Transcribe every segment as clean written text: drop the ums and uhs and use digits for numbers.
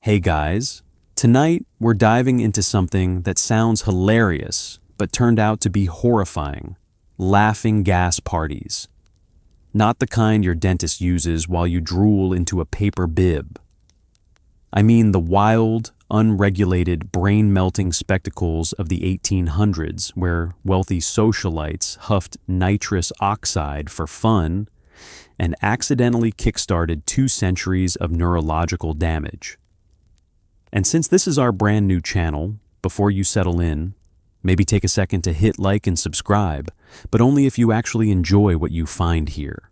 Hey guys, tonight we're diving into something that sounds hilarious but turned out to be horrifying: laughing gas parties. Not the kind your dentist uses while you drool into a paper bib. I mean the wild, unregulated, brain-melting spectacles of the 1800s where wealthy socialites huffed nitrous oxide for fun and accidentally kickstarted 2 centuries of neurological damage. And since this is our brand new channel, before you settle in, maybe take a second to hit like and subscribe, but only if you actually enjoy what you find here.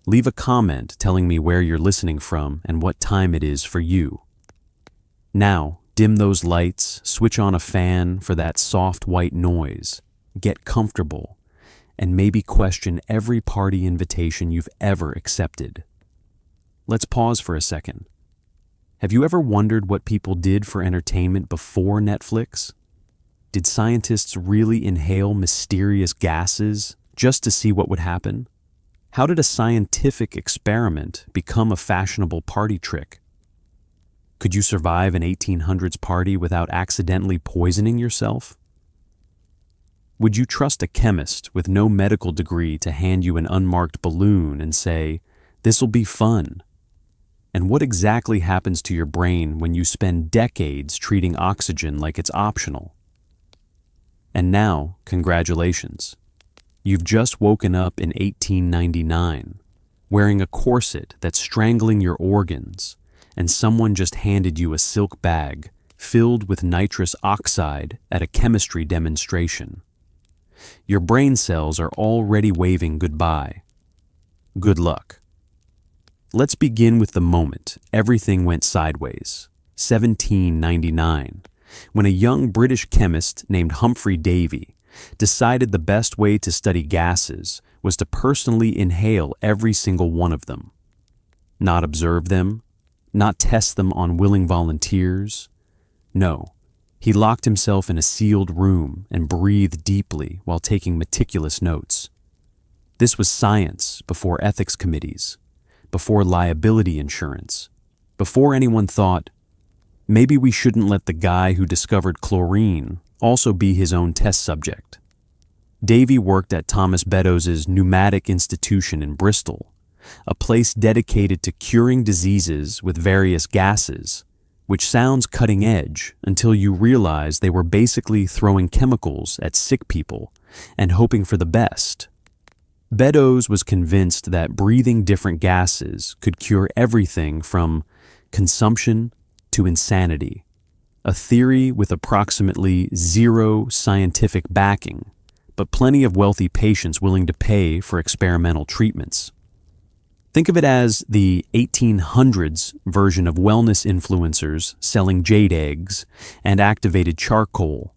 Leave a comment telling me where you're listening from and what time it is for you. Now, dim those lights, switch on a fan for that soft white noise, get comfortable, and maybe question every party invitation you've ever accepted. Let's pause for a second. Have you ever wondered what people did for entertainment before Netflix? Did scientists really inhale mysterious gases just to see what would happen? How did a scientific experiment become a fashionable party trick? Could you survive an 1800s party without accidentally poisoning yourself? Would you trust a chemist with no medical degree to hand you an unmarked balloon and say, "This'll be fun"? And what exactly happens to your brain when you spend decades treating oxygen like it's optional? And now, congratulations. You've just woken up in 1899, wearing a corset that's strangling your organs, and someone just handed you a silk bag filled with nitrous oxide at a chemistry demonstration. Your brain cells are already waving goodbye. Good luck. Let's begin with the moment everything went sideways, 1799, when a young British chemist named Humphrey Davy decided the best way to study gases was to personally inhale every single one of them. Not observe them, not test them on willing volunteers. No, he locked himself in a sealed room and breathed deeply while taking meticulous notes. This was science before ethics committees, before liability insurance, before anyone thought, maybe we shouldn't let the guy who discovered chlorine also be his own test subject. Davy worked at Thomas Beddoes's Pneumatic Institution in Bristol, a place dedicated to curing diseases with various gases, which sounds cutting edge until you realize they were basically throwing chemicals at sick people and hoping for the best. Beddoes was convinced that breathing different gases could cure everything from consumption to insanity, a theory with approximately zero scientific backing, but plenty of wealthy patients willing to pay for experimental treatments. Think of it as the 1800s version of wellness influencers selling jade eggs and activated charcoal,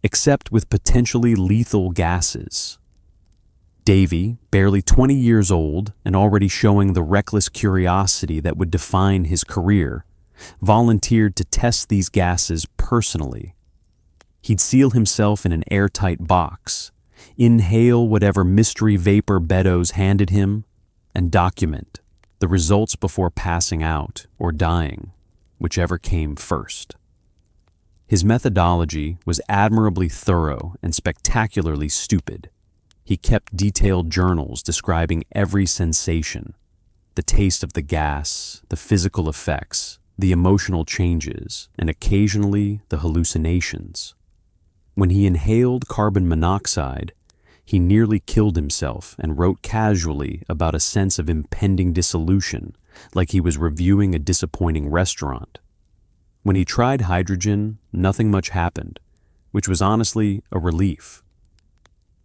except with potentially lethal gases. Davy, barely 20 years old and already showing the reckless curiosity that would define his career, volunteered to test these gases personally. He'd seal himself in an airtight box, inhale whatever mystery vapor Beddoes handed him, and document the results before passing out or dying, whichever came first. His methodology was admirably thorough and spectacularly stupid. He kept detailed journals describing every sensation, the taste of the gas, the physical effects, the emotional changes, and occasionally the hallucinations. When he inhaled carbon monoxide, he nearly killed himself and wrote casually about a sense of impending dissolution, like he was reviewing a disappointing restaurant. When he tried hydrogen, nothing much happened, which was honestly a relief.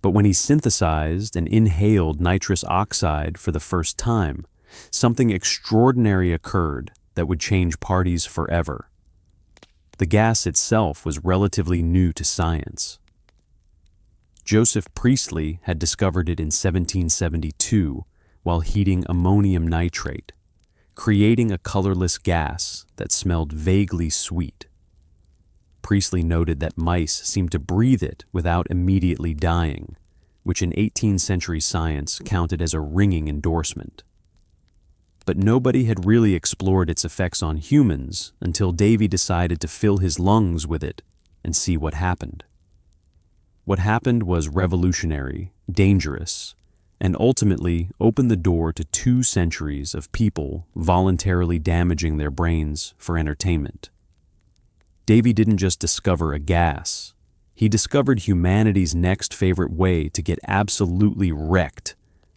But when he synthesized and inhaled nitrous oxide for the first time, something extraordinary occurred that would change parties forever. The gas itself was relatively new to science. Joseph Priestley had discovered it in 1772 while heating ammonium nitrate, creating a colorless gas that smelled vaguely sweet. Priestley noted that mice seemed to breathe it without immediately dying, which in 18th century science counted as a ringing endorsement. but nobody had really explored its effects on humans until Davy decided to fill his lungs with it and see what happened. What happened was revolutionary, dangerous, and ultimately opened the door to 2 centuries of people voluntarily damaging their brains for entertainment. Davy didn't just discover a gas, he discovered humanity's next favorite way to get absolutely wrecked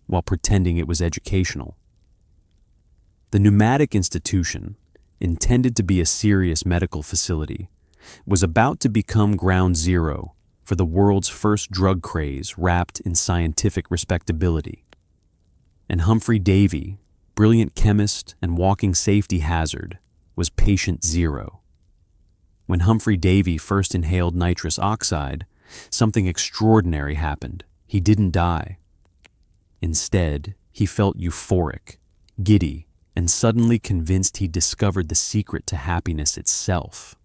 while pretending it was educational. The pneumatic institution, intended to be a serious medical facility, was about to become ground zero for the world's first drug craze wrapped in scientific respectability. And Humphrey Davy, brilliant chemist and walking safety hazard, was patient zero. When Humphrey Davy first inhaled nitrous oxide, something extraordinary happened. He didn't die. Instead, he felt euphoric, giddy, and suddenly convinced he'd discovered the secret to happiness itself.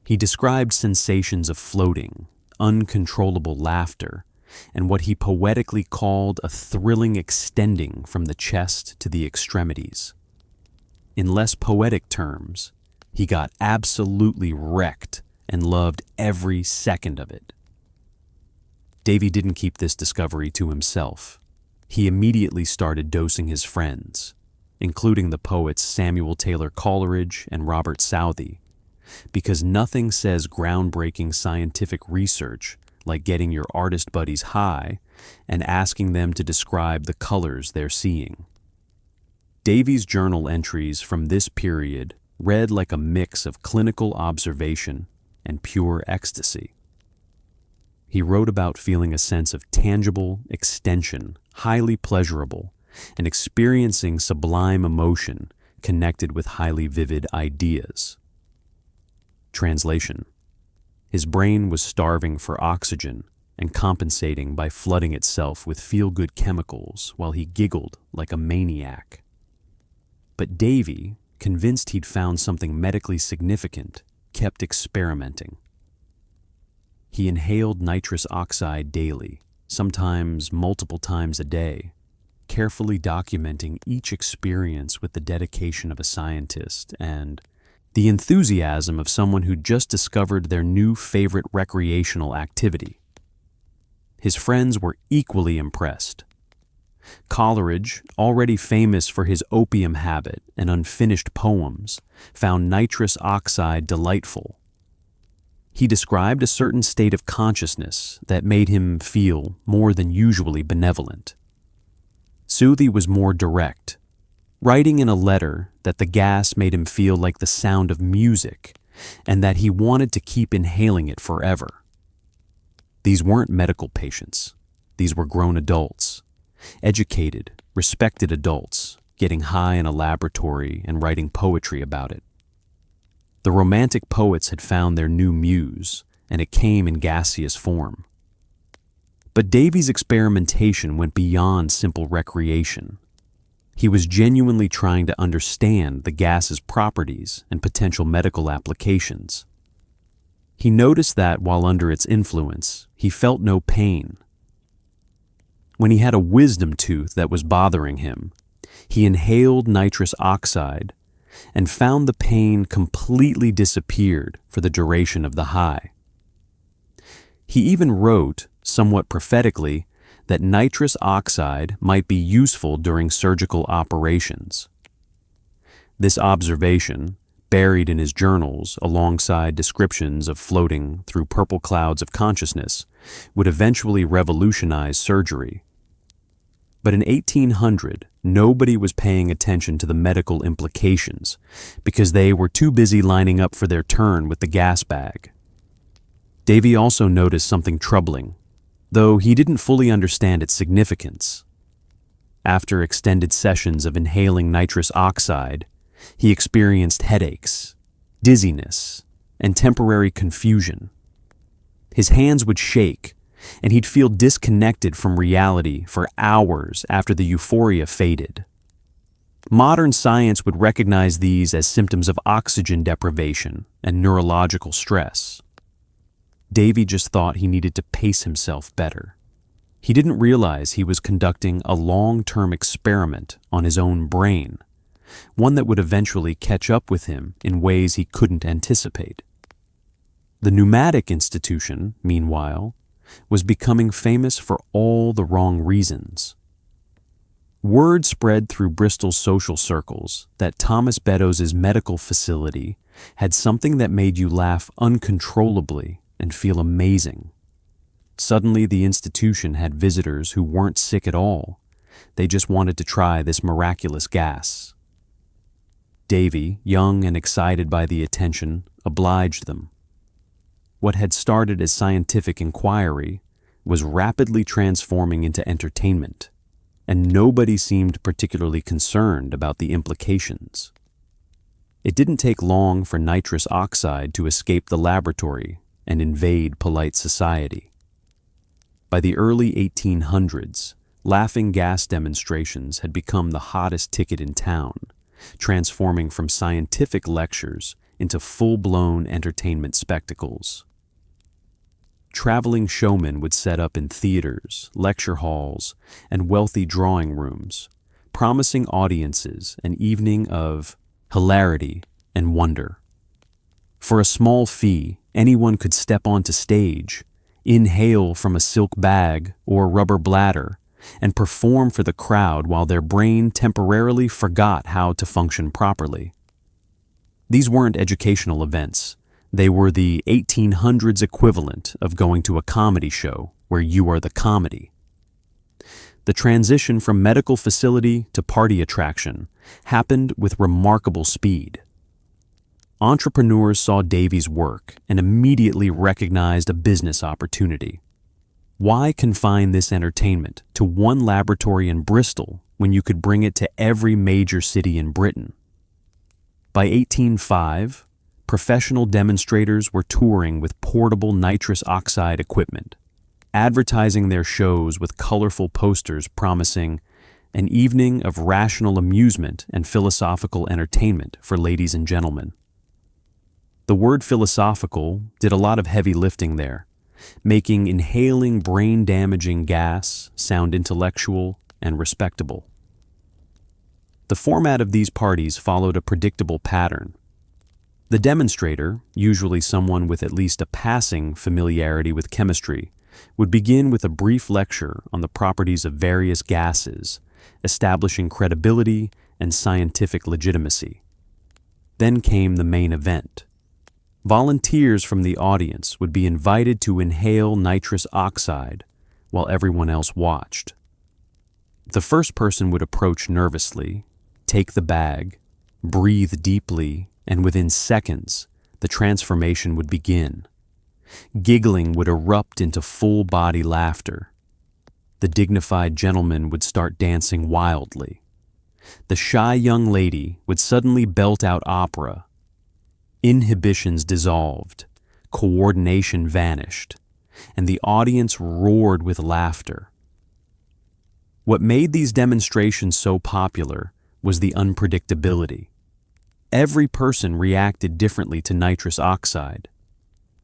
He described sensations of floating, uncontrollable laughter, and what he poetically called a thrilling extending from the chest to the extremities. In less poetic terms, he got absolutely wrecked and loved every second of it. Davy didn't keep this discovery to himself. He immediately started dosing his friends, including the poets Samuel Taylor Coleridge and Robert Southey, because nothing says groundbreaking scientific research like getting your artist buddies high and asking them to describe the colors they're seeing. Davy's journal entries from this period read like a mix of clinical observation and pure ecstasy. He wrote about feeling a sense of tangible extension, highly pleasurable, and experiencing sublime emotion connected with highly vivid ideas. Translation: his brain was starving for oxygen and compensating by flooding itself with feel-good chemicals while he giggled like a maniac. But Davy, convinced he'd found something medically significant, kept experimenting. He inhaled nitrous oxide daily, sometimes multiple times a day, carefully documenting each experience with the dedication of a scientist and the enthusiasm of someone who'd just discovered their new favorite recreational activity. His friends were equally impressed. Coleridge, already famous for his opium habit and unfinished poems, found nitrous oxide delightful. He described a certain state of consciousness that made him feel more than usually benevolent. Southey was more direct, writing in a letter that the gas made him feel like the sound of music and that he wanted to keep inhaling it forever. These weren't medical patients. These were grown adults, educated, respected adults, getting high in a laboratory and writing poetry about it. The Romantic poets had found their new muse, and it came in gaseous form. But Davy's experimentation went beyond simple recreation. He was genuinely trying to understand the gas's properties and potential medical applications. He noticed that while under its influence, he felt no pain. When he had a wisdom tooth that was bothering him, he inhaled nitrous oxide and found the pain completely disappeared for the duration of the high. He even wrote, somewhat prophetically, that nitrous oxide might be useful during surgical operations. This observation, buried in his journals alongside descriptions of floating through purple clouds of consciousness, would eventually revolutionize surgery. But in 1800, nobody was paying attention to the medical implications because they were too busy lining up for their turn with the gas bag. Davy also noticed something troubling, though he didn't fully understand its significance. After extended sessions of inhaling nitrous oxide, he experienced headaches, dizziness, and temporary confusion. His hands would shake, and he'd feel disconnected from reality for hours after the euphoria faded. Modern science would recognize these as symptoms of oxygen deprivation and neurological stress. Davy just thought he needed to pace himself better. He didn't realize he was conducting a long-term experiment on his own brain, one that would eventually catch up with him in ways he couldn't anticipate. The pneumatic institution, meanwhile, was becoming famous for all the wrong reasons. Word spread through Bristol's social circles that Thomas Beddoes' medical facility had something that made you laugh uncontrollably and feel amazing. Suddenly, the institution had visitors who weren't sick at all. They just wanted to try this miraculous gas. Davy, young and excited by the attention, obliged them. What had started as scientific inquiry was rapidly transforming into entertainment, and nobody seemed particularly concerned about the implications. It didn't take long for nitrous oxide to escape the laboratory and invade polite society. By the early 1800s, laughing gas demonstrations had become the hottest ticket in town, transforming from scientific lectures into full-blown entertainment spectacles. Traveling showmen would set up in theaters, lecture halls, and wealthy drawing rooms, promising audiences an evening of hilarity and wonder. For a small fee, anyone could step onto stage, inhale from a silk bag or rubber bladder, and perform for the crowd while their brain temporarily forgot how to function properly. These weren't educational events. They were the 1800s equivalent of going to a comedy show where you are the comedy. The transition from medical facility to party attraction happened with remarkable speed. Entrepreneurs saw Davy's work and immediately recognized a business opportunity. Why confine this entertainment to one laboratory in Bristol when you could bring it to every major city in Britain? By 1805, professional demonstrators were touring with portable nitrous oxide equipment, advertising their shows with colorful posters promising an evening of rational amusement and philosophical entertainment for ladies and gentlemen. The word philosophical did a lot of heavy lifting there, making inhaling brain-damaging gas sound intellectual and respectable. The format of these parties followed a predictable pattern. The demonstrator, usually someone with at least a passing familiarity with chemistry, would begin with a brief lecture on the properties of various gases, establishing credibility and scientific legitimacy. Then came the main event. Volunteers from the audience would be invited to inhale nitrous oxide while everyone else watched. The first person would approach nervously, take the bag, breathe deeply, and within seconds, the transformation would begin. Giggling would erupt into full-body laughter. The dignified gentleman would start dancing wildly. The shy young lady would suddenly belt out opera. Inhibitions dissolved, coordination vanished, and the audience roared with laughter. What made these demonstrations so popular was the unpredictability. Every person reacted differently to nitrous oxide.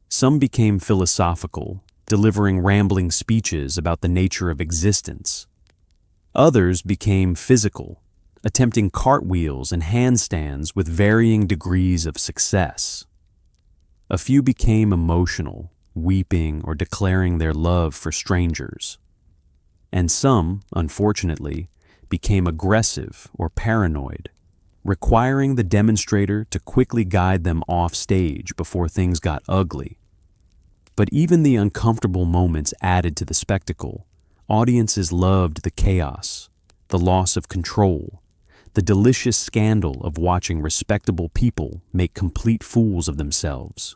Some became philosophical, delivering rambling speeches about the nature of existence. Others became physical, attempting cartwheels and handstands with varying degrees of success. A few became emotional, weeping or declaring their love for strangers. And some, unfortunately, became aggressive or paranoid, requiring the demonstrator to quickly guide them off stage before things got ugly. But even the uncomfortable moments added to the spectacle. Audiences loved the chaos, the loss of control, the delicious scandal of watching respectable people make complete fools of themselves.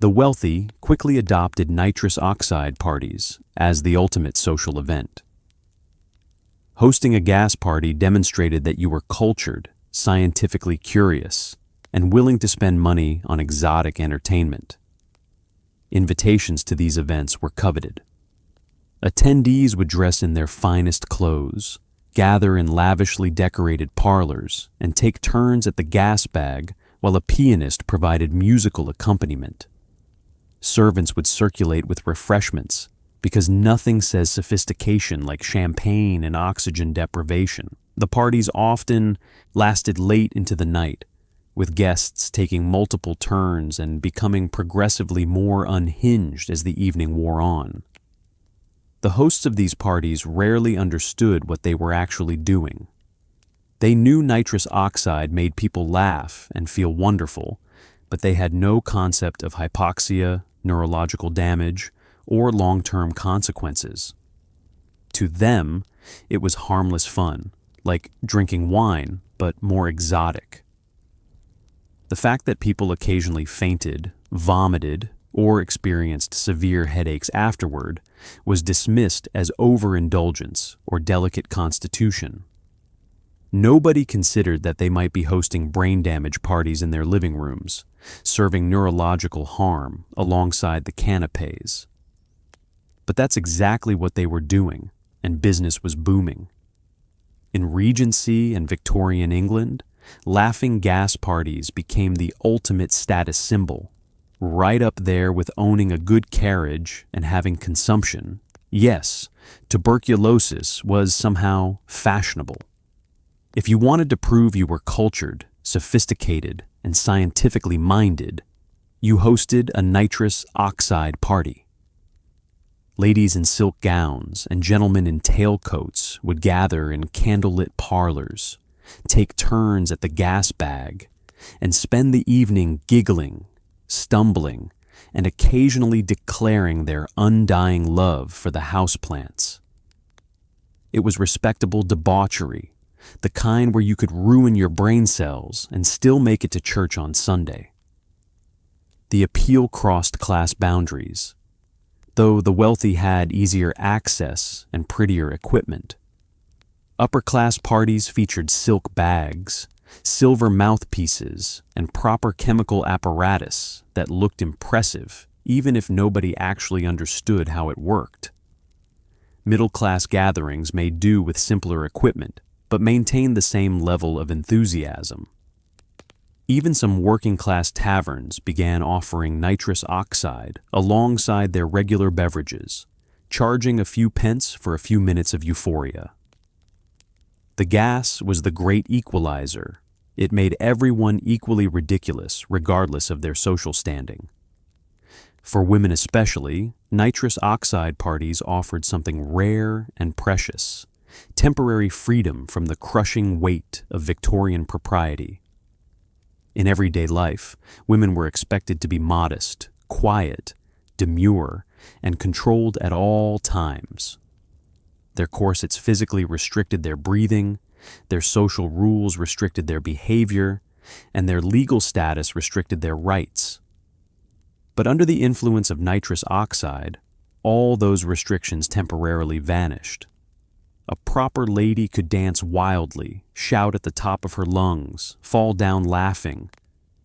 The wealthy quickly adopted nitrous oxide parties as the ultimate social event. Hosting a gas party demonstrated that you were cultured, scientifically curious, and willing to spend money on exotic entertainment. Invitations to these events were coveted. Attendees would dress in their finest clothes, gather in lavishly decorated parlors, and take turns at the gas bag while a pianist provided musical accompaniment. Servants would circulate with refreshments, because nothing says sophistication like champagne and oxygen deprivation. The parties often lasted late into the night, with guests taking multiple turns and becoming progressively more unhinged as the evening wore on. The hosts of these parties rarely understood what they were actually doing. They knew nitrous oxide made people laugh and feel wonderful, but they had no concept of hypoxia, neurological damage, or long-term consequences. To them, it was harmless fun, like drinking wine, but more exotic. The fact that people occasionally fainted, vomited, or experienced severe headaches afterward was dismissed as overindulgence or delicate constitution. Nobody considered that they might be hosting brain damage parties in their living rooms, serving neurological harm alongside the canapés. But that's exactly what they were doing, and business was booming. In Regency and Victorian England, laughing gas parties became the ultimate status symbol, right up there with owning a good carriage and having consumption. Yes, tuberculosis was somehow fashionable. If you wanted to prove you were cultured, sophisticated, and scientifically minded, you hosted a nitrous oxide party. Ladies in silk gowns and gentlemen in tailcoats would gather in candlelit parlors, take turns at the gas bag, and spend the evening giggling, stumbling, and occasionally declaring their undying love for the houseplants. It was respectable debauchery, the kind where you could ruin your brain cells and still make it to church on Sunday. The appeal crossed class boundaries, though the wealthy had easier access and prettier equipment. Upper-class parties featured silk bags, silver mouthpieces, and proper chemical apparatus that looked impressive, even if nobody actually understood how it worked. Middle-class gatherings made do with simpler equipment, but maintained the same level of enthusiasm. Even some working-class taverns began offering nitrous oxide alongside their regular beverages, charging a few pence for a few minutes of euphoria. The gas was the great equalizer. It made everyone equally ridiculous, regardless of their social standing. For women especially, nitrous oxide parties offered something rare and precious, temporary freedom from the crushing weight of Victorian propriety. In everyday life, women were expected to be modest, quiet, demure, and controlled at all times. Their corsets physically restricted their breathing, their social rules restricted their behavior, and their legal status restricted their rights. But under the influence of nitrous oxide, all those restrictions temporarily vanished. A proper lady could dance wildly, shout at the top of her lungs, fall down laughing,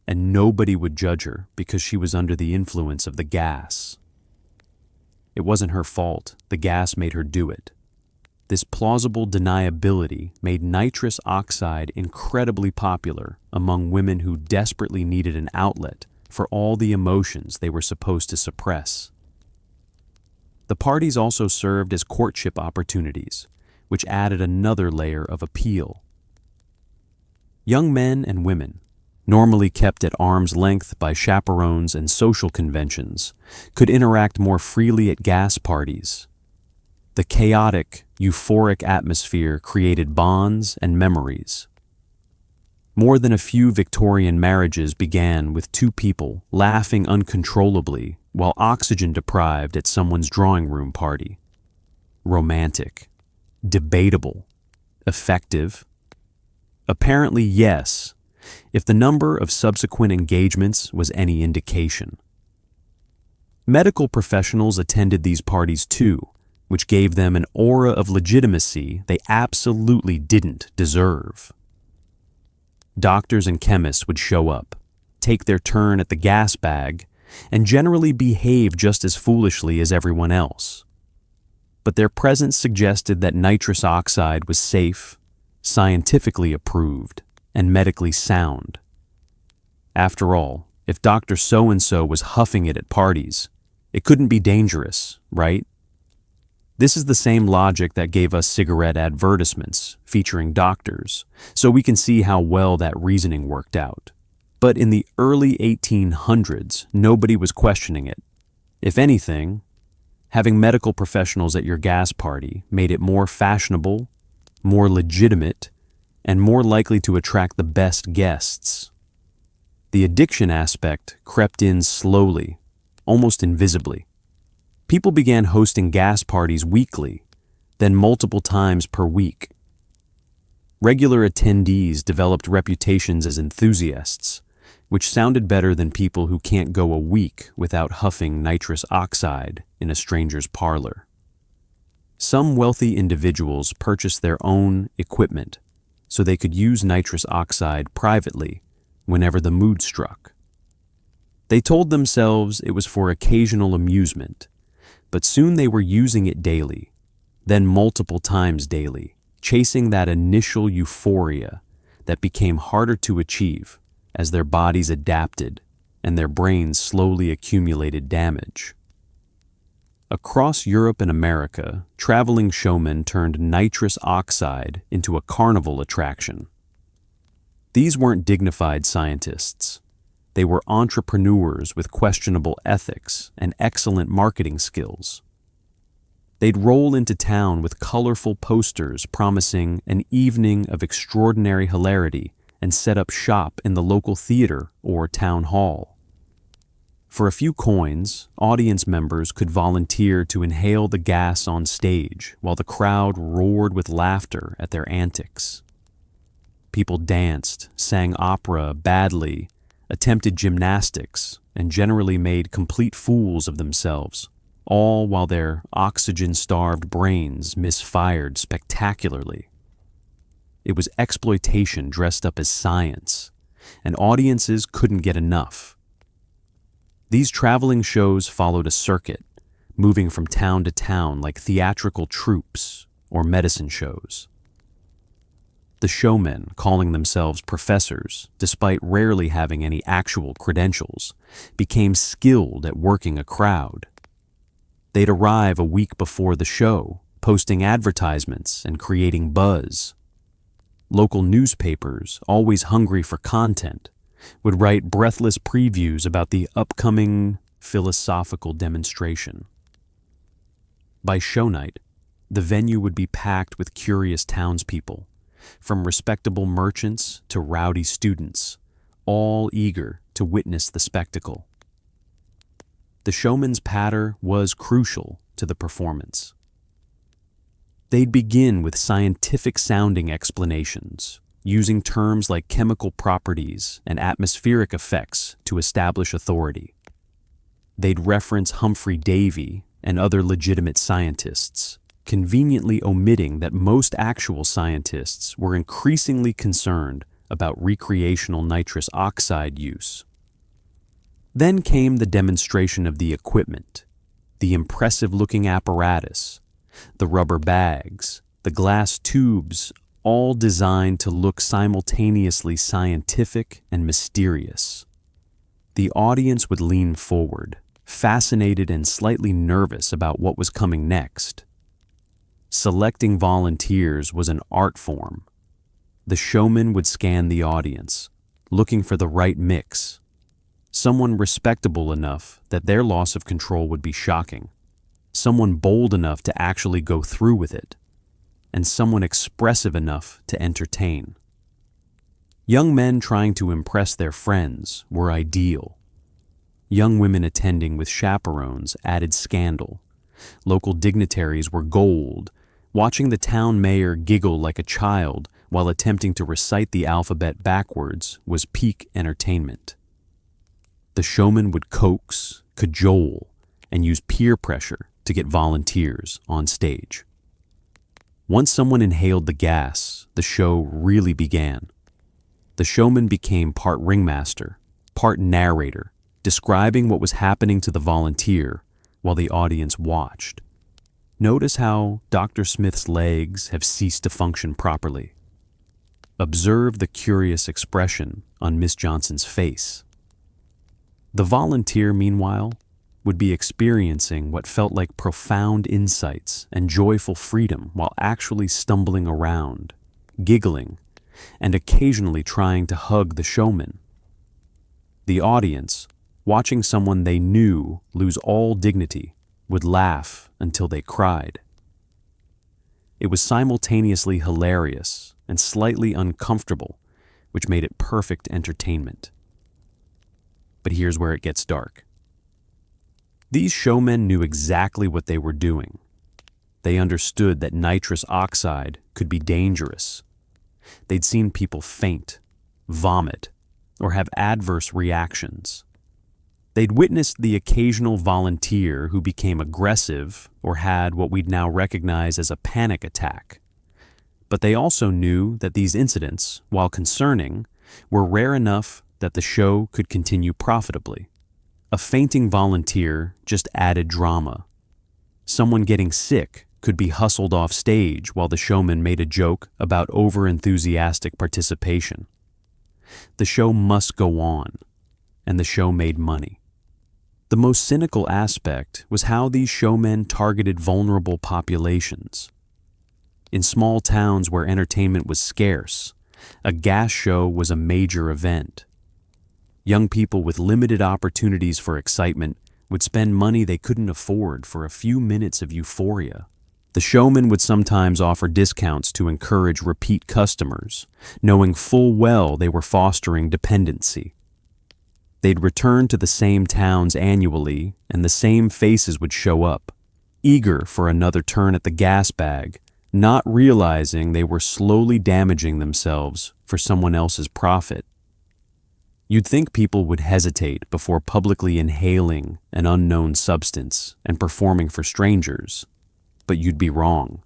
and nobody would judge her because she was under the influence of the gas. It wasn't her fault. The gas made her do it. This plausible deniability made nitrous oxide incredibly popular among women who desperately needed an outlet for all the emotions they were supposed to suppress. The parties also served as courtship opportunities, which added another layer of appeal. Young men and women, normally kept at arm's length by chaperones and social conventions, could interact more freely at gas parties. The chaotic, euphoric atmosphere created bonds and memories. More than a few Victorian marriages began with two people laughing uncontrollably while oxygen deprived at someone's drawing room party. Romantic. Debatable. Effective? Apparently, yes, if the number of subsequent engagements was any indication. Medical professionals attended these parties too, which gave them an aura of legitimacy they absolutely didn't deserve. Doctors and chemists would show up, take their turn at the gas bag, and generally behave just as foolishly as everyone else. But their presence suggested that nitrous oxide was safe, scientifically approved, and medically sound. After all, if Dr. So-and-so was huffing it at parties, it couldn't be dangerous, right? This is the same logic that gave us cigarette advertisements featuring doctors, so we can see how well that reasoning worked out. But in the early 1800s, nobody was questioning it. If anything, having medical professionals at your gas party made it more fashionable, more legitimate, and more likely to attract the best guests. The addiction aspect crept in slowly, almost invisibly. People began hosting gas parties weekly, then multiple times per week. Regular attendees developed reputations as enthusiasts, which sounded better than people who can't go a week without huffing nitrous oxide in a stranger's parlor. Some wealthy individuals purchased their own equipment so they could use nitrous oxide privately whenever the mood struck. They told themselves it was for occasional amusement, but soon they were using it daily, then multiple times daily, chasing that initial euphoria that became harder to achieve as their bodies adapted and their brains slowly accumulated damage. Across Europe and America, traveling showmen turned nitrous oxide into a carnival attraction. These weren't dignified scientists. They were entrepreneurs with questionable ethics and excellent marketing skills. They'd roll into town with colorful posters promising an evening of extraordinary hilarity and set up shop in the local theater or town hall. For a few coins, audience members could volunteer to inhale the gas on stage while the crowd roared with laughter at their antics. People danced, sang opera badly, attempted gymnastics, and generally made complete fools of themselves, all while their oxygen-starved brains misfired spectacularly. It was exploitation dressed up as science, and audiences couldn't get enough. These traveling shows followed a circuit, moving from town to town like theatrical troupes or medicine shows. The showmen, calling themselves professors, despite rarely having any actual credentials, became skilled at working a crowd. They'd arrive a week before the show, posting advertisements and creating buzz. Local newspapers, always hungry for content, would write breathless previews about the upcoming philosophical demonstration. By show night, the venue would be packed with curious townspeople, from respectable merchants to rowdy students, all eager to witness the spectacle. The showman's patter was crucial to the performance. They'd begin with scientific-sounding explanations, using terms like chemical properties and atmospheric effects to establish authority. They'd reference Humphrey Davy and other legitimate scientists, conveniently omitting that most actual scientists were increasingly concerned about recreational nitrous oxide use. Then came the demonstration of the equipment, the impressive-looking apparatus, the rubber bags, the glass tubes, all designed to look simultaneously scientific and mysterious. The audience would lean forward, fascinated and slightly nervous about what was coming next. Selecting volunteers was an art form. The showman would scan the audience, looking for the right mix. Someone respectable enough that their loss of control would be shocking. Someone bold enough to actually go through with it. And someone expressive enough to entertain. Young men trying to impress their friends were ideal. Young women attending with chaperones added scandal. Local dignitaries were gold. Watching the town mayor giggle like a child while attempting to recite the alphabet backwards was peak entertainment. The showman would coax, cajole, and use peer pressure to get volunteers on stage. Once someone inhaled the gas, the show really began. The showman became part ringmaster, part narrator, describing what was happening to the volunteer while the audience watched. Notice how Dr. Smith's legs have ceased to function properly. Observe the curious expression on Miss Johnson's face. The volunteer, meanwhile, would be experiencing what felt like profound insights and joyful freedom while actually stumbling around, giggling, and occasionally trying to hug the showman. The audience, watching someone they knew lose all dignity, would laugh until they cried. It was simultaneously hilarious and slightly uncomfortable, which made it perfect entertainment. But here's where it gets dark. These showmen knew exactly what they were doing. They understood that nitrous oxide could be dangerous. They'd seen people faint, vomit, or have adverse reactions. They'd witnessed the occasional volunteer who became aggressive or had what we'd now recognize as a panic attack. But they also knew that these incidents, while concerning, were rare enough that the show could continue profitably. A fainting volunteer just added drama. Someone getting sick could be hustled off stage while the showman made a joke about over-enthusiastic participation. The show must go on, and the show made money. The most cynical aspect was how these showmen targeted vulnerable populations. In small towns where entertainment was scarce, a gas show was a major event. Young people with limited opportunities for excitement would spend money they couldn't afford for a few minutes of euphoria. The showman would sometimes offer discounts to encourage repeat customers, knowing full well they were fostering dependency. They'd return to the same towns annually, and the same faces would show up, eager for another turn at the gas bag, not realizing they were slowly damaging themselves for someone else's profit. You'd think people would hesitate before publicly inhaling an unknown substance and performing for strangers, but you'd be wrong.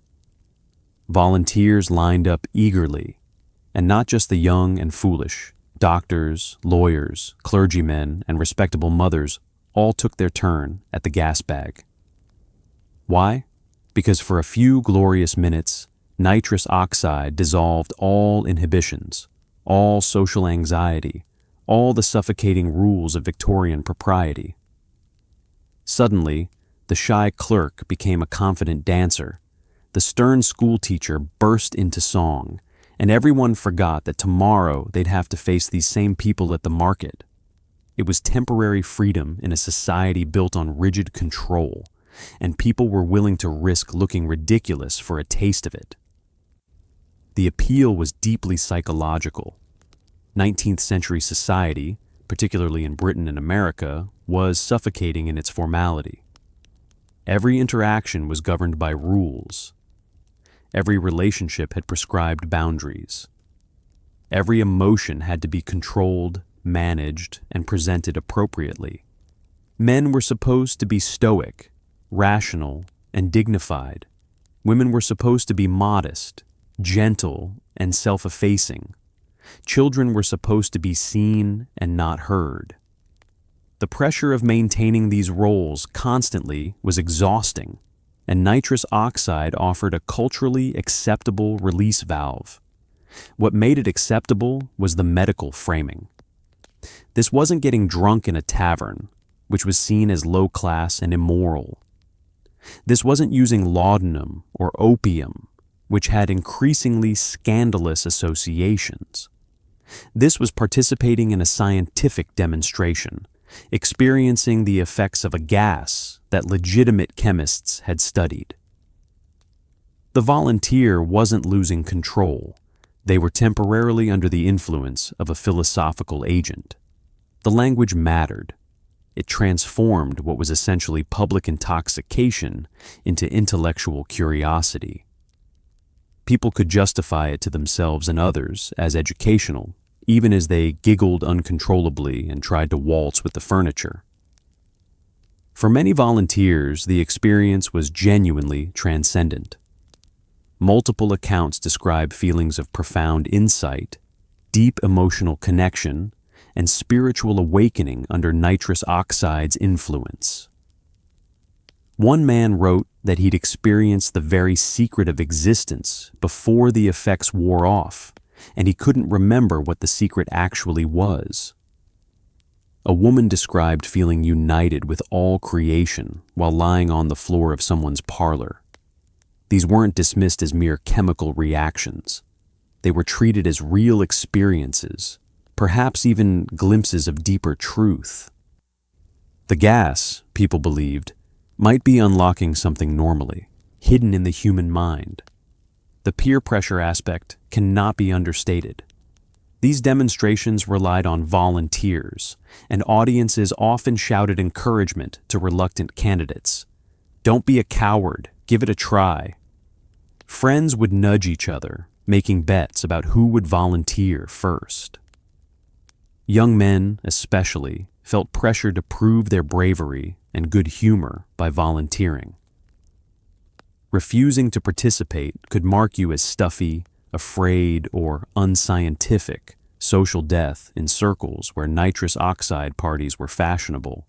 Volunteers lined up eagerly, and not just the young and foolish. Doctors, lawyers, clergymen, and respectable mothers all took their turn at the gas bag. Why? Because for a few glorious minutes, nitrous oxide dissolved all inhibitions, all social anxiety, all the suffocating rules of Victorian propriety. Suddenly, the shy clerk became a confident dancer. The stern schoolteacher burst into song, and everyone forgot that tomorrow they'd have to face these same people at the market. It was temporary freedom in a society built on rigid control, and people were willing to risk looking ridiculous for a taste of it. The appeal was deeply psychological. 19th century society, particularly in Britain and America, was suffocating in its formality. Every interaction was governed by rules. Every relationship had prescribed boundaries. Every emotion had to be controlled, managed, and presented appropriately. Men were supposed to be stoic, rational, and dignified. Women were supposed to be modest, gentle, and self-effacing. Children were supposed to be seen and not heard. The pressure of maintaining these roles constantly was exhausting, and nitrous oxide offered a culturally acceptable release valve. What made it acceptable was the medical framing. This wasn't getting drunk in a tavern, which was seen as low-class and immoral. This wasn't using laudanum or opium, which had increasingly scandalous associations. This was participating in a scientific demonstration, experiencing the effects of a gas that legitimate chemists had studied. The volunteer wasn't losing control. They were temporarily under the influence of a philosophical agent. The language mattered. It transformed what was essentially public intoxication into intellectual curiosity. People could justify it to themselves and others as educational, even as they giggled uncontrollably and tried to waltz with the furniture. For many volunteers, the experience was genuinely transcendent. Multiple accounts describe feelings of profound insight, deep emotional connection, and spiritual awakening under nitrous oxide's influence. One man wrote that he'd experienced the very secret of existence before the effects wore off, and he couldn't remember what the secret actually was. A woman described feeling united with all creation while lying on the floor of someone's parlor. These weren't dismissed as mere chemical reactions. They were treated as real experiences, perhaps even glimpses of deeper truth. The gas, people believed, might be unlocking something normally, hidden in the human mind. The peer pressure aspect cannot be understated. These demonstrations relied on volunteers, and audiences often shouted encouragement to reluctant candidates. "Don't be a coward, give it a try." Friends would nudge each other, making bets about who would volunteer first. Young men, especially, felt pressure to prove their bravery and good humor by volunteering. Refusing to participate could mark you as stuffy, afraid, or unscientific, social death in circles where nitrous oxide parties were fashionable.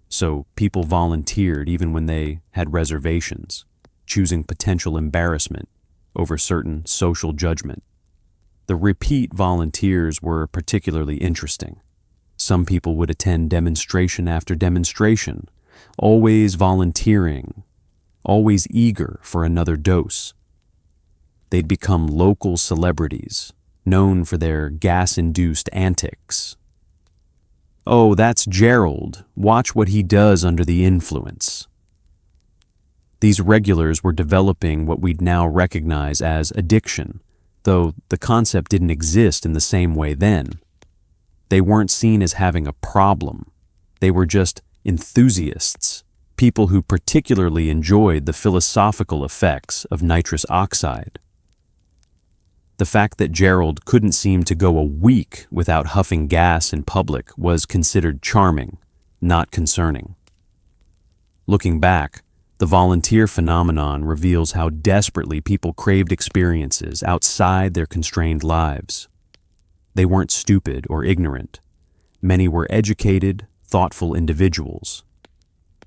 So people volunteered even when they had reservations, choosing potential embarrassment over certain social judgment. The repeat volunteers were particularly interesting. Some people would attend demonstration after demonstration, always volunteering, always eager for another dose. They'd become local celebrities, known for their gas-induced antics. "Oh, that's Gerald. Watch what he does under the influence." These regulars were developing what we'd now recognize as addiction, though the concept didn't exist in the same way then. They weren't seen as having a problem. They were just enthusiasts, people who particularly enjoyed the philosophical effects of nitrous oxide. The fact that Gerald couldn't seem to go a week without huffing gas in public was considered charming, not concerning. Looking back, the volunteer phenomenon reveals how desperately people craved experiences outside their constrained lives. They weren't stupid or ignorant. Many were educated, thoughtful individuals.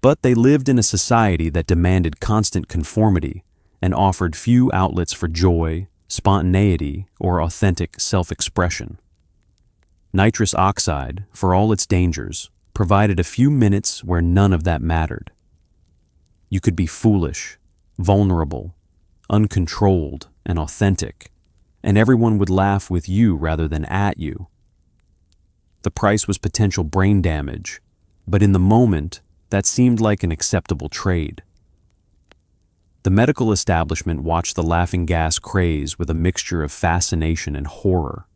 But they lived in a society that demanded constant conformity and offered few outlets for joy, spontaneity, or authentic self-expression. Nitrous oxide, for all its dangers, provided a few minutes where none of that mattered. You could be foolish, vulnerable, uncontrolled, and authentic, and everyone would laugh with you rather than at you. The price was potential brain damage, but in the moment, that seemed like an acceptable trade. The medical establishment watched the laughing gas craze with a mixture of fascination and horror.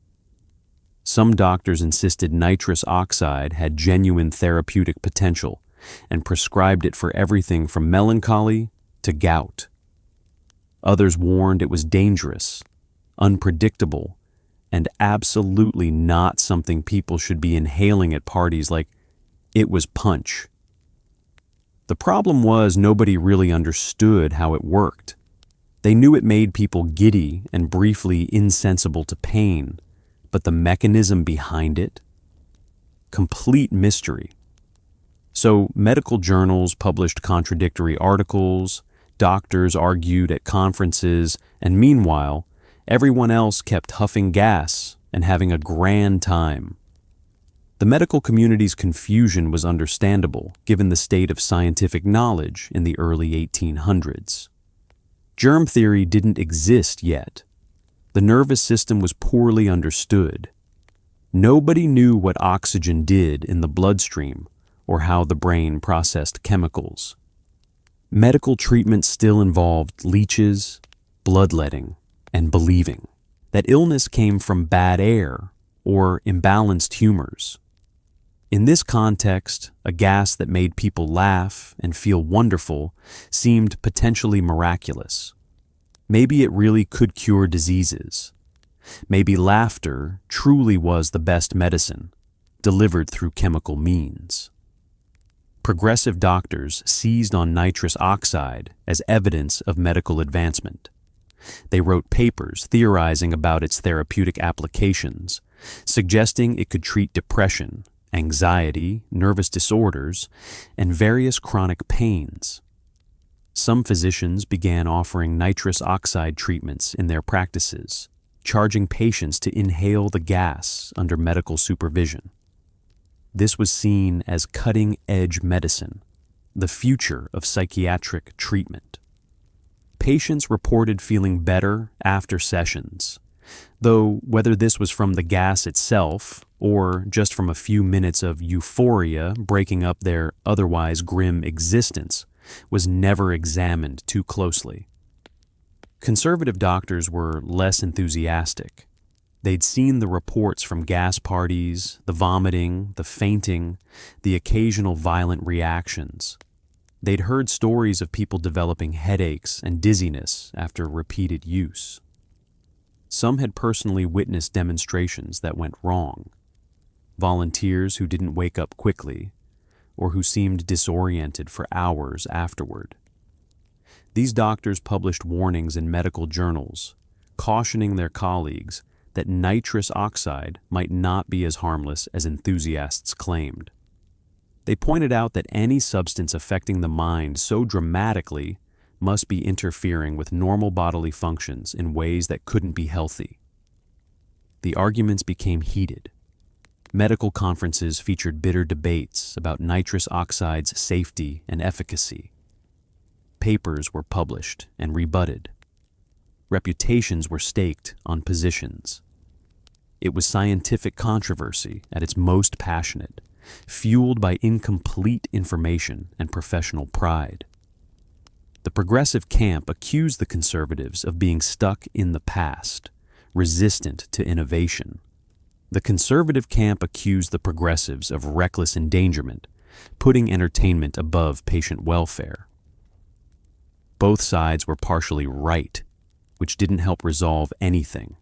Some doctors insisted nitrous oxide had genuine therapeutic potential and prescribed it for everything from melancholy to gout. Others warned it was dangerous, unpredictable, and absolutely not something people should be inhaling at parties like it was punch. The problem was nobody really understood how it worked. They knew it made people giddy and briefly insensible to pain, but the mechanism behind it? Complete mystery. So medical journals published contradictory articles, doctors argued at conferences, and meanwhile, everyone else kept huffing gas and having a grand time. The medical community's confusion was understandable given the state of scientific knowledge in the early 1800s. Germ theory didn't exist yet. The nervous system was poorly understood. Nobody knew what oxygen did in the bloodstream or how the brain processed chemicals. Medical treatment still involved leeches, bloodletting, and believing that illness came from bad air or imbalanced humors. In this context, a gas that made people laugh and feel wonderful seemed potentially miraculous. Maybe it really could cure diseases. Maybe laughter truly was the best medicine, delivered through chemical means. Progressive doctors seized on nitrous oxide as evidence of medical advancement. They wrote papers theorizing about its therapeutic applications, suggesting it could treat depression, anxiety, nervous disorders, and various chronic pains. Some physicians began offering nitrous oxide treatments in their practices, charging patients to inhale the gas under medical supervision. This was seen as cutting-edge medicine, the future of psychiatric treatment. Patients reported feeling better after sessions, though whether this was from the gas itself or just from a few minutes of euphoria breaking up their otherwise grim existence was never examined too closely. Conservative doctors were less enthusiastic. They'd seen the reports from gas parties, the vomiting, the fainting, the occasional violent reactions. They'd heard stories of people developing headaches and dizziness after repeated use. Some had personally witnessed demonstrations that went wrong. Volunteers who didn't wake up quickly, or who seemed disoriented for hours afterward. These doctors published warnings in medical journals, cautioning their colleagues that nitrous oxide might not be as harmless as enthusiasts claimed. They pointed out that any substance affecting the mind so dramatically must be interfering with normal bodily functions in ways that couldn't be healthy. The arguments became heated. Medical conferences featured bitter debates about nitrous oxide's safety and efficacy. Papers were published and rebutted. Reputations were staked on positions. It was scientific controversy at its most passionate, fueled by incomplete information and professional pride. The progressive camp accused the conservatives of being stuck in the past, resistant to innovation. The conservative camp accused the progressives of reckless endangerment, putting entertainment above patient welfare. Both sides were partially right, which didn't help resolve anything.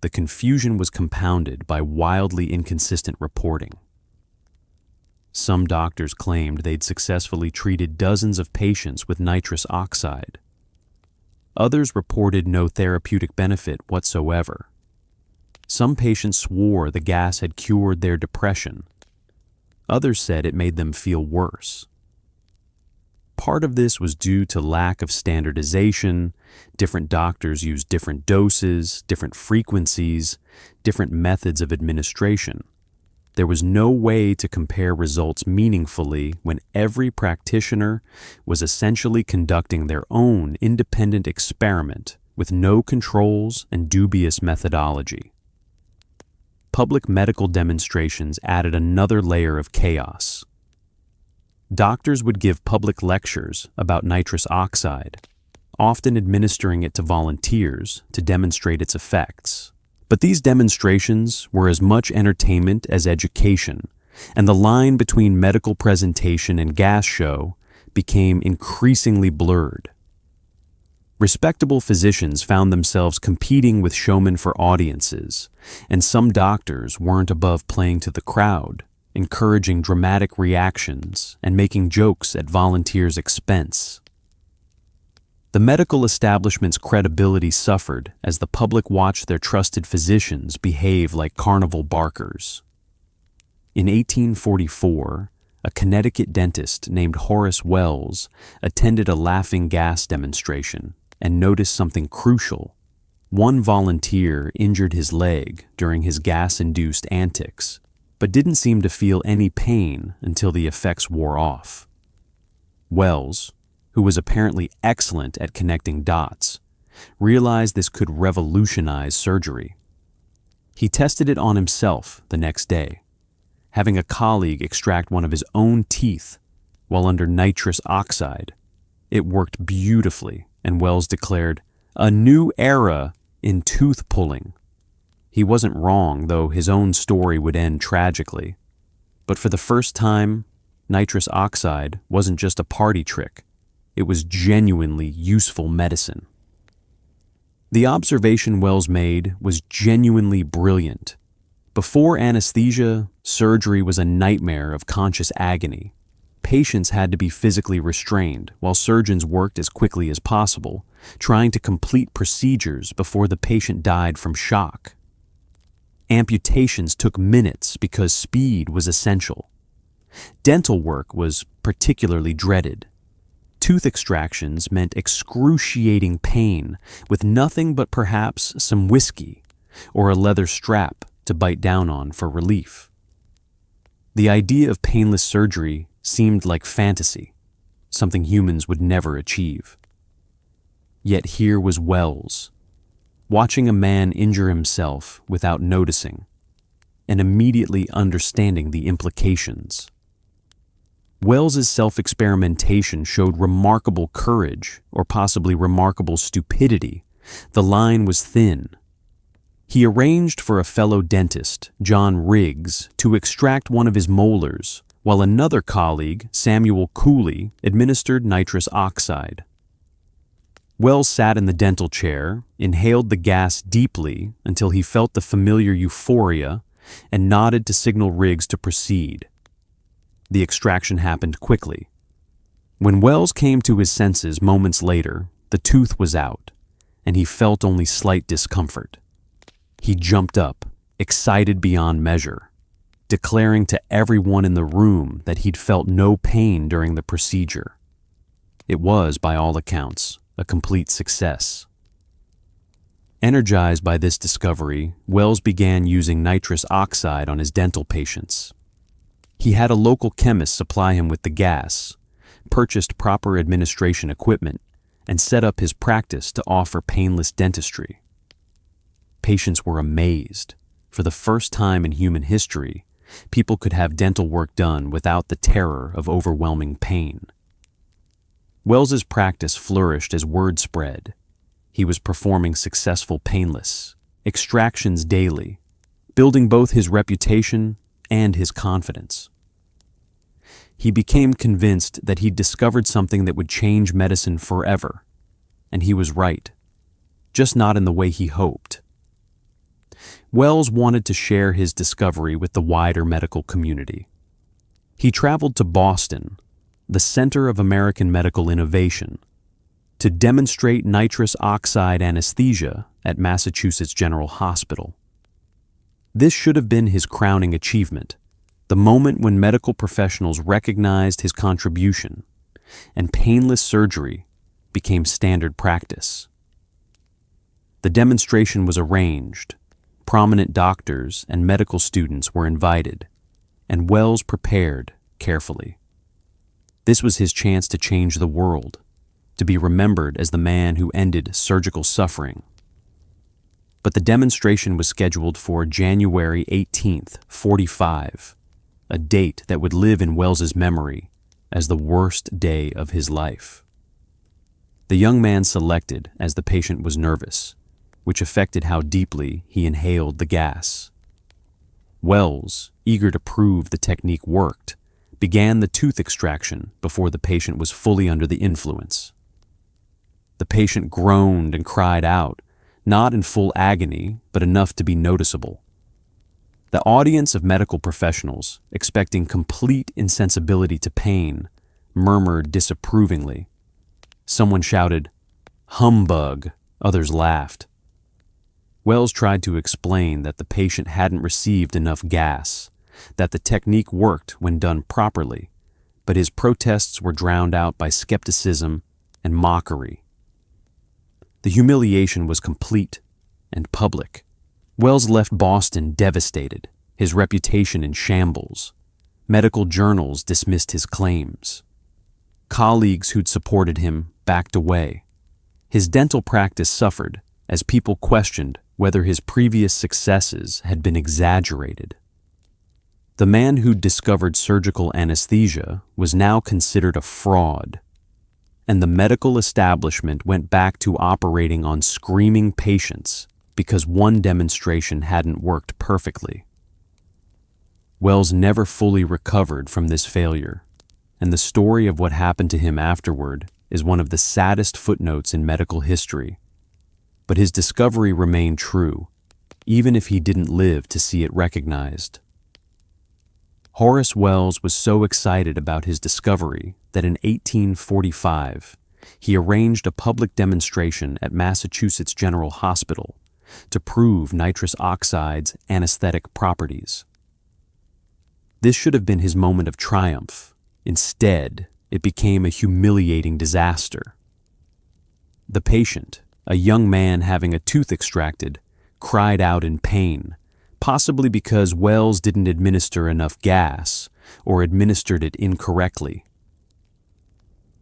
The confusion was compounded by wildly inconsistent reporting. Some doctors claimed they'd successfully treated dozens of patients with nitrous oxide. Others reported no therapeutic benefit whatsoever. Some patients swore the gas had cured their depression. Others said it made them feel worse. Part of this was due to lack of standardization. Different doctors used different doses, different frequencies, different methods of administration. There was no way to compare results meaningfully when every practitioner was essentially conducting their own independent experiment with no controls and dubious methodology. Public medical demonstrations added another layer of chaos. Doctors would give public lectures about nitrous oxide, often administering it to volunteers to demonstrate its effects. But these demonstrations were as much entertainment as education, and the line between medical presentation and gas show became increasingly blurred. Respectable physicians found themselves competing with showmen for audiences, and some doctors weren't above playing to the crowd, encouraging dramatic reactions and making jokes at volunteers' expense. The medical establishment's credibility suffered as the public watched their trusted physicians behave like carnival barkers. In 1844, a Connecticut dentist named Horace Wells attended a laughing gas demonstration and noticed something crucial. One volunteer injured his leg during his gas-induced antics, but didn't seem to feel any pain until the effects wore off. Wells, who was apparently excellent at connecting dots, realized this could revolutionize surgery. He tested it on himself the next day, having a colleague extract one of his own teeth while under nitrous oxide. It worked beautifully, and Wells declared, "A new era in tooth pulling." He wasn't wrong, though his own story would end tragically. But for the first time, nitrous oxide wasn't just a party trick. It was genuinely useful medicine. The observation Wells made was genuinely brilliant. Before anesthesia, surgery was a nightmare of conscious agony. Patients had to be physically restrained, while surgeons worked as quickly as possible, trying to complete procedures before the patient died from shock. Amputations took minutes because speed was essential. Dental work was particularly dreaded. Tooth extractions meant excruciating pain with nothing but perhaps some whiskey or a leather strap to bite down on for relief. The idea of painless surgery seemed like fantasy, something humans would never achieve. Yet here was Wells, watching a man injure himself without noticing, and immediately understanding the implications. Wells's self-experimentation showed remarkable courage, or possibly remarkable stupidity. The line was thin. He arranged for a fellow dentist, John Riggs, to extract one of his molars, while another colleague, Samuel Cooley, administered nitrous oxide. Wells sat in the dental chair, inhaled the gas deeply until he felt the familiar euphoria, and nodded to signal Riggs to proceed. The extraction happened quickly. When Wells came to his senses moments later, the tooth was out, and he felt only slight discomfort. He jumped up, excited beyond measure, declaring to everyone in the room that he'd felt no pain during the procedure. It was, by all accounts, a complete success. Energized by this discovery, Wells began using nitrous oxide on his dental patients. He had a local chemist supply him with the gas, purchased proper administration equipment, and set up his practice to offer painless dentistry. Patients were amazed. For the first time in human history, people could have dental work done without the terror of overwhelming pain. Wells's practice flourished as word spread. He was performing successful painless extractions daily, building both his reputation and his confidence. He became convinced that he'd discovered something that would change medicine forever, and he was right, just not in the way he hoped. Wells wanted to share his discovery with the wider medical community. He traveled to Boston, the center of American medical innovation, to demonstrate nitrous oxide anesthesia at Massachusetts General Hospital. This should have been his crowning achievement, the moment when medical professionals recognized his contribution, and painless surgery became standard practice. The demonstration was arranged. Prominent doctors and medical students were invited, and Wells prepared carefully. This was his chance to change the world, to be remembered as the man who ended surgical suffering. But the demonstration was scheduled for January 18th, 45, a date that would live in Wells's memory as the worst day of his life. The young man selected as the patient was nervous, which affected how deeply he inhaled the gas. Wells, eager to prove the technique worked, began the tooth extraction before the patient was fully under the influence. The patient groaned and cried out, not in full agony, but enough to be noticeable. The audience of medical professionals, expecting complete insensibility to pain, murmured disapprovingly. Someone shouted, "Humbug!" Others laughed. Wells tried to explain that the patient hadn't received enough gas, that the technique worked when done properly, but his protests were drowned out by skepticism and mockery. The humiliation was complete and public. Wells left Boston devastated, his reputation in shambles. Medical journals dismissed his claims. Colleagues who'd supported him backed away. His dental practice suffered as people questioned whether his previous successes had been exaggerated. The man who'd discovered surgical anesthesia was now considered a fraud, and the medical establishment went back to operating on screaming patients because one demonstration hadn't worked perfectly. Wells never fully recovered from this failure, and the story of what happened to him afterward is one of the saddest footnotes in medical history. But his discovery remained true, even if he didn't live to see it recognized. Horace Wells was so excited about his discovery that in 1845, he arranged a public demonstration at Massachusetts General Hospital to prove nitrous oxide's anesthetic properties. This should have been his moment of triumph. Instead, it became a humiliating disaster. The patient, a young man having a tooth extracted, cried out in pain, possibly because Wells didn't administer enough gas or administered it incorrectly.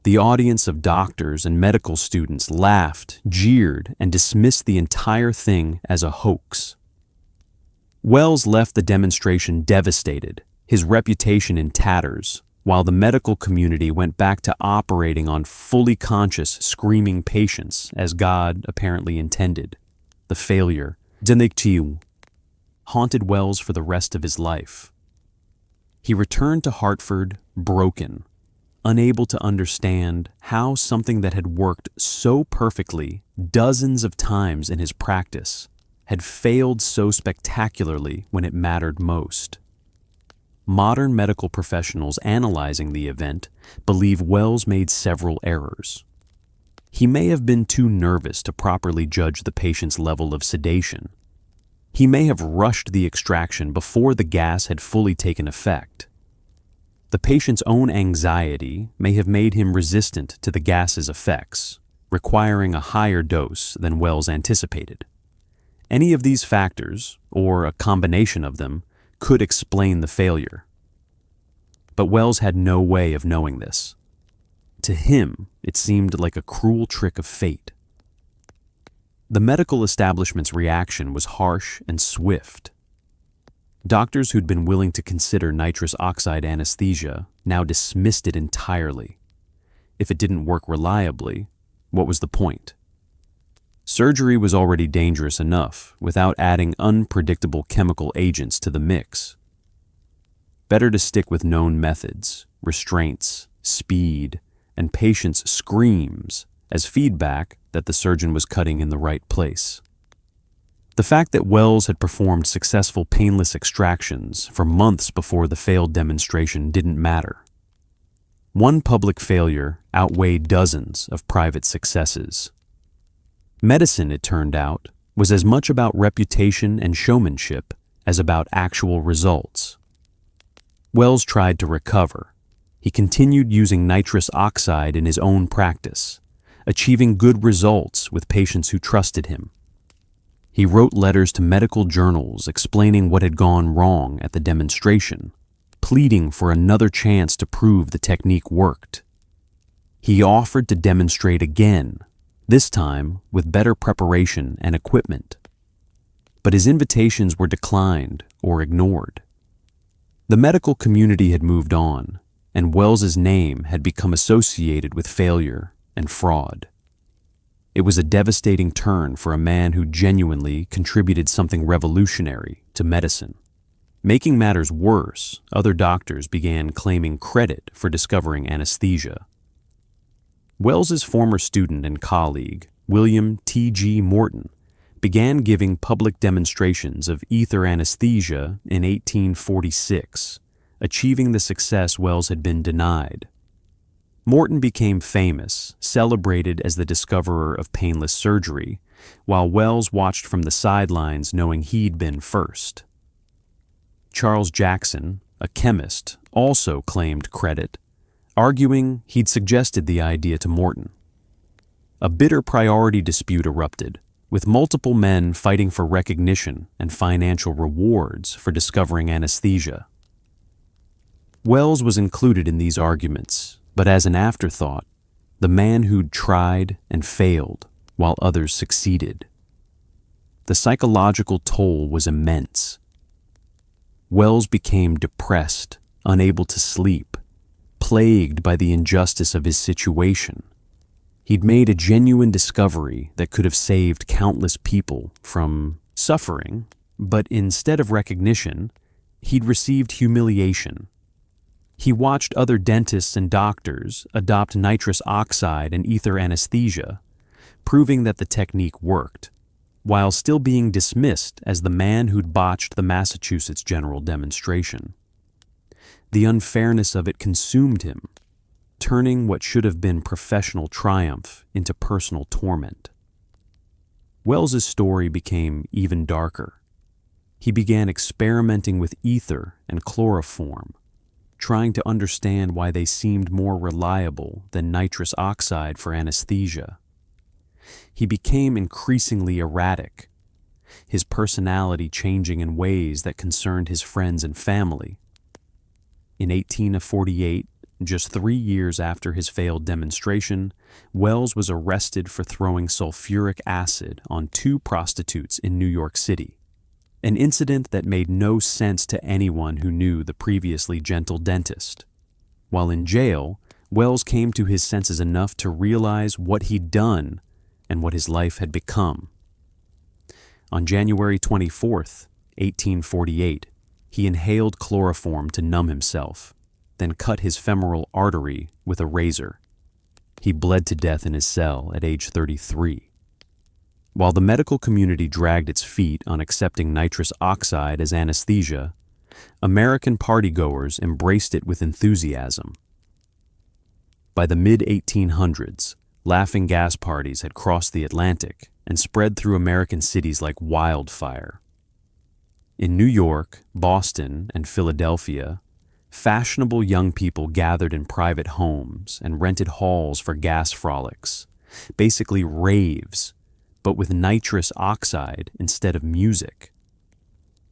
The audience of doctors and medical students laughed, jeered, and dismissed the entire thing as a hoax. Wells left the demonstration devastated, his reputation in tatters, while the medical community went back to operating on fully conscious, screaming patients as God apparently intended. The failure, delictiu, haunted Wells for the rest of his life. He returned to Hartford broken, unable to understand how something that had worked so perfectly dozens of times in his practice had failed so spectacularly when it mattered most. Modern medical professionals analyzing the event believe Wells made several errors. He may have been too nervous to properly judge the patient's level of sedation. He may have rushed the extraction before the gas had fully taken effect. The patient's own anxiety may have made him resistant to the gas's effects, requiring a higher dose than Wells anticipated. Any of these factors, or a combination of them, could explain the failure. But Wells had no way of knowing this. To him, it seemed like a cruel trick of fate. The medical establishment's reaction was harsh and swift. Doctors who'd been willing to consider nitrous oxide anesthesia now dismissed it entirely. If it didn't work reliably, what was the point? Surgery was already dangerous enough without adding unpredictable chemical agents to the mix. Better to stick with known methods, restraints, speed, and patient's screams as feedback that the surgeon was cutting in the right place. The fact that Wells had performed successful painless extractions for months before the failed demonstration didn't matter. One public failure outweighed dozens of private successes. Medicine, it turned out, was as much about reputation and showmanship as about actual results. Wells tried to recover. He continued using nitrous oxide in his own practice, achieving good results with patients who trusted him. He wrote letters to medical journals explaining what had gone wrong at the demonstration, pleading for another chance to prove the technique worked. He offered to demonstrate again, this time with better preparation and equipment. But his invitations were declined or ignored. The medical community had moved on, and Wells's name had become associated with failure and fraud. It was a devastating turn for a man who genuinely contributed something revolutionary to medicine. Making matters worse, other doctors began claiming credit for discovering anesthesia. Wells's former student and colleague, William T.G. Morton, began giving public demonstrations of ether anesthesia in 1846, achieving the success Wells had been denied. Morton became famous, celebrated as the discoverer of painless surgery, while Wells watched from the sidelines knowing he'd been first. Charles Jackson, a chemist, also claimed credit, arguing he'd suggested the idea to Morton. A bitter priority dispute erupted, with multiple men fighting for recognition and financial rewards for discovering anesthesia. Wells was included in these arguments, but as an afterthought, the man who'd tried and failed while others succeeded. The psychological toll was immense. Wells became depressed, unable to sleep, plagued by the injustice of his situation. He'd made a genuine discovery that could have saved countless people from suffering, but instead of recognition, he'd received humiliation. He watched other dentists and doctors adopt nitrous oxide and ether anesthesia, proving that the technique worked, while still being dismissed as the man who'd botched the Massachusetts General demonstration. The unfairness of it consumed him, turning what should have been professional triumph into personal torment. Wells's story became even darker. He began experimenting with ether and chloroform, trying to understand why they seemed more reliable than nitrous oxide for anesthesia. He became increasingly erratic, his personality changing in ways that concerned his friends and family. In 1848, just 3 years after his failed demonstration, Wells was arrested for throwing sulfuric acid on 2 prostitutes in New York City, an incident that made no sense to anyone who knew the previously gentle dentist. While in jail, Wells came to his senses enough to realize what he'd done and what his life had become. On January 24th, 1848, he inhaled chloroform to numb himself, then cut his femoral artery with a razor. He bled to death in his cell at age 33. While the medical community dragged its feet on accepting nitrous oxide as anesthesia, American partygoers embraced it with enthusiasm. By the mid-1800s, laughing gas parties had crossed the Atlantic and spread through American cities like wildfire. In New York, Boston, and Philadelphia, fashionable young people gathered in private homes and rented halls for gas frolics, basically raves, but with nitrous oxide instead of music.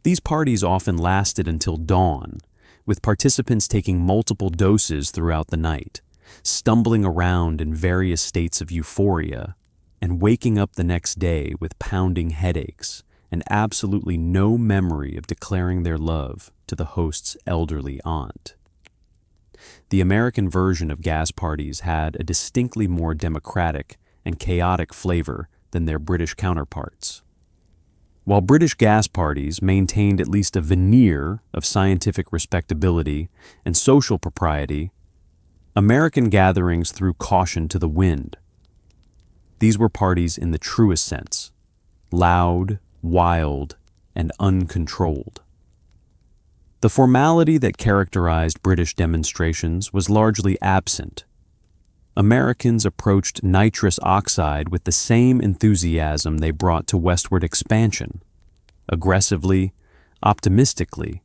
These parties often lasted until dawn, with participants taking multiple doses throughout the night, stumbling around in various states of euphoria, and waking up the next day with pounding headaches and absolutely no memory of declaring their love to the host's elderly aunt. The American version of gas parties had a distinctly more democratic and chaotic flavor than their British counterparts. While British gas parties maintained at least a veneer of scientific respectability and social propriety, American gatherings threw caution to the wind. These were parties in the truest sense: loud, wild, and uncontrolled. The formality that characterized British demonstrations was largely absent. Americans approached nitrous oxide with the same enthusiasm they brought to westward expansion, aggressively, optimistically,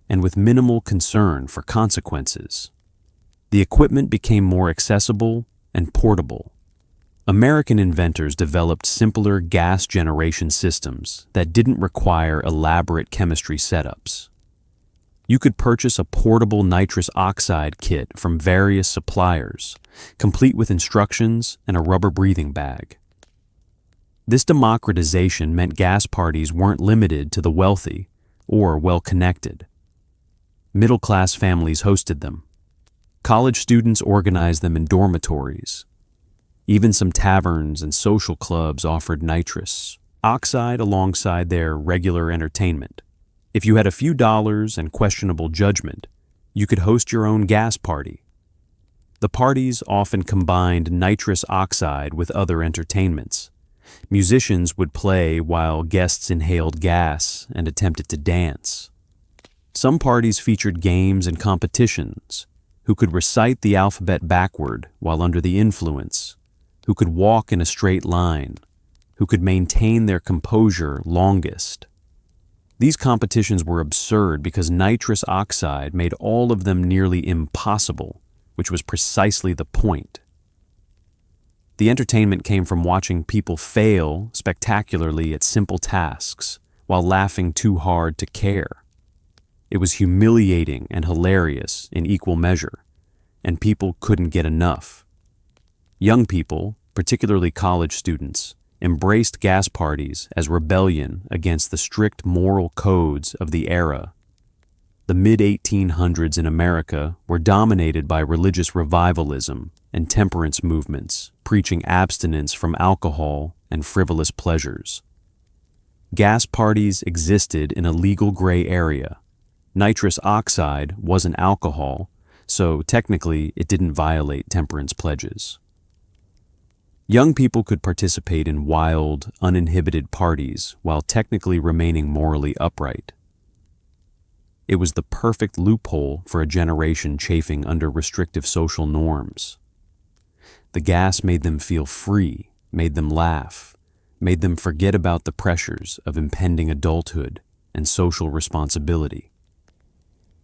and with minimal concern for consequences. The equipment became more accessible and portable. American inventors developed simpler gas generation systems that didn't require elaborate chemistry setups. You could purchase a portable nitrous oxide kit from various suppliers, complete with instructions and a rubber breathing bag. This democratization meant gas parties weren't limited to the wealthy or well-connected. Middle-class families hosted them. College students organized them in dormitories. Even some taverns and social clubs offered nitrous oxide alongside their regular entertainment. If you had a few dollars and questionable judgment, you could host your own gas party. The parties often combined nitrous oxide with other entertainments. Musicians would play while guests inhaled gas and attempted to dance. Some parties featured games and competitions: who could recite the alphabet backward while under the influence, who could walk in a straight line, who could maintain their composure longest. These competitions were absurd because nitrous oxide made all of them nearly impossible, which was precisely the point. The entertainment came from watching people fail spectacularly at simple tasks while laughing too hard to care. It was humiliating and hilarious in equal measure, and people couldn't get enough. Young people, particularly college students, embraced gas parties as rebellion against the strict moral codes of the era. The mid-1800s in America were dominated by religious revivalism and temperance movements, preaching abstinence from alcohol and frivolous pleasures. Gas parties existed in a legal gray area. Nitrous oxide wasn't alcohol, so technically it didn't violate temperance pledges. Young people could participate in wild, uninhibited parties while technically remaining morally upright. It was the perfect loophole for a generation chafing under restrictive social norms. The gas made them feel free, made them laugh, made them forget about the pressures of impending adulthood and social responsibility.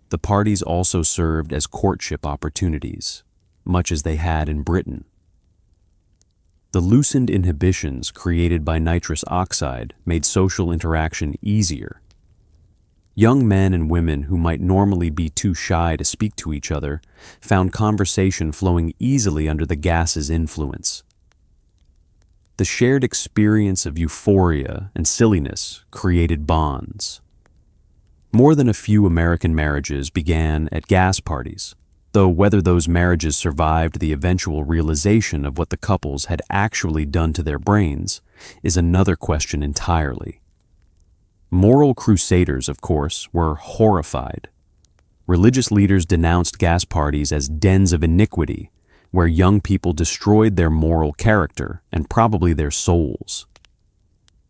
The parties also served as courtship opportunities, much as they had in Britain. The loosened inhibitions created by nitrous oxide made social interaction easier. Young men and women who might normally be too shy to speak to each other found conversation flowing easily under the gas's influence. The shared experience of euphoria and silliness created bonds. More than a few American marriages began at gas parties, though whether those marriages survived the eventual realization of what the couples had actually done to their brains is another question entirely. Moral crusaders, of course, were horrified. Religious leaders denounced gas parties as dens of iniquity, where young people destroyed their moral character and probably their souls.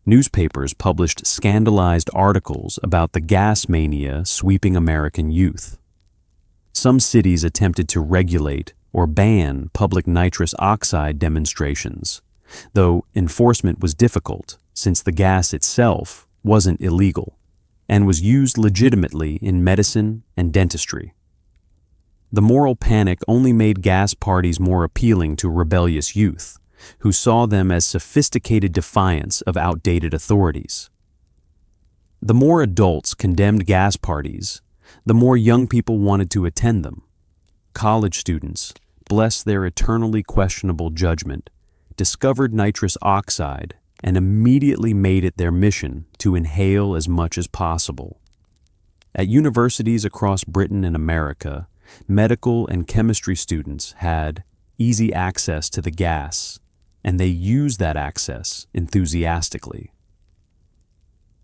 Newspapers published scandalized articles about the gas mania sweeping American youth. Some cities attempted to regulate or ban public nitrous oxide demonstrations, though enforcement was difficult since the gas itself wasn't illegal and was used legitimately in medicine and dentistry. The moral panic only made gas parties more appealing to rebellious youth, who saw them as sophisticated defiance of outdated authorities. The more adults condemned gas parties, the more young people wanted to attend them. College students, bless their eternally questionable judgment, discovered nitrous oxide and immediately made it their mission to inhale as much as possible. At universities across Britain and America, medical and chemistry students had easy access to the gas, and they used that access enthusiastically.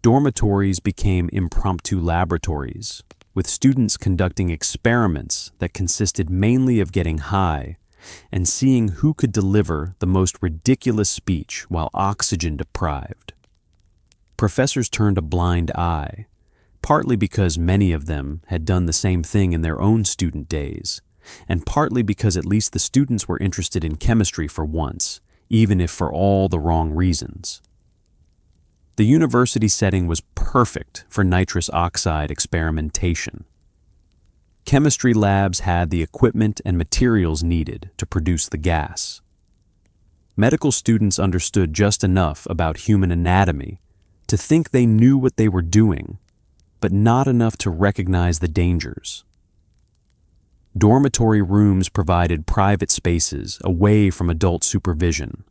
Dormitories became impromptu laboratories, with students conducting experiments that consisted mainly of getting high and seeing who could deliver the most ridiculous speech while oxygen deprived. Professors turned a blind eye, partly because many of them had done the same thing in their own student days, and partly because at least the students were interested in chemistry for once, even if for all the wrong reasons. The university setting was perfect for nitrous oxide experimentation. Chemistry labs had the equipment and materials needed to produce the gas. Medical students understood just enough about human anatomy to think they knew what they were doing, but not enough to recognize the dangers. Dormitory rooms provided private spaces away from adult supervision,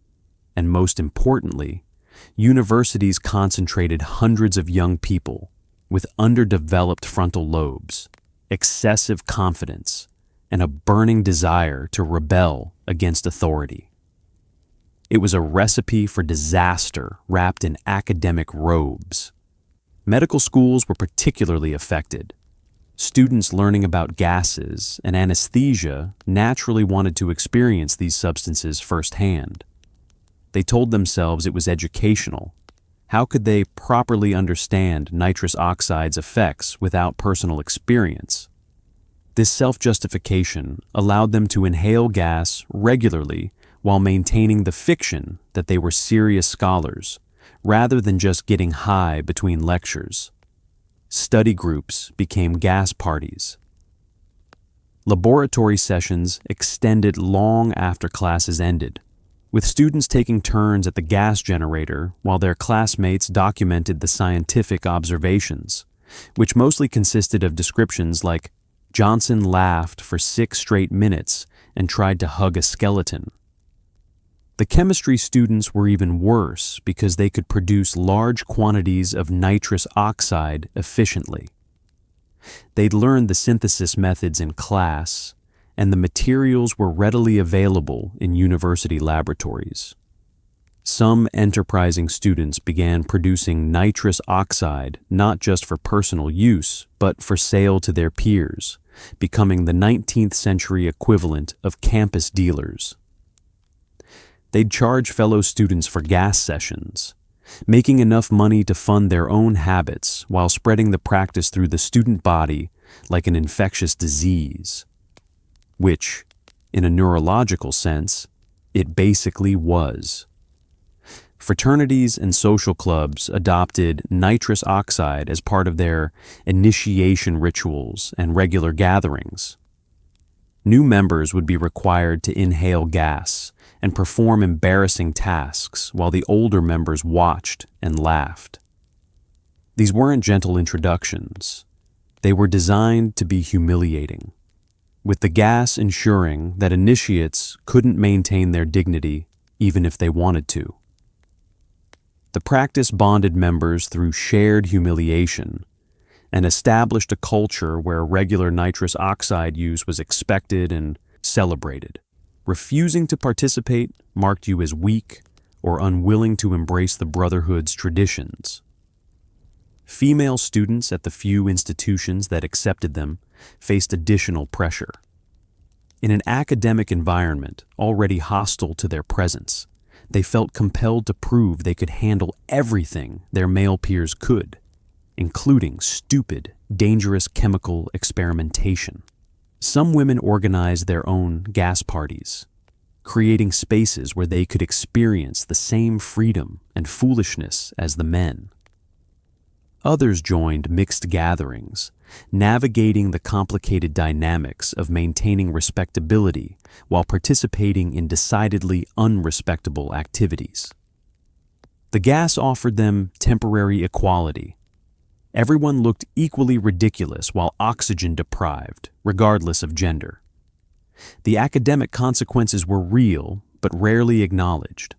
and most importantly, universities concentrated hundreds of young people with underdeveloped frontal lobes, excessive confidence, and a burning desire to rebel against authority. It was a recipe for disaster wrapped in academic robes. Medical schools were particularly affected. Students learning about gases and anesthesia naturally wanted to experience these substances firsthand. They told themselves it was educational. How could they properly understand nitrous oxide's effects without personal experience? This self-justification allowed them to inhale gas regularly while maintaining the fiction that they were serious scholars, rather than just getting high between lectures. Study groups became gas parties. Laboratory sessions extended long after classes ended, with students taking turns at the gas generator while their classmates documented the scientific observations, which mostly consisted of descriptions like, "Johnson laughed for 6 straight minutes and tried to hug a skeleton." The chemistry students were even worse because they could produce large quantities of nitrous oxide efficiently. They'd learned the synthesis methods in class, and the materials were readily available in university laboratories. Some enterprising students began producing nitrous oxide not just for personal use, but for sale to their peers, becoming the 19th century equivalent of campus dealers. They'd charge fellow students for gas sessions, making enough money to fund their own habits while spreading the practice through the student body like an infectious disease, which, in a neurological sense, it basically was. Fraternities and social clubs adopted nitrous oxide as part of their initiation rituals and regular gatherings. New members would be required to inhale gas and perform embarrassing tasks while the older members watched and laughed. These weren't gentle introductions. They were designed to be humiliating, with the gas ensuring that initiates couldn't maintain their dignity even if they wanted to. The practice bonded members through shared humiliation and established a culture where regular nitrous oxide use was expected and celebrated. Refusing to participate marked you as weak or unwilling to embrace the Brotherhood's traditions. Female students at the few institutions that accepted them faced additional pressure. In an academic environment already hostile to their presence, they felt compelled to prove they could handle everything their male peers could, including stupid, dangerous chemical experimentation. Some women organized their own gas parties, creating spaces where they could experience the same freedom and foolishness as the men. Others joined mixed gatherings, navigating the complicated dynamics of maintaining respectability while participating in decidedly unrespectable activities. The gas offered them temporary equality. Everyone looked equally ridiculous while oxygen deprived, regardless of gender. The academic consequences were real, but rarely acknowledged.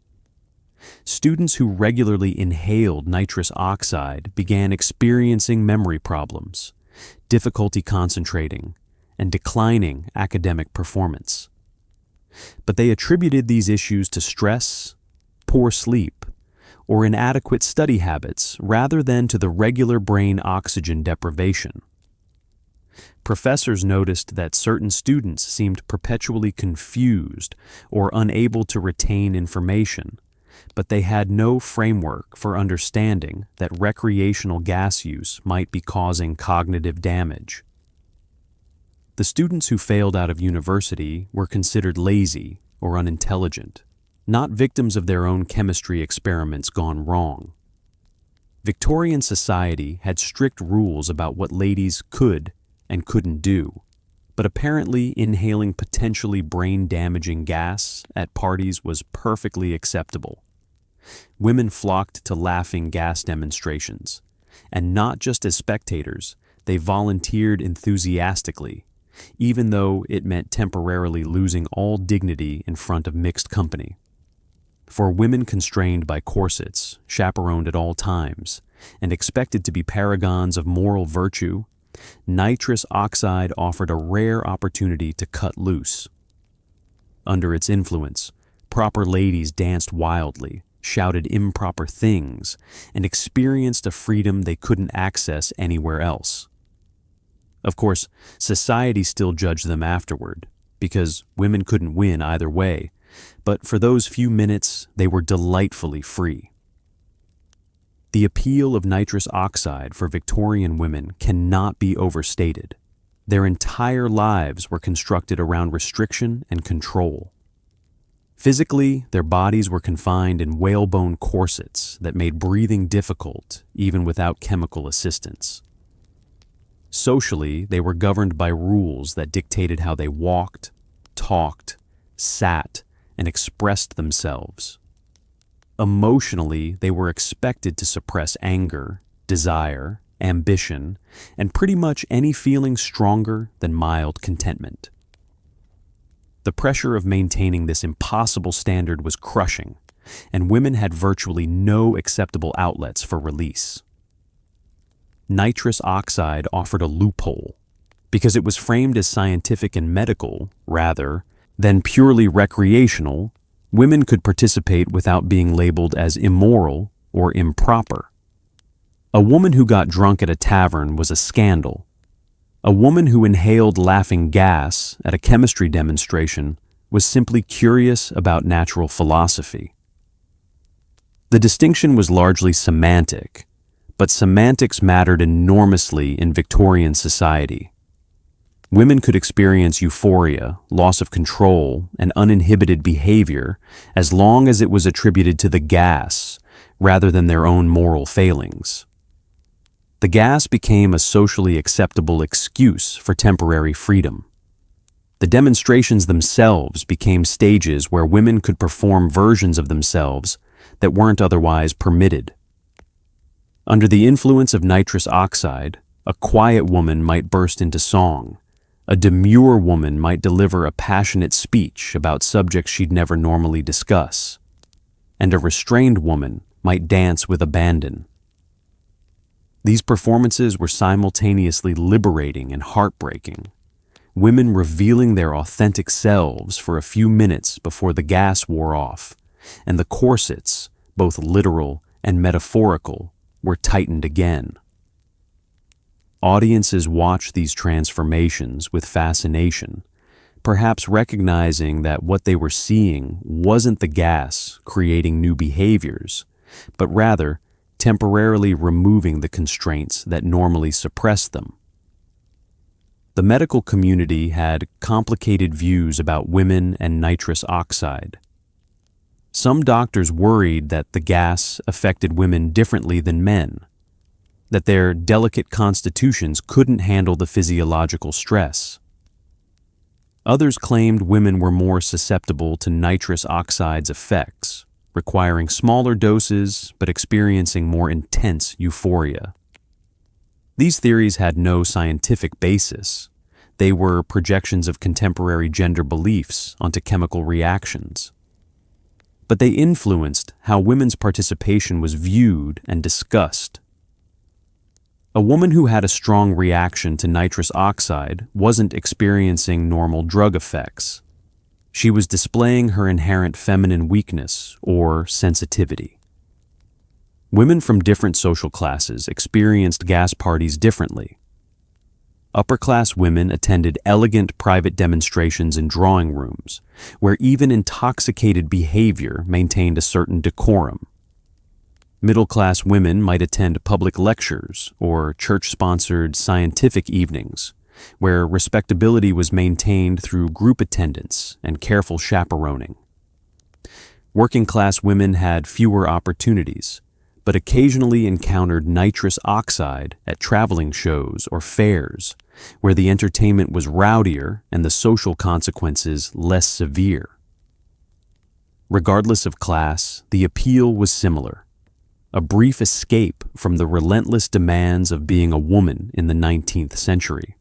Students who regularly inhaled nitrous oxide began experiencing memory problems, difficulty concentrating, and declining academic performance. But they attributed these issues to stress, poor sleep, or inadequate study habits rather than to the regular brain oxygen deprivation. Professors noticed that certain students seemed perpetually confused or unable to retain information, but they had no framework for understanding that recreational gas use might be causing cognitive damage. The students who failed out of university were considered lazy or unintelligent, not victims of their own chemistry experiments gone wrong. Victorian society had strict rules about what ladies could and couldn't do, but apparently inhaling potentially brain-damaging gas at parties was perfectly acceptable. Women flocked to laughing gas demonstrations, and not just as spectators, they volunteered enthusiastically, even though it meant temporarily losing all dignity in front of mixed company. For women constrained by corsets, chaperoned at all times, and expected to be paragons of moral virtue, nitrous oxide offered a rare opportunity to cut loose. Under its influence, proper ladies danced wildly, shouted improper things, and experienced a freedom they couldn't access anywhere else. Of course, society still judged them afterward, because women couldn't win either way, but for those few minutes, they were delightfully free. The appeal of nitrous oxide for Victorian women cannot be overstated. Their entire lives were constructed around restriction and control. Physically, their bodies were confined in whalebone corsets that made breathing difficult even without chemical assistance. Socially, they were governed by rules that dictated how they walked, talked, sat, and expressed themselves. Emotionally, they were expected to suppress anger, desire, ambition, and pretty much any feeling stronger than mild contentment. The pressure of maintaining this impossible standard was crushing, and women had virtually no acceptable outlets for release. Nitrous oxide offered a loophole, because it was framed as scientific and medical, rather than purely recreational. Women could participate without being labeled as immoral or improper. A woman who got drunk at a tavern was a scandal. A woman who inhaled laughing gas at a chemistry demonstration was simply curious about natural philosophy. The distinction was largely semantic, but semantics mattered enormously in Victorian society. Women could experience euphoria, loss of control, and uninhibited behavior as long as it was attributed to the gas rather than their own moral failings. The gas became a socially acceptable excuse for temporary freedom. The demonstrations themselves became stages where women could perform versions of themselves that weren't otherwise permitted. Under the influence of nitrous oxide, a quiet woman might burst into song. A demure woman might deliver a passionate speech about subjects she'd never normally discuss. And a restrained woman might dance with abandon. These performances were simultaneously liberating and heartbreaking. Women revealing their authentic selves for a few minutes before the gas wore off, and the corsets, both literal and metaphorical, were tightened again. Audiences watched these transformations with fascination, perhaps recognizing that what they were seeing wasn't the gas creating new behaviors, but rather temporarily removing the constraints that normally suppressed them. The medical community had complicated views about women and nitrous oxide. Some doctors worried that the gas affected women differently than men, that their delicate constitutions couldn't handle the physiological stress. Others claimed women were more susceptible to nitrous oxide's effects, requiring smaller doses but experiencing more intense euphoria. These theories had no scientific basis. They were projections of contemporary gender beliefs onto chemical reactions. But they influenced how women's participation was viewed and discussed. A woman who had a strong reaction to nitrous oxide wasn't experiencing normal drug effects. She was displaying her inherent feminine weakness or sensitivity. Women from different social classes experienced gas parties differently. Upper-class women attended elegant private demonstrations in drawing rooms, where even intoxicated behavior maintained a certain decorum. Middle-class women might attend public lectures or church-sponsored scientific evenings, where respectability was maintained through group attendance and careful chaperoning. Working-class women had fewer opportunities, but occasionally encountered nitrous oxide at traveling shows or fairs, where the entertainment was rowdier and the social consequences less severe. Regardless of class, the appeal was similar: a brief escape from the relentless demands of being a woman in the 19th century.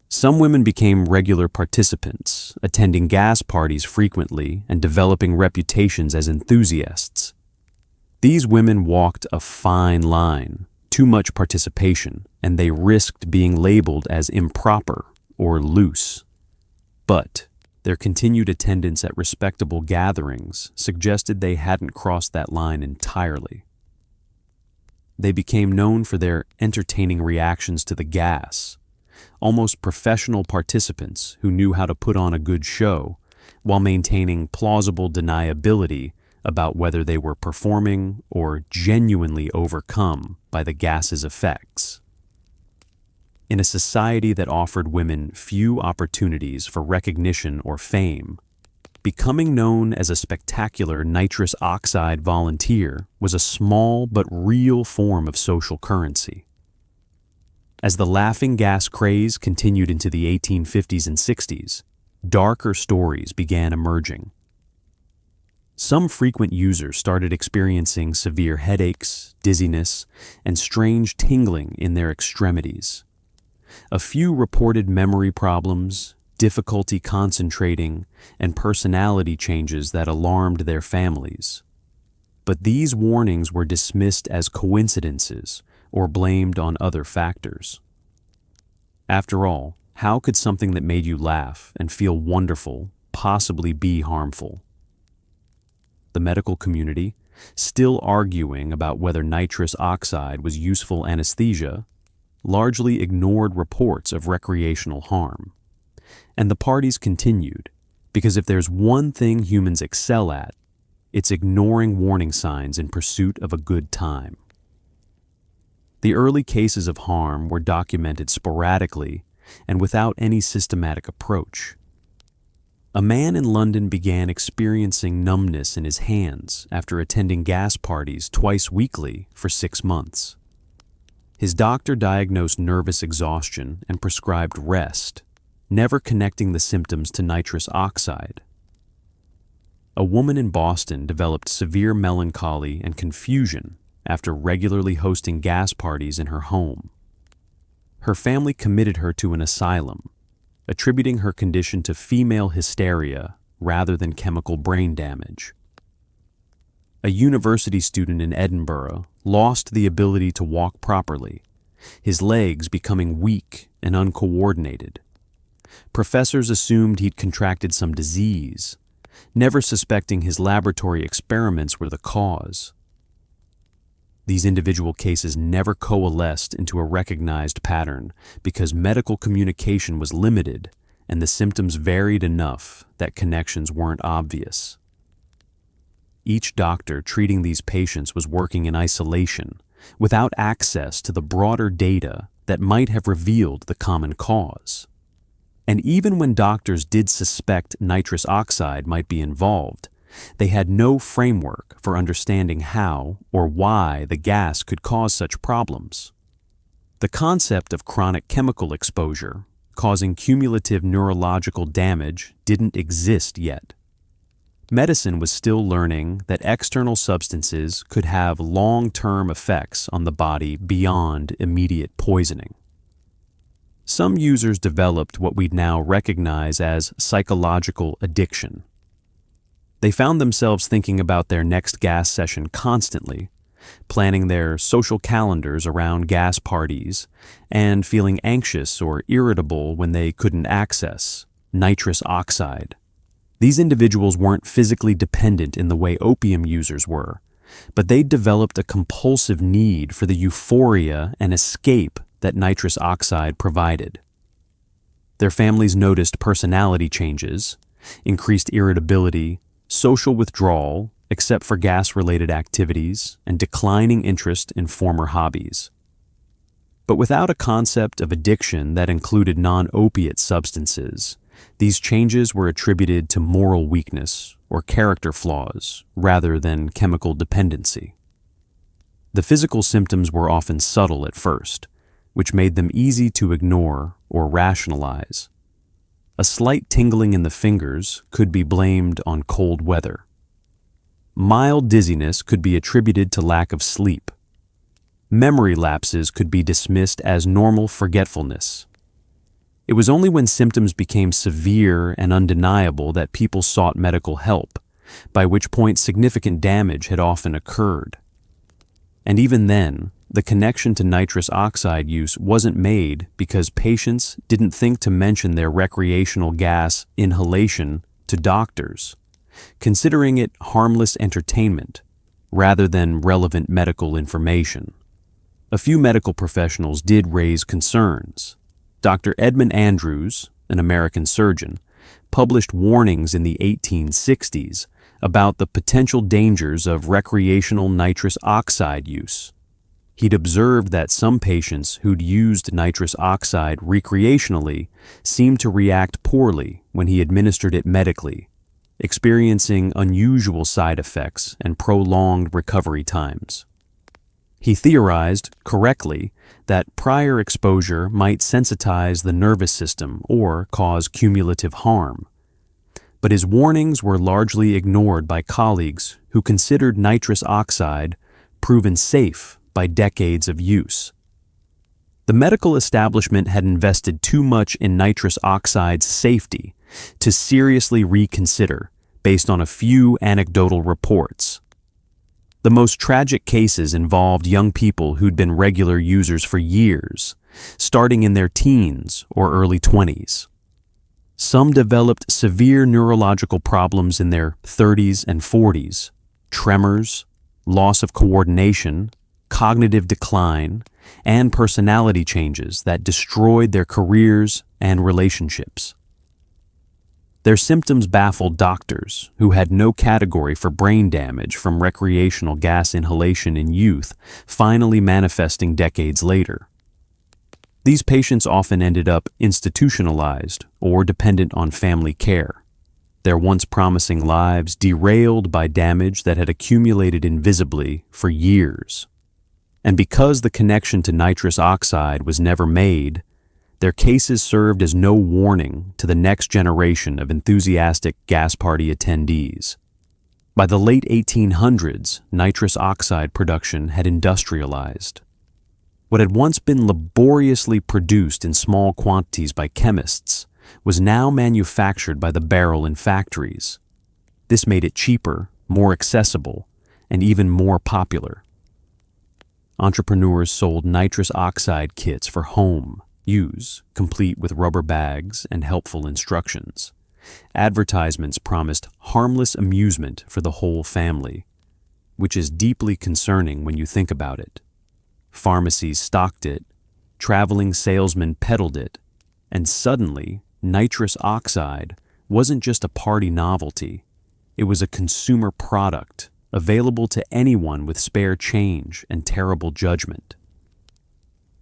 Some women became regular participants, attending gas parties frequently and developing reputations as enthusiasts. These women walked a fine line: too much participation, and they risked being labeled as improper or loose. But their continued attendance at respectable gatherings suggested they hadn't crossed that line entirely. They became known for their entertaining reactions to the gas, almost professional participants who knew how to put on a good show while maintaining plausible deniability about whether they were performing or genuinely overcome by the gas's effects. In a society that offered women few opportunities for recognition or fame, becoming known as a spectacular nitrous oxide volunteer was a small but real form of social currency. As the laughing gas craze continued into the 1850s and 60s, darker stories began emerging. Some frequent users started experiencing severe headaches, dizziness, and strange tingling in their extremities. A few reported memory problems, difficulty concentrating, and personality changes that alarmed their families. But these warnings were dismissed as coincidences or blamed on other factors. After all, how could something that made you laugh and feel wonderful possibly be harmful? The medical community, still arguing about whether nitrous oxide was useful anesthesia, largely ignored reports of recreational harm. And the parties continued, because if there's one thing humans excel at, it's ignoring warning signs in pursuit of a good time. The early cases of harm were documented sporadically and without any systematic approach. A man in London began experiencing numbness in his hands after attending gas parties twice weekly for 6 months. His doctor diagnosed nervous exhaustion and prescribed rest. never connecting the symptoms to nitrous oxide. A woman in Boston developed severe melancholy and confusion after regularly hosting gas parties in her home. Her family committed her to an asylum, attributing her condition to female hysteria rather than chemical brain damage. A university student in Edinburgh lost the ability to walk properly, his legs becoming weak and uncoordinated. Professors assumed he'd contracted some disease, never suspecting his laboratory experiments were the cause. These individual cases never coalesced into a recognized pattern because medical communication was limited and the symptoms varied enough that connections weren't obvious. Each doctor treating these patients was working in isolation, without access to the broader data that might have revealed the common cause. And even when doctors did suspect nitrous oxide might be involved, they had no framework for understanding how or why the gas could cause such problems. The concept of chronic chemical exposure causing cumulative neurological damage didn't exist yet. Medicine was still learning that external substances could have long-term effects on the body beyond immediate poisoning. Some users developed what we'd now recognize as psychological addiction. They found themselves thinking about their next gas session constantly, planning their social calendars around gas parties, and feeling anxious or irritable when they couldn't access nitrous oxide. These individuals weren't physically dependent in the way opium users were, but they developed a compulsive need for the euphoria and escape that nitrous oxide provided. Their families noticed personality changes, increased irritability, social withdrawal, except for gas-related activities, and declining interest in former hobbies. But without a concept of addiction that included non-opiate substances, these changes were attributed to moral weakness or character flaws rather than chemical dependency. The physical symptoms were often subtle at first, which made them easy to ignore or rationalize. A slight tingling in the fingers could be blamed on cold weather. Mild dizziness could be attributed to lack of sleep. Memory lapses could be dismissed as normal forgetfulness. It was only when symptoms became severe and undeniable that people sought medical help, by which point significant damage had often occurred. And even then, the connection to nitrous oxide use wasn't made because patients didn't think to mention their recreational gas inhalation to doctors, considering it harmless entertainment rather than relevant medical information. A few medical professionals did raise concerns. Dr. Edmund Andrews, an American surgeon, published warnings in the 1860s about the potential dangers of recreational nitrous oxide use. He'd observed that some patients who'd used nitrous oxide recreationally seemed to react poorly when he administered it medically, experiencing unusual side effects and prolonged recovery times. He theorized, correctly, that prior exposure might sensitize the nervous system or cause cumulative harm. But his warnings were largely ignored by colleagues who considered nitrous oxide proven safe by decades of use. The medical establishment had invested too much in nitrous oxide's safety to seriously reconsider based on a few anecdotal reports. The most tragic cases involved young people who'd been regular users for years, starting in their teens or early 20s. Some developed severe neurological problems in their 30s and 40s, tremors, loss of coordination, cognitive decline, and personality changes that destroyed their careers and relationships. Their symptoms baffled doctors who had no category for brain damage from recreational gas inhalation in youth, finally manifesting decades later. These patients often ended up institutionalized or dependent on family care, their once promising lives derailed by damage that had accumulated invisibly for years. And because the connection to nitrous oxide was never made, Their cases served as no warning to the next generation of enthusiastic gas party attendees. By the late 1800s, nitrous oxide production had industrialized. What had once been laboriously produced in small quantities by chemists was now manufactured by the barrel in factories. This made it cheaper, more accessible, and even more popular. Entrepreneurs sold nitrous oxide kits for home use, complete with rubber bags and helpful instructions. Advertisements promised harmless amusement for the whole family, which is deeply concerning when you think about it. Pharmacies stocked it, traveling salesmen peddled it, and suddenly, nitrous oxide wasn't just a party novelty. It was a consumer product, available to anyone with spare change and terrible judgment.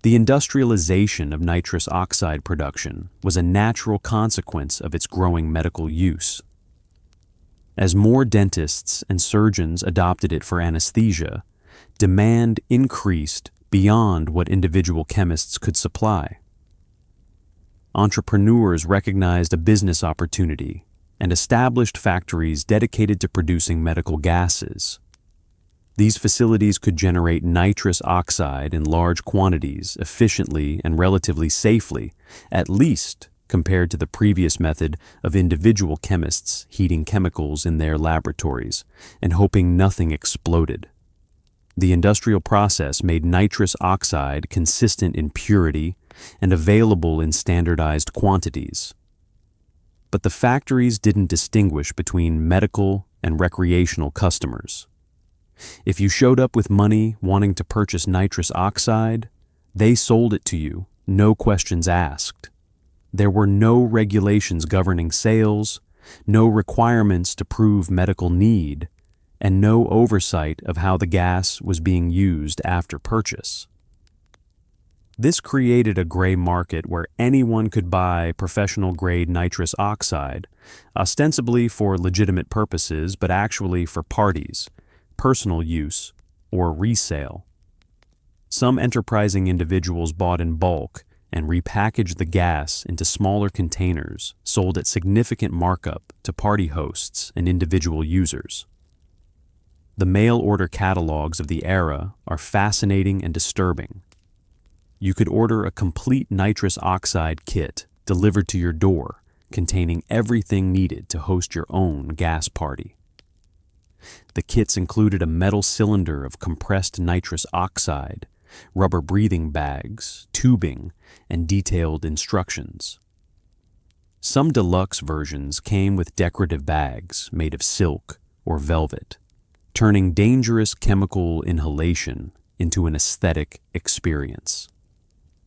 The industrialization of nitrous oxide production was a natural consequence of its growing medical use. As more dentists and surgeons adopted it for anesthesia, demand increased beyond what individual chemists could supply. Entrepreneurs recognized a business opportunity and established factories dedicated to producing medical gases. These facilities could generate nitrous oxide in large quantities efficiently and relatively safely, at least compared to the previous method of individual chemists heating chemicals in their laboratories and hoping nothing exploded. The industrial process made nitrous oxide consistent in purity and available in standardized quantities. But the factories didn't distinguish between medical and recreational customers. If you showed up with money wanting to purchase nitrous oxide, they sold it to you, no questions asked. There were no regulations governing sales, no requirements to prove medical need, and no oversight of how the gas was being used after purchase. This created a gray market where anyone could buy professional-grade nitrous oxide, ostensibly for legitimate purposes but actually for parties, personal use, or resale. Some enterprising individuals bought in bulk and repackaged the gas into smaller containers sold at significant markup to party hosts and individual users. The mail-order catalogs of the era are fascinating and disturbing. You could order a complete nitrous oxide kit delivered to your door, containing everything needed to host your own gas party. The kits included a metal cylinder of compressed nitrous oxide, rubber breathing bags, tubing, and detailed instructions. Some deluxe versions came with decorative bags made of silk or velvet, turning dangerous chemical inhalation into an aesthetic experience.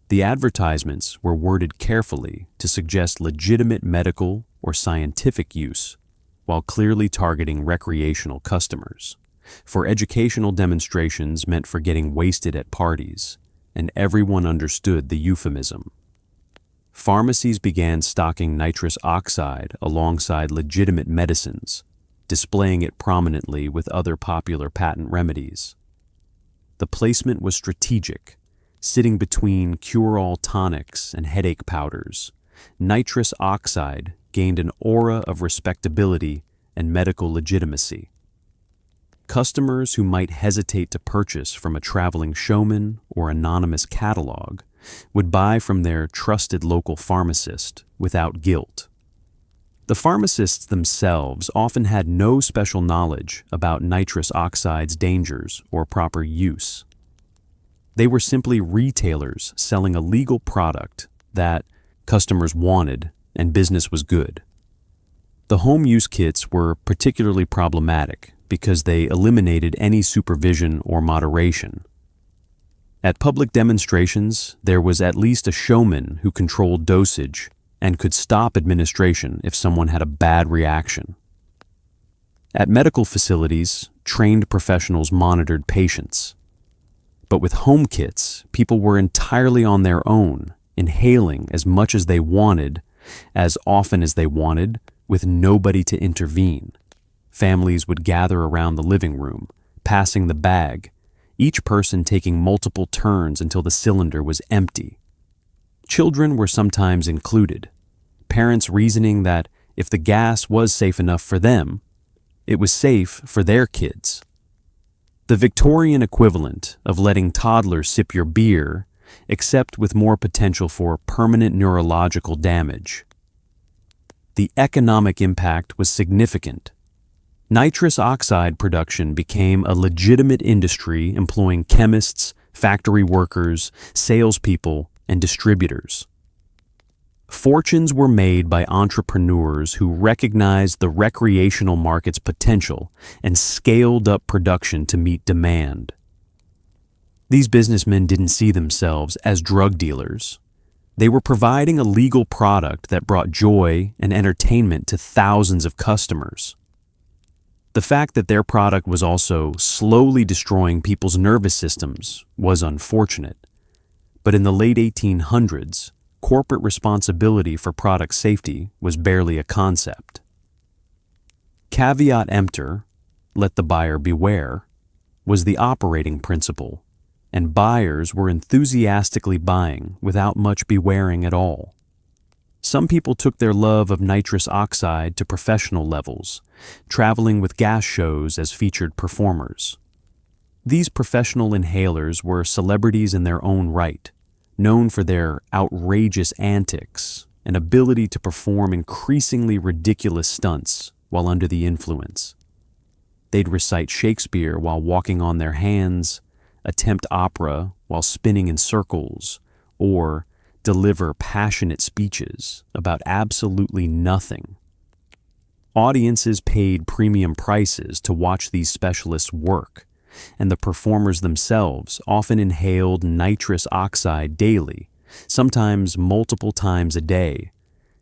The advertisements were worded carefully to suggest legitimate medical or scientific use, while clearly targeting recreational customers. For educational demonstrations meant for getting wasted at parties, and everyone understood the euphemism. Pharmacies began stocking nitrous oxide alongside legitimate medicines, displaying it prominently with other popular patent remedies. The placement was strategic, sitting between cure-all tonics and headache powders. Nitrous oxide gained an aura of respectability and medical legitimacy. Customers who might hesitate to purchase from a traveling showman or anonymous catalog would buy from their trusted local pharmacist without guilt. The pharmacists themselves often had no special knowledge about nitrous oxide's dangers or proper use. They were simply retailers selling a legal product that customers wanted and business was good. The home use kits were particularly problematic because they eliminated any supervision or moderation. At public demonstrations, there was at least a showman who controlled dosage and could stop administration if someone had a bad reaction. At medical facilities, trained professionals monitored patients. But with home kits, people were entirely on their own, inhaling as much as they wanted, as often as they wanted, with nobody to intervene. Families would gather around the living room, passing the bag, each person taking multiple turns until the cylinder was empty. Children were sometimes included, parents reasoning that if the gas was safe enough for them, it was safe for their kids. The Victorian equivalent of letting toddlers sip your beer, except with more potential for permanent neurological damage. The economic impact was significant. Nitrous oxide production became a legitimate industry employing chemists, factory workers, salespeople, and distributors. Fortunes were made by entrepreneurs who recognized the recreational market's potential and scaled up production to meet demand. These businessmen didn't see themselves as drug dealers. They were providing a legal product that brought joy and entertainment to thousands of customers. The fact that their product was also slowly destroying people's nervous systems was unfortunate. But in the late 1800s, corporate responsibility for product safety was barely a concept. Caveat emptor, let the buyer beware, was the operating principle, and buyers were enthusiastically buying without much bewaring at all. Some people took their love of nitrous oxide to professional levels, traveling with gas shows as featured performers. These professional inhalers were celebrities in their own right, known for their outrageous antics and ability to perform increasingly ridiculous stunts while under the influence. They'd recite Shakespeare while walking on their hands, attempt opera while spinning in circles, or deliver passionate speeches about absolutely nothing. Audiences paid premium prices to watch these specialists work, and the performers themselves often inhaled nitrous oxide daily, sometimes multiple times a day,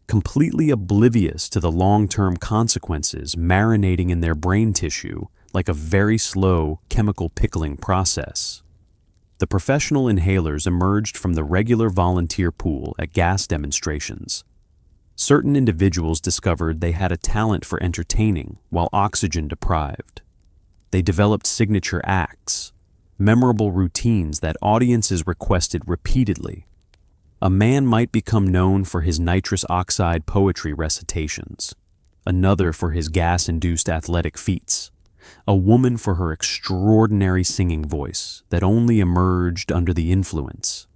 completely oblivious to the long-term consequences marinating in their brain tissue like a very slow chemical pickling process. The professional inhalers emerged from the regular volunteer pool at gas demonstrations. Certain individuals discovered they had a talent for entertaining while oxygen deprived. They developed signature acts, memorable routines that audiences requested repeatedly. A man might become known for his nitrous oxide poetry recitations, another for his gas-induced athletic feats, a woman for her extraordinary singing voice that only emerged under the influence.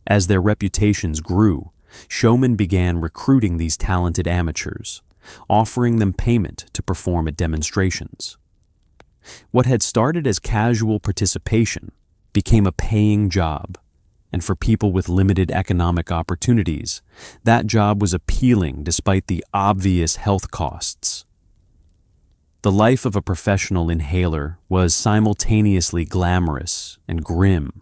As their reputations grew, showmen began recruiting these talented amateurs, offering them payment to perform at demonstrations. What had started as casual participation became a paying job, and for people with limited economic opportunities, that job was appealing despite the obvious health costs. The life of a professional inhaler was simultaneously glamorous and grim.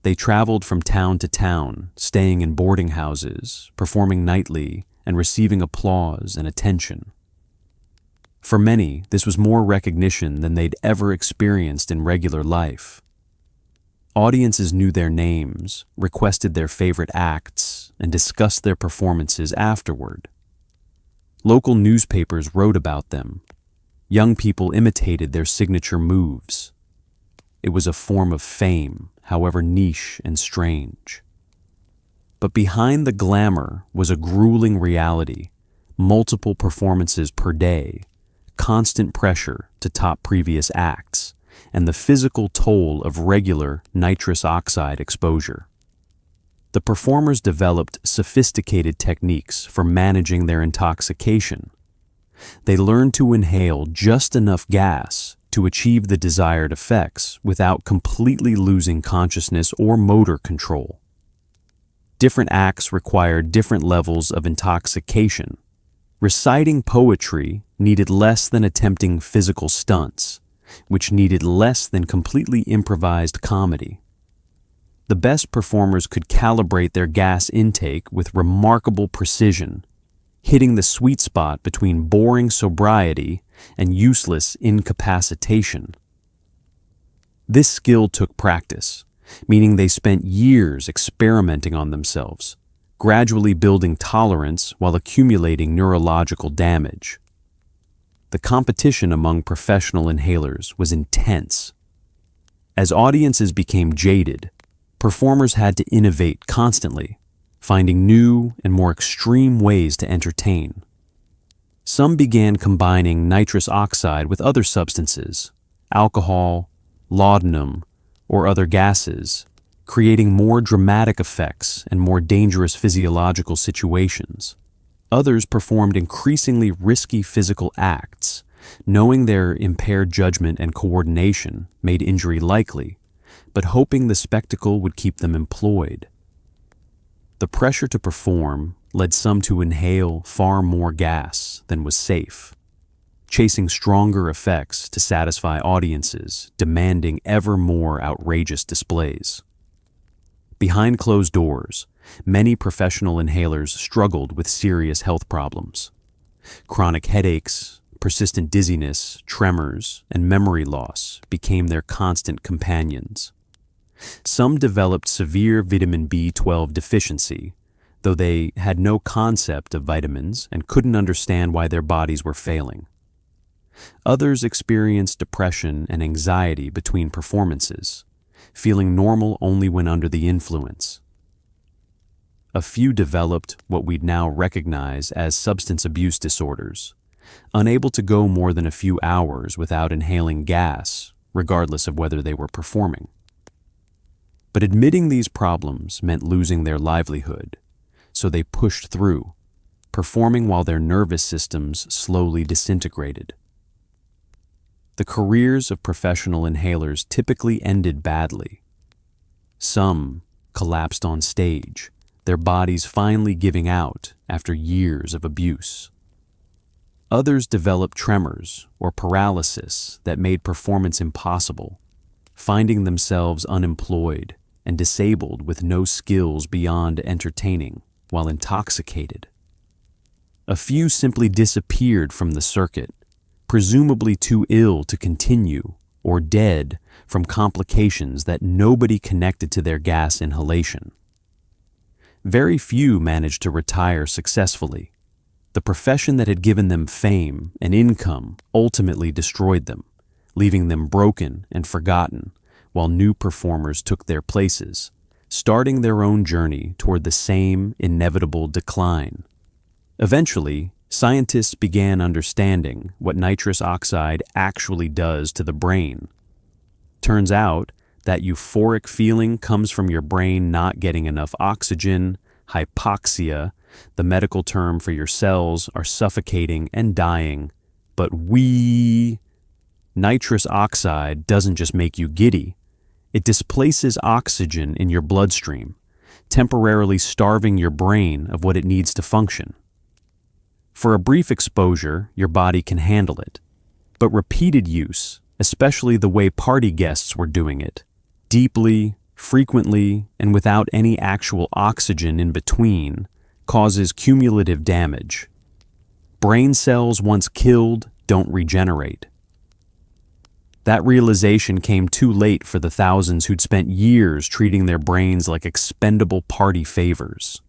They traveled from town to town, staying in boarding houses, performing nightly, and receiving applause and attention. For many, this was more recognition than they'd ever experienced in regular life. Audiences knew their names, requested their favorite acts, and discussed their performances afterward. Local newspapers wrote about them. Young people imitated their signature moves. It was a form of fame, however niche and strange. But behind the glamour was a grueling reality: multiple performances per day, constant pressure to top previous acts, and the physical toll of regular nitrous oxide exposure. The performers developed sophisticated techniques for managing their intoxication. They learned to inhale just enough gas to achieve the desired effects without completely losing consciousness or motor control. Different acts required different levels of intoxication. Reciting poetry needed less than attempting physical stunts, which needed less than completely improvised comedy. The best performers could calibrate their gas intake with remarkable precision, hitting the sweet spot between boring sobriety and useless incapacitation. This skill took practice, meaning they spent years experimenting on themselves, gradually building tolerance while accumulating neurological damage. The competition among professional inhalers was intense. As audiences became jaded, Performers had to innovate constantly, finding new and more extreme ways to entertain. Some began combining nitrous oxide with other substances, alcohol, laudanum, or other gases, creating more dramatic effects and more dangerous physiological situations. Others performed increasingly risky physical acts, knowing their impaired judgment and coordination made injury likely, but hoping the spectacle would keep them employed. The pressure to perform led some to inhale far more gas than was safe, chasing stronger effects to satisfy audiences demanding ever more outrageous displays. Behind closed doors, many professional inhalers struggled with serious health problems. Chronic headaches, persistent dizziness, tremors, and memory loss became their constant companions. Some developed severe vitamin B12 deficiency, though they had no concept of vitamins and couldn't understand why their bodies were failing. Others experienced depression and anxiety between performances, feeling normal only when under the influence. A few developed what we'd now recognize as substance abuse disorders, unable to go more than a few hours without inhaling gas, regardless of whether they were performing. But admitting these problems meant losing their livelihood, so they pushed through, performing while their nervous systems slowly disintegrated. The careers of professional inhalers typically ended badly. Some collapsed on stage, their bodies finally giving out after years of abuse. Others developed tremors or paralysis that made performance impossible, finding themselves unemployed and disabled with no skills beyond entertaining while intoxicated. A few simply disappeared from the circuit, presumably too ill to continue or dead from complications that nobody connected to their gas inhalation. Very few managed to retire successfully. The profession that had given them fame and income ultimately destroyed them, leaving them broken and forgotten, while new performers took their places, starting their own journey toward the same inevitable decline. Eventually, scientists began understanding what nitrous oxide actually does to the brain. Turns out that euphoric feeling comes from your brain not getting enough oxygen, hypoxia, the medical term for your cells are suffocating and dying. But nitrous oxide doesn't just make you giddy. It displaces oxygen in your bloodstream, temporarily starving your brain of what it needs to function. For a brief exposure, your body can handle it, but repeated use, especially the way party guests were doing it, deeply, frequently, and without any actual oxygen in between, causes cumulative damage. Brain cells once killed don't regenerate. That realization came too late for the thousands who'd spent years treating their brains like expendable party favors.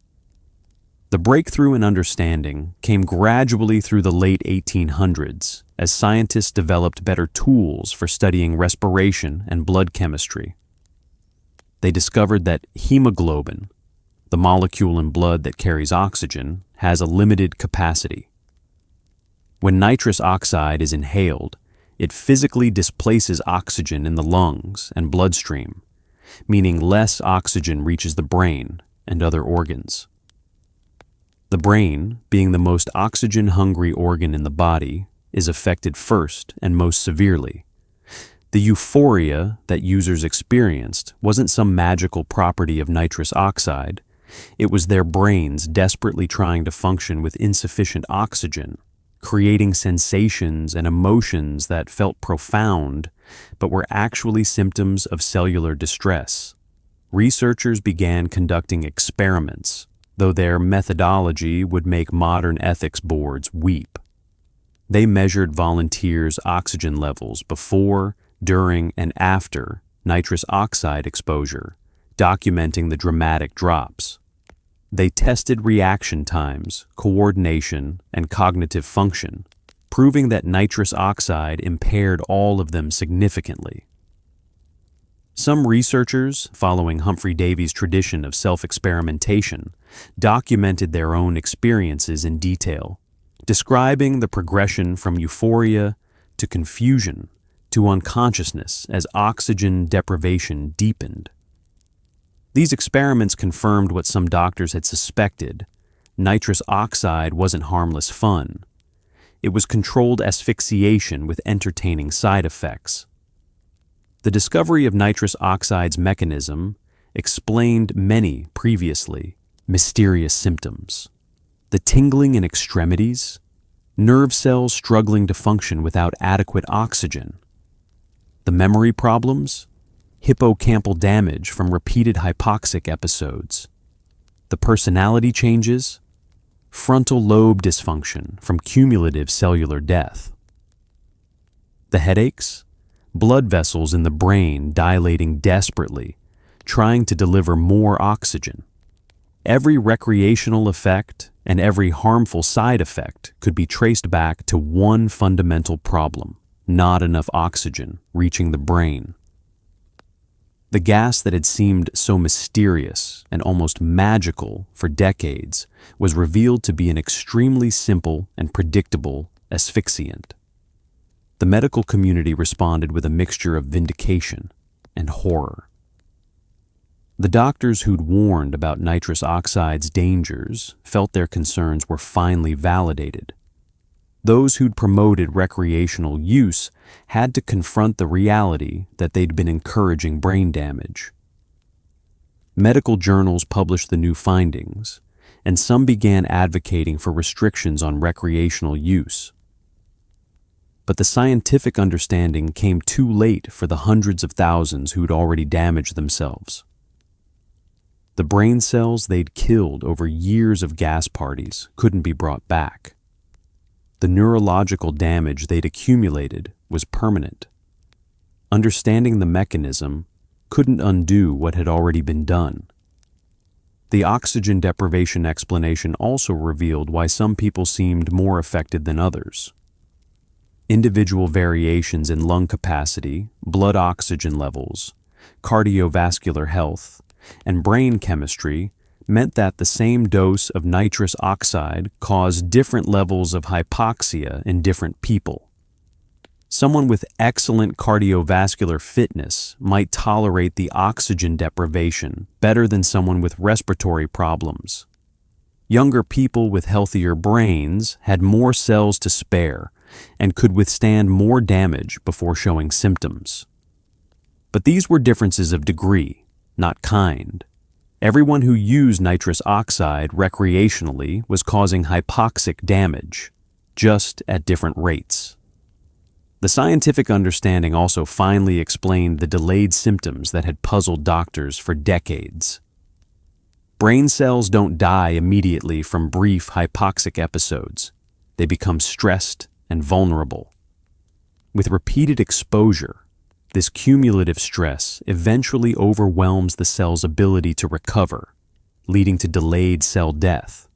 The breakthrough in understanding came gradually through the late 1800s as scientists developed better tools for studying respiration and blood chemistry. They discovered that hemoglobin, the molecule in blood that carries oxygen, has a limited capacity. When nitrous oxide is inhaled, it physically displaces oxygen in the lungs and bloodstream, meaning less oxygen reaches the brain and other organs. The brain, being the most oxygen-hungry organ in the body, is affected first and most severely. The euphoria that users experienced wasn't some magical property of nitrous oxide. It was their brains desperately trying to function with insufficient oxygen, creating sensations and emotions that felt profound, but were actually symptoms of cellular distress. Researchers began conducting experiments, though their methodology would make modern ethics boards weep. They measured volunteers' oxygen levels before, during, and after nitrous oxide exposure, documenting the dramatic drops. They tested reaction times, coordination, and cognitive function, proving that nitrous oxide impaired all of them significantly. Some researchers, following Humphrey Davy's tradition of self-experimentation, documented their own experiences in detail, describing the progression from euphoria to confusion to unconsciousness as oxygen deprivation deepened. These experiments confirmed what some doctors had suspected: nitrous oxide wasn't harmless fun. It was controlled asphyxiation with entertaining side effects. The discovery of nitrous oxide's mechanism explained many previously mysterious symptoms: the tingling in extremities, nerve cells struggling to function without adequate oxygen, the memory problems, hippocampal damage from repeated hypoxic episodes, the personality changes, frontal lobe dysfunction from cumulative cellular death, the headaches, blood vessels in the brain dilating desperately, trying to deliver more oxygen. Every recreational effect and every harmful side effect could be traced back to one fundamental problem: not enough oxygen reaching the brain. The gas that had seemed so mysterious and almost magical for decades was revealed to be an extremely simple and predictable asphyxiant. The medical community responded with a mixture of vindication and horror. The doctors who'd warned about nitrous oxide's dangers felt their concerns were finally validated. Those who'd promoted recreational use had to confront the reality that they'd been encouraging brain damage. Medical journals published the new findings, and some began advocating for restrictions on recreational use. But the scientific understanding came too late for the hundreds of thousands who'd already damaged themselves. The brain cells they'd killed over years of gas parties couldn't be brought back. The neurological damage they'd accumulated was permanent. Understanding the mechanism couldn't undo what had already been done. The oxygen deprivation explanation also revealed why some people seemed more affected than others. Individual variations in lung capacity, blood oxygen levels, cardiovascular health, and brain chemistry meant that the same dose of nitrous oxide caused different levels of hypoxia in different people. Someone with excellent cardiovascular fitness might tolerate the oxygen deprivation better than someone with respiratory problems. Younger people with healthier brains had more cells to spare and could withstand more damage before showing symptoms. But these were differences of degree, not kind. Everyone who used nitrous oxide recreationally was causing hypoxic damage, just at different rates. The scientific understanding also finally explained the delayed symptoms that had puzzled doctors for decades. Brain cells don't die immediately from brief hypoxic episodes. They become stressed and vulnerable. With repeated exposure, this cumulative stress eventually overwhelms the cell's ability to recover, leading to delayed cell death.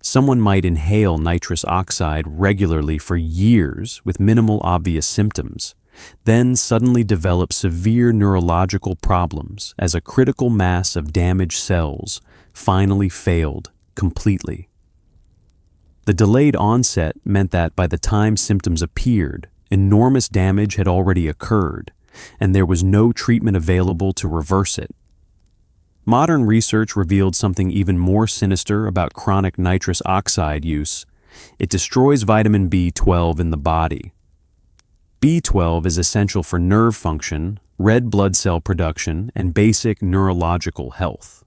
Someone might inhale nitrous oxide regularly for years with minimal obvious symptoms, then suddenly develop severe neurological problems as a critical mass of damaged cells finally failed completely. The delayed onset meant that by the time symptoms appeared, enormous damage had already occurred, and there was no treatment available to reverse it. Modern research revealed something even more sinister about chronic nitrous oxide use. It destroys vitamin B12 in the body. B12 is essential for nerve function, red blood cell production, and basic neurological health.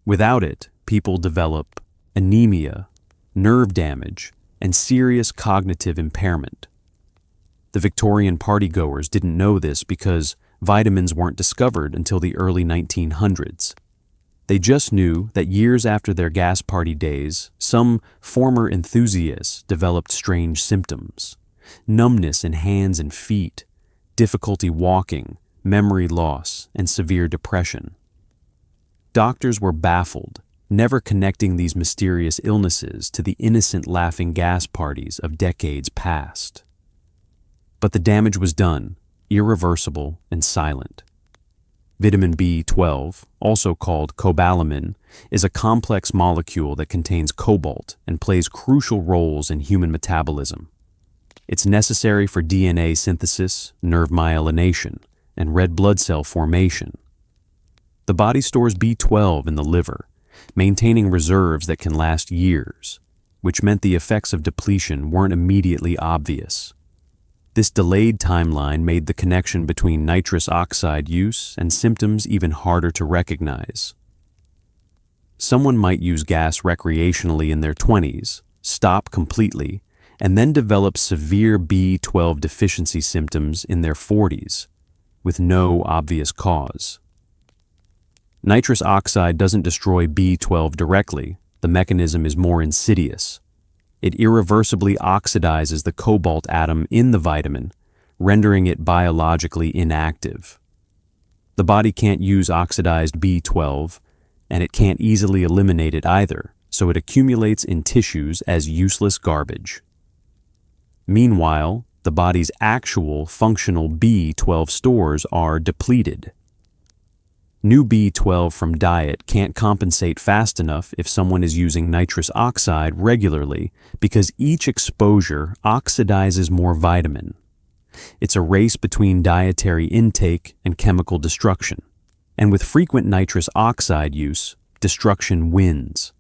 Without it, people develop anemia, nerve damage, and serious cognitive impairment. The Victorian partygoers didn't know this because vitamins weren't discovered until the early 1900s. They just knew that years after their gas party days, some former enthusiasts developed strange symptoms: numbness in hands and feet, difficulty walking, memory loss, and severe depression. Doctors were baffled, never connecting these mysterious illnesses to the innocent laughing gas parties of decades past. But the damage was done. irreversible and silent. Vitamin B12, also called cobalamin, is a complex molecule that contains cobalt and plays crucial roles in human metabolism. It's necessary for DNA synthesis, nerve myelination, and red blood cell formation. The body stores B12 in the liver, maintaining reserves that can last years, which meant the effects of depletion weren't immediately obvious. This delayed timeline made the connection between nitrous oxide use and symptoms even harder to recognize. Someone might use gas recreationally in their 20s, stop completely, and then develop severe B12 deficiency symptoms in their 40s, with no obvious cause. Nitrous oxide doesn't destroy B12 directly. The mechanism is more insidious. It irreversibly oxidizes the cobalt atom in the vitamin, rendering it biologically inactive. The body can't use oxidized B12, and it can't easily eliminate it either, so it accumulates in tissues as useless garbage. Meanwhile, the body's actual functional B12 stores are depleted. New B12 from diet can't compensate fast enough if someone is using nitrous oxide regularly because each exposure oxidizes more vitamin. It's a race between dietary intake and chemical destruction. And with frequent nitrous oxide use, destruction wins.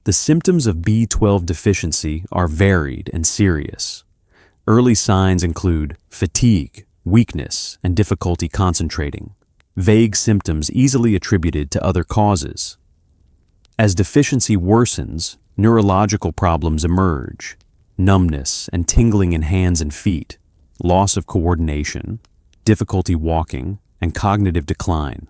The symptoms of B12 deficiency are varied and serious. Early signs include fatigue, weakness, and difficulty concentrating. Vague symptoms easily attributed to other causes. As deficiency worsens, neurological problems emerge: numbness and tingling in hands and feet, loss of coordination, difficulty walking, and cognitive decline.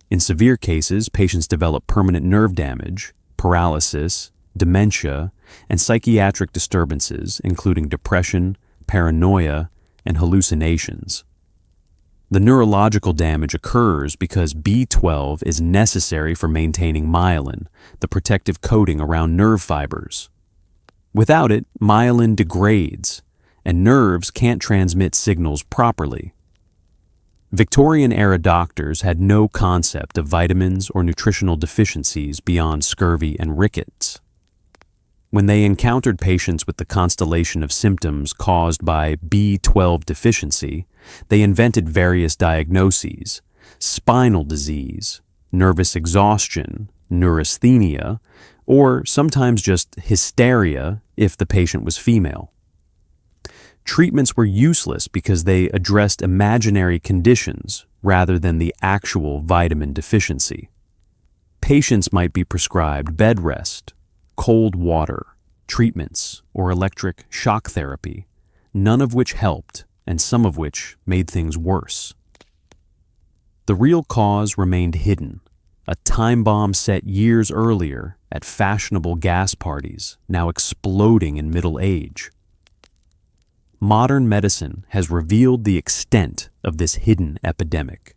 In severe cases, patients develop permanent nerve damage, paralysis, dementia, and psychiatric disturbances, including depression, paranoia, and hallucinations. The neurological damage occurs because B12 is necessary for maintaining myelin, the protective coating around nerve fibers. Without it, myelin degrades, and nerves can't transmit signals properly. Victorian-era doctors had no concept of vitamins or nutritional deficiencies beyond scurvy and rickets. When they encountered patients with the constellation of symptoms caused by B12 deficiency, they invented various diagnoses: spinal disease, nervous exhaustion, neurasthenia, or sometimes just hysteria if the patient was female. Treatments were useless because they addressed imaginary conditions rather than the actual vitamin deficiency. Patients might be prescribed bed rest, cold water, treatments, or electric shock therapy, none of which helped and some of which made things worse. The real cause remained hidden, a time bomb set years earlier at fashionable gas parties, now exploding in middle age. Modern medicine has revealed the extent of this hidden epidemic.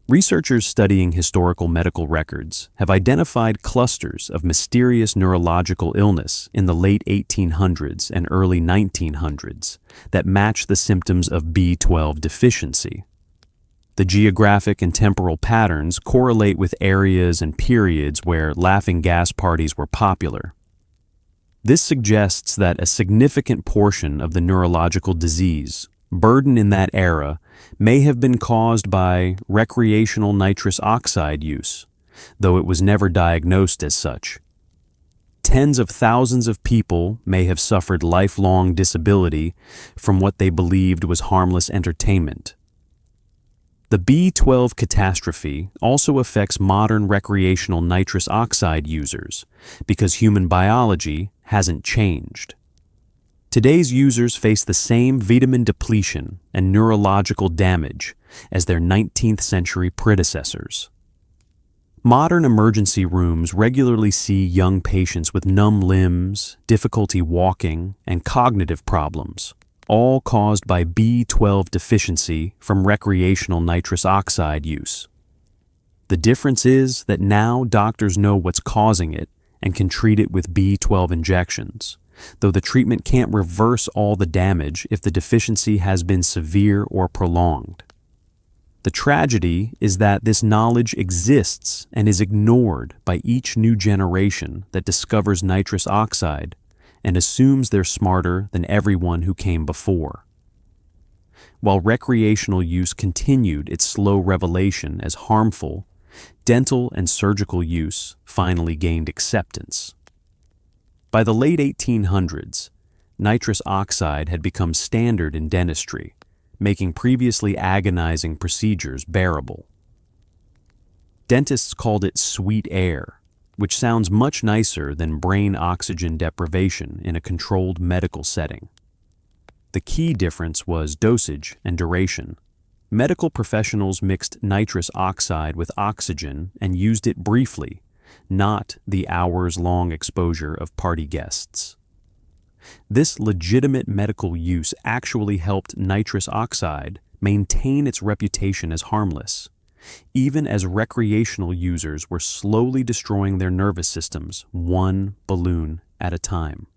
Researchers studying historical medical records have identified clusters of mysterious neurological illness in the late 1800s and early 1900s that match the symptoms of B12 deficiency. The geographic and temporal patterns correlate with areas and periods where laughing gas parties were popular. This suggests that a significant portion of the neurological disease burden in that era may have been caused by recreational nitrous oxide use, though it was never diagnosed as such. Tens of thousands of people may have suffered lifelong disability from what they believed was harmless entertainment. The B12 catastrophe also affects modern recreational nitrous oxide users because human biology hasn't changed. Today's users face the same vitamin depletion and neurological damage as their 19th century predecessors. Modern emergency rooms regularly see young patients with numb limbs, difficulty walking, and cognitive problems, all caused by B12 deficiency from recreational nitrous oxide use. The difference is that now doctors know what's causing it and can treat it with B12 injections, though the treatment can't reverse all the damage if the deficiency has been severe or prolonged. The tragedy is that this knowledge exists and is ignored by each new generation that discovers nitrous oxide and assumes they're smarter than everyone who came before. While recreational use continued its slow revelation as harmful, dental and surgical use finally gained acceptance. By the late 1800s, nitrous oxide had become standard in dentistry, making previously agonizing procedures bearable. Dentists called it sweet air, which sounds much nicer than brain oxygen deprivation in a controlled medical setting. The key difference was dosage and duration. Medical professionals mixed nitrous oxide with oxygen and used it briefly, not the hours-long exposure of party guests. This legitimate medical use actually helped nitrous oxide maintain its reputation as harmless, even as recreational users were slowly destroying their nervous systems one balloon at a time.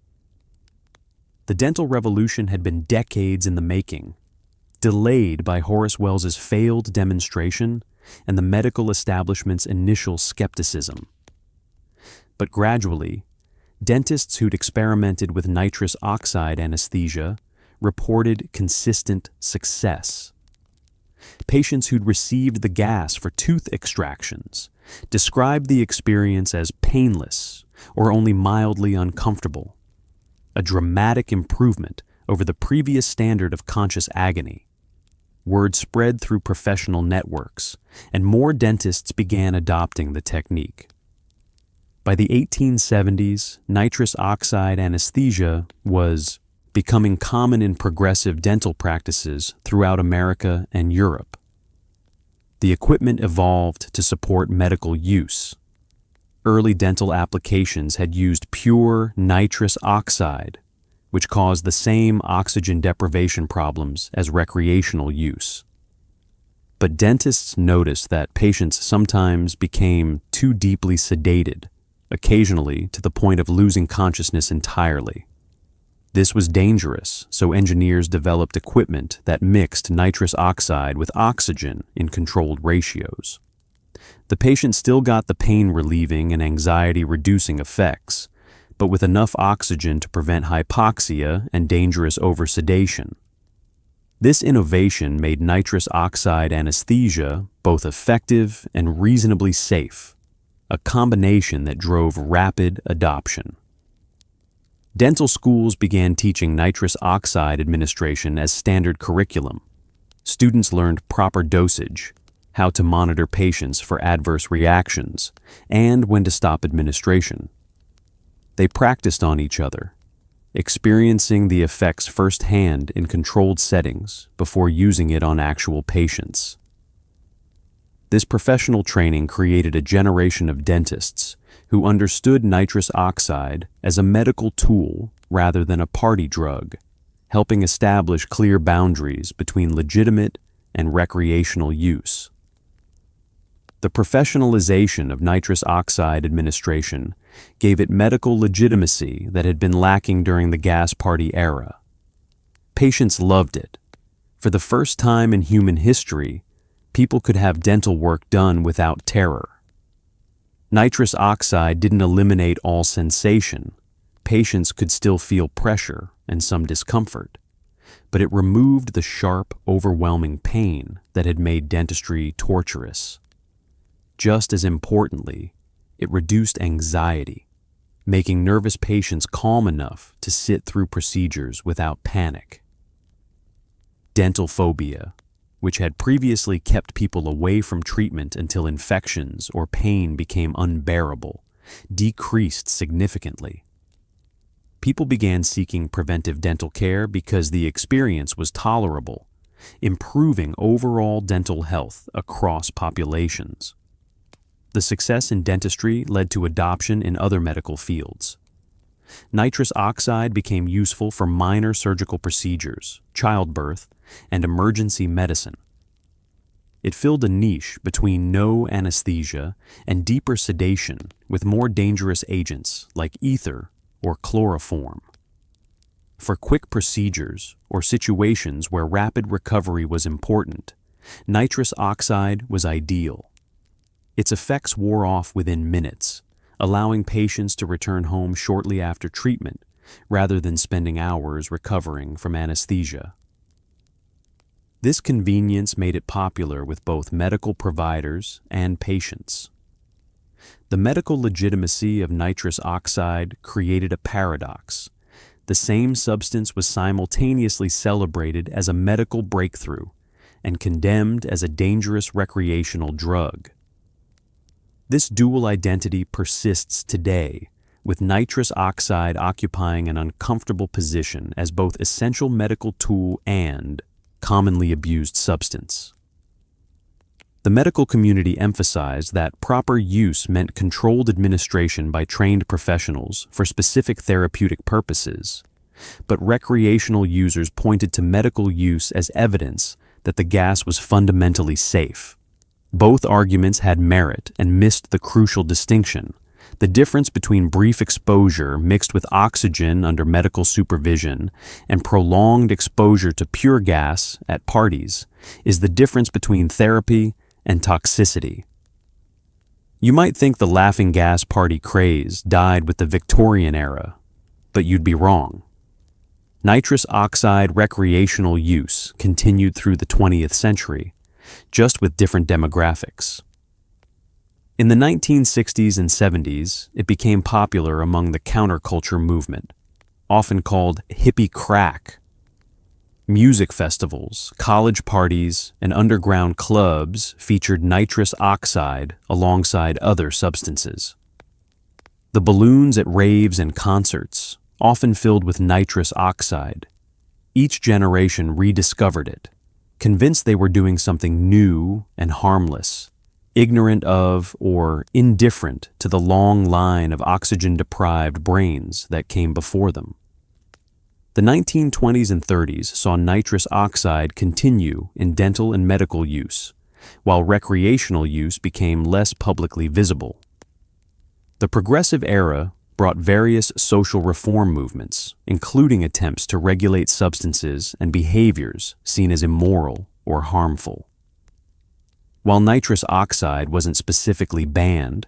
The dental revolution had been decades in the making, delayed by Horace Wells's failed demonstration and the medical establishment's initial skepticism. But gradually, dentists who'd experimented with nitrous oxide anesthesia reported consistent success. Patients who'd received the gas for tooth extractions described the experience as painless or only mildly uncomfortable, a dramatic improvement over the previous standard of conscious agony. Word spread through professional networks, and more dentists began adopting the technique. By the 1870s, nitrous oxide anesthesia was becoming common in progressive dental practices throughout America and Europe. The equipment evolved to support medical use. Early dental applications had used pure nitrous oxide, which caused the same oxygen deprivation problems as recreational use. But dentists noticed that patients sometimes became too deeply sedated, occasionally to the point of losing consciousness entirely. This was dangerous, so engineers developed equipment that mixed nitrous oxide with oxygen in controlled ratios. The patient still got the pain-relieving and anxiety-reducing effects, but with enough oxygen to prevent hypoxia and dangerous oversedation. This innovation made nitrous oxide anesthesia both effective and reasonably safe, a combination that drove rapid adoption. Dental schools began teaching nitrous oxide administration as standard curriculum. Students learned proper dosage, how to monitor patients for adverse reactions, and when to stop administration. They practiced on each other, experiencing the effects firsthand in controlled settings before using it on actual patients. This professional training created a generation of dentists who understood nitrous oxide as a medical tool rather than a party drug, helping establish clear boundaries between legitimate and recreational use. The professionalization of nitrous oxide administration gave it medical legitimacy that had been lacking during the gas party era. Patients loved it. For the first time in human history, people could have dental work done without terror. Nitrous oxide didn't eliminate all sensation. Patients could still feel pressure and some discomfort, but it removed the sharp, overwhelming pain that had made dentistry torturous. Just as importantly, it reduced anxiety, making nervous patients calm enough to sit through procedures without panic. Dental phobia, which had previously kept people away from treatment until infections or pain became unbearable, decreased significantly. People began seeking preventive dental care because the experience was tolerable, improving overall dental health across populations. The success in dentistry led to adoption in other medical fields. Nitrous oxide became useful for minor surgical procedures, childbirth, and emergency medicine. It filled a niche between no anesthesia and deeper sedation with more dangerous agents like ether or chloroform. For quick procedures or situations where rapid recovery was important, nitrous oxide was ideal. Its effects wore off within minutes, allowing patients to return home shortly after treatment, rather than spending hours recovering from anesthesia. This convenience made it popular with both medical providers and patients. The medical legitimacy of nitrous oxide created a paradox. The same substance was simultaneously celebrated as a medical breakthrough and condemned as a dangerous recreational drug. This dual identity persists today, with nitrous oxide occupying an uncomfortable position as both essential medical tool and commonly abused substance. The medical community emphasized that proper use meant controlled administration by trained professionals for specific therapeutic purposes, but recreational users pointed to medical use as evidence that the gas was fundamentally safe. Both arguments had merit and missed the crucial distinction. The difference between brief exposure mixed with oxygen under medical supervision and prolonged exposure to pure gas at parties is the difference between therapy and toxicity. You might think the laughing gas party craze died with the Victorian era, but you'd be wrong. Nitrous oxide recreational use continued through the 20th century, just with different demographics. In the 1960s and 70s, it became popular among the counterculture movement, often called hippie crack. Music festivals, college parties, and underground clubs featured nitrous oxide alongside other substances. The balloons at raves and concerts, often filled with nitrous oxide, each generation rediscovered it, convinced they were doing something new and harmless, ignorant of or indifferent to the long line of oxygen-deprived brains that came before them. The 1920s and 30s saw nitrous oxide continue in dental and medical use, while recreational use became less publicly visible. The progressive era brought various social reform movements, including attempts to regulate substances and behaviors seen as immoral or harmful. While nitrous oxide wasn't specifically banned,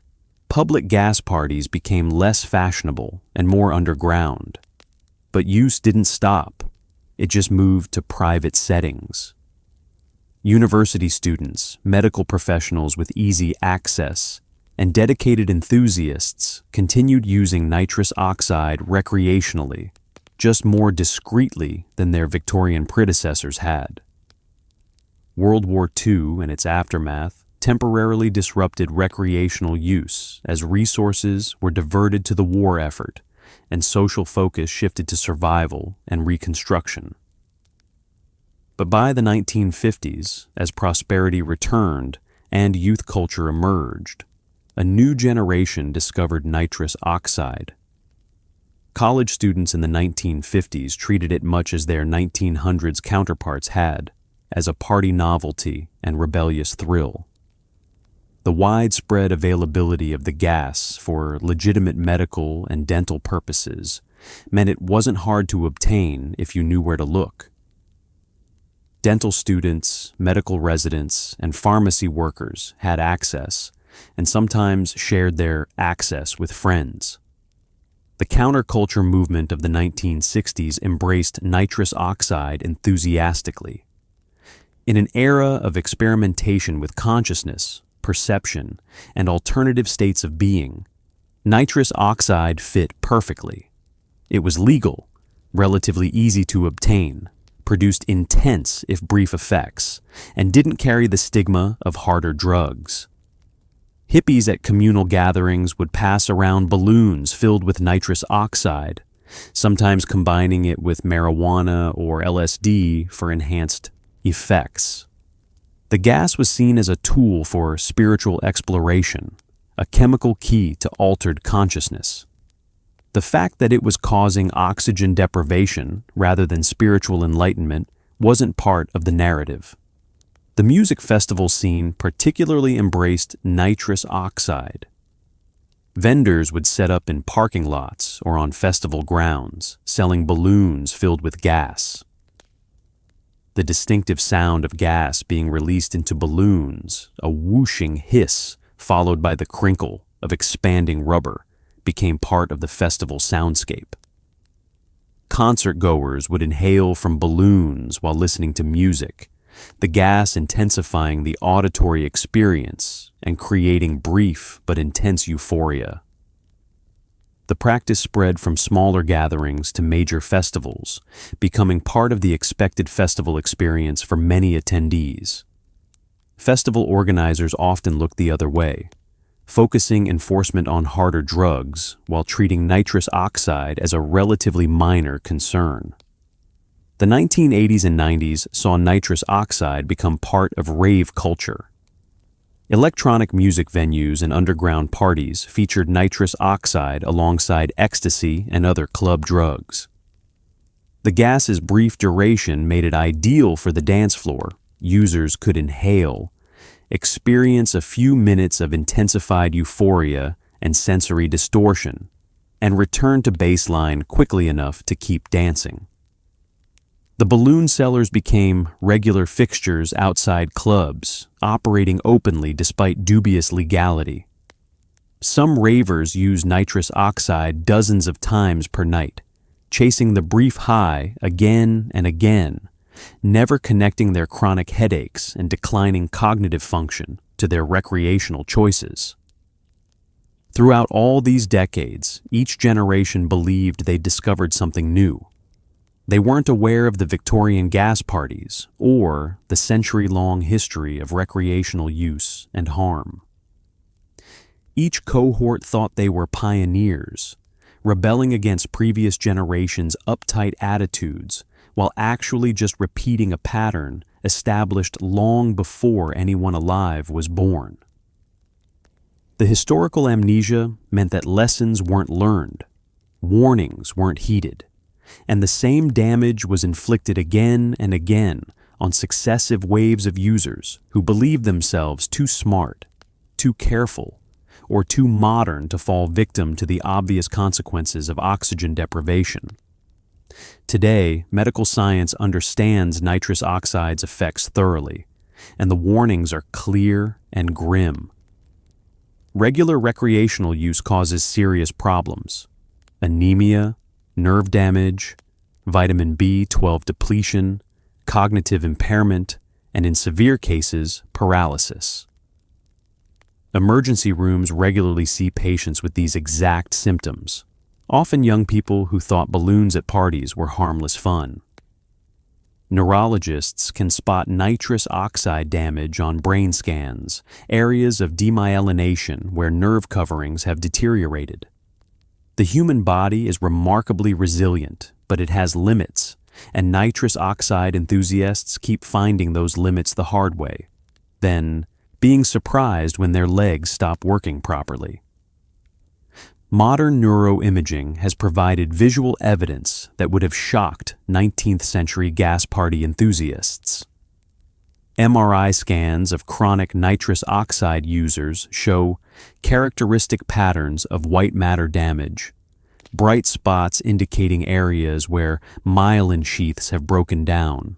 public gas parties became less fashionable and more underground. But use didn't stop. It just moved to private settings. University students, medical professionals with easy access, and dedicated enthusiasts continued using nitrous oxide recreationally, just more discreetly than their Victorian predecessors had. World War II and its aftermath temporarily disrupted recreational use as resources were diverted to the war effort and social focus shifted to survival and reconstruction. But by the 1950s, as prosperity returned and youth culture emerged, a new generation discovered nitrous oxide. College students in the 1950s treated it much as their 1900s counterparts had, as a party novelty and rebellious thrill. The widespread availability of the gas for legitimate medical and dental purposes meant it wasn't hard to obtain if you knew where to look. Dental students, medical residents, and pharmacy workers had access, and sometimes shared their access with friends. The counterculture movement of the 1960s embraced nitrous oxide enthusiastically. In an era of experimentation with consciousness, perception, and alternative states of being, nitrous oxide fit perfectly. It was legal, relatively easy to obtain, produced intense if brief effects, and didn't carry the stigma of harder drugs. Hippies at communal gatherings would pass around balloons filled with nitrous oxide, sometimes combining it with marijuana or LSD for enhanced effects. The gas was seen as a tool for spiritual exploration, a chemical key to altered consciousness. The fact that it was causing oxygen deprivation rather than spiritual enlightenment wasn't part of the narrative. The music festival scene particularly embraced nitrous oxide. Vendors would set up in parking lots or on festival grounds, selling balloons filled with gas. The distinctive sound of gas being released into balloons, a whooshing hiss followed by the crinkle of expanding rubber, became part of the festival soundscape. Concert goers would inhale from balloons while listening to music, the gas intensifying the auditory experience and creating brief but intense euphoria. The practice spread from smaller gatherings to major festivals, becoming part of the expected festival experience for many attendees. Festival organizers often looked the other way, focusing enforcement on harder drugs while treating nitrous oxide as a relatively minor concern. The 1980s and 90s saw nitrous oxide become part of rave culture. Electronic music venues and underground parties featured nitrous oxide alongside ecstasy and other club drugs. The gas's brief duration made it ideal for the dance floor. Users could inhale, experience a few minutes of intensified euphoria and sensory distortion, and return to baseline quickly enough to keep dancing. The balloon sellers became regular fixtures outside clubs, operating openly despite dubious legality. Some ravers use nitrous oxide dozens of times per night, chasing the brief high again and again, never connecting their chronic headaches and declining cognitive function to their recreational choices. Throughout all these decades, each generation believed they'd discovered something new. They weren't aware of the Victorian gas parties or the century-long history of recreational use and harm. Each cohort thought they were pioneers, rebelling against previous generations' uptight attitudes while actually just repeating a pattern established long before anyone alive was born. The historical amnesia meant that lessons weren't learned, warnings weren't heeded, and the same damage was inflicted again and again on successive waves of users who believed themselves too smart, too careful, or too modern to fall victim to the obvious consequences of oxygen deprivation. Today, medical science understands nitrous oxide's effects thoroughly, and the warnings are clear and grim. Regular recreational use causes serious problems: anemia, nerve damage, vitamin B12 depletion, cognitive impairment, and in severe cases, paralysis. Emergency rooms regularly see patients with these exact symptoms, often young people who thought balloons at parties were harmless fun. Neurologists can spot nitrous oxide damage on brain scans, areas of demyelination where nerve coverings have deteriorated. The human body is remarkably resilient, but it has limits, and nitrous oxide enthusiasts keep finding those limits the hard way, then being surprised when their legs stop working properly. Modern neuroimaging has provided visual evidence that would have shocked 19th century gas party enthusiasts. MRI scans of chronic nitrous oxide users show characteristic patterns of white matter damage, bright spots indicating areas where myelin sheaths have broken down.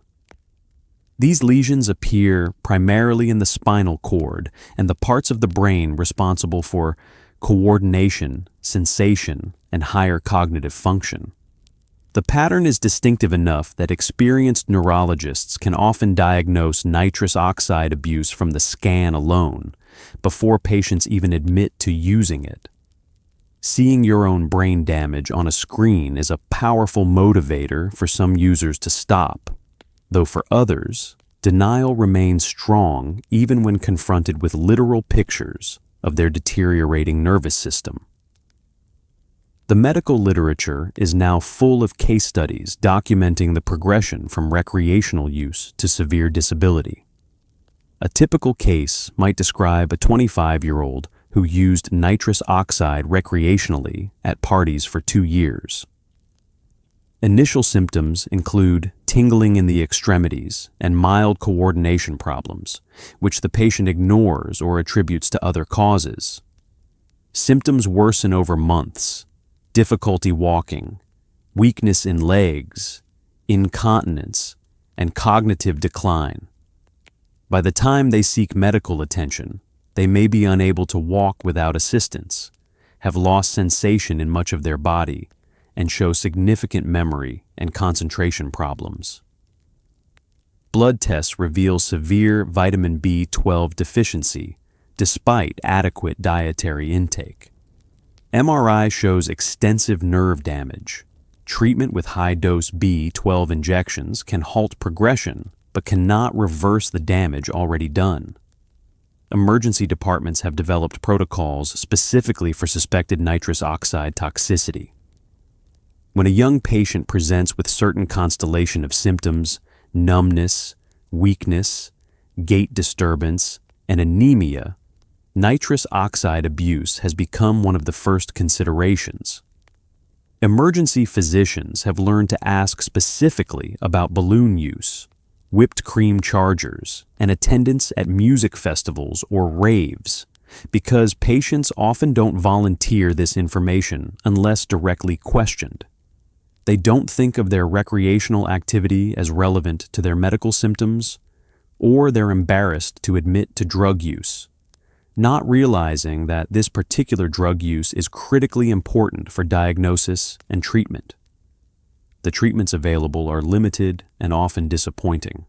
These lesions appear primarily in the spinal cord and the parts of the brain responsible for coordination, sensation, and higher cognitive function. The pattern is distinctive enough that experienced neurologists can often diagnose nitrous oxide abuse from the scan alone, before patients even admit to using it. Seeing your own brain damage on a screen is a powerful motivator for some users to stop, though for others, denial remains strong even when confronted with literal pictures of their deteriorating nervous system. The medical literature is now full of case studies documenting the progression from recreational use to severe disability. A typical case might describe a 25-year-old who used nitrous oxide recreationally at parties for 2 years. Initial symptoms include tingling in the extremities and mild coordination problems, which the patient ignores or attributes to other causes. Symptoms worsen over months: difficulty walking, weakness in legs, incontinence, and cognitive decline. By the time they seek medical attention, they may be unable to walk without assistance, have lost sensation in much of their body, and show significant memory and concentration problems. Blood tests reveal severe vitamin B12 deficiency despite adequate dietary intake. MRI shows extensive nerve damage. Treatment with high-dose B12 injections can halt progression but cannot reverse the damage already done. Emergency departments have developed protocols specifically for suspected nitrous oxide toxicity. When a young patient presents with certain constellation of symptoms, numbness, weakness, gait disturbance, and anemia, nitrous oxide abuse has become one of the first considerations. Emergency physicians have learned to ask specifically about balloon use, whipped cream chargers, and attendance at music festivals or raves, because patients often don't volunteer this information unless directly questioned. They don't think of their recreational activity as relevant to their medical symptoms, or they're embarrassed to admit to drug use, not realizing that this particular drug use is critically important for diagnosis and treatment. The treatments available are limited and often disappointing.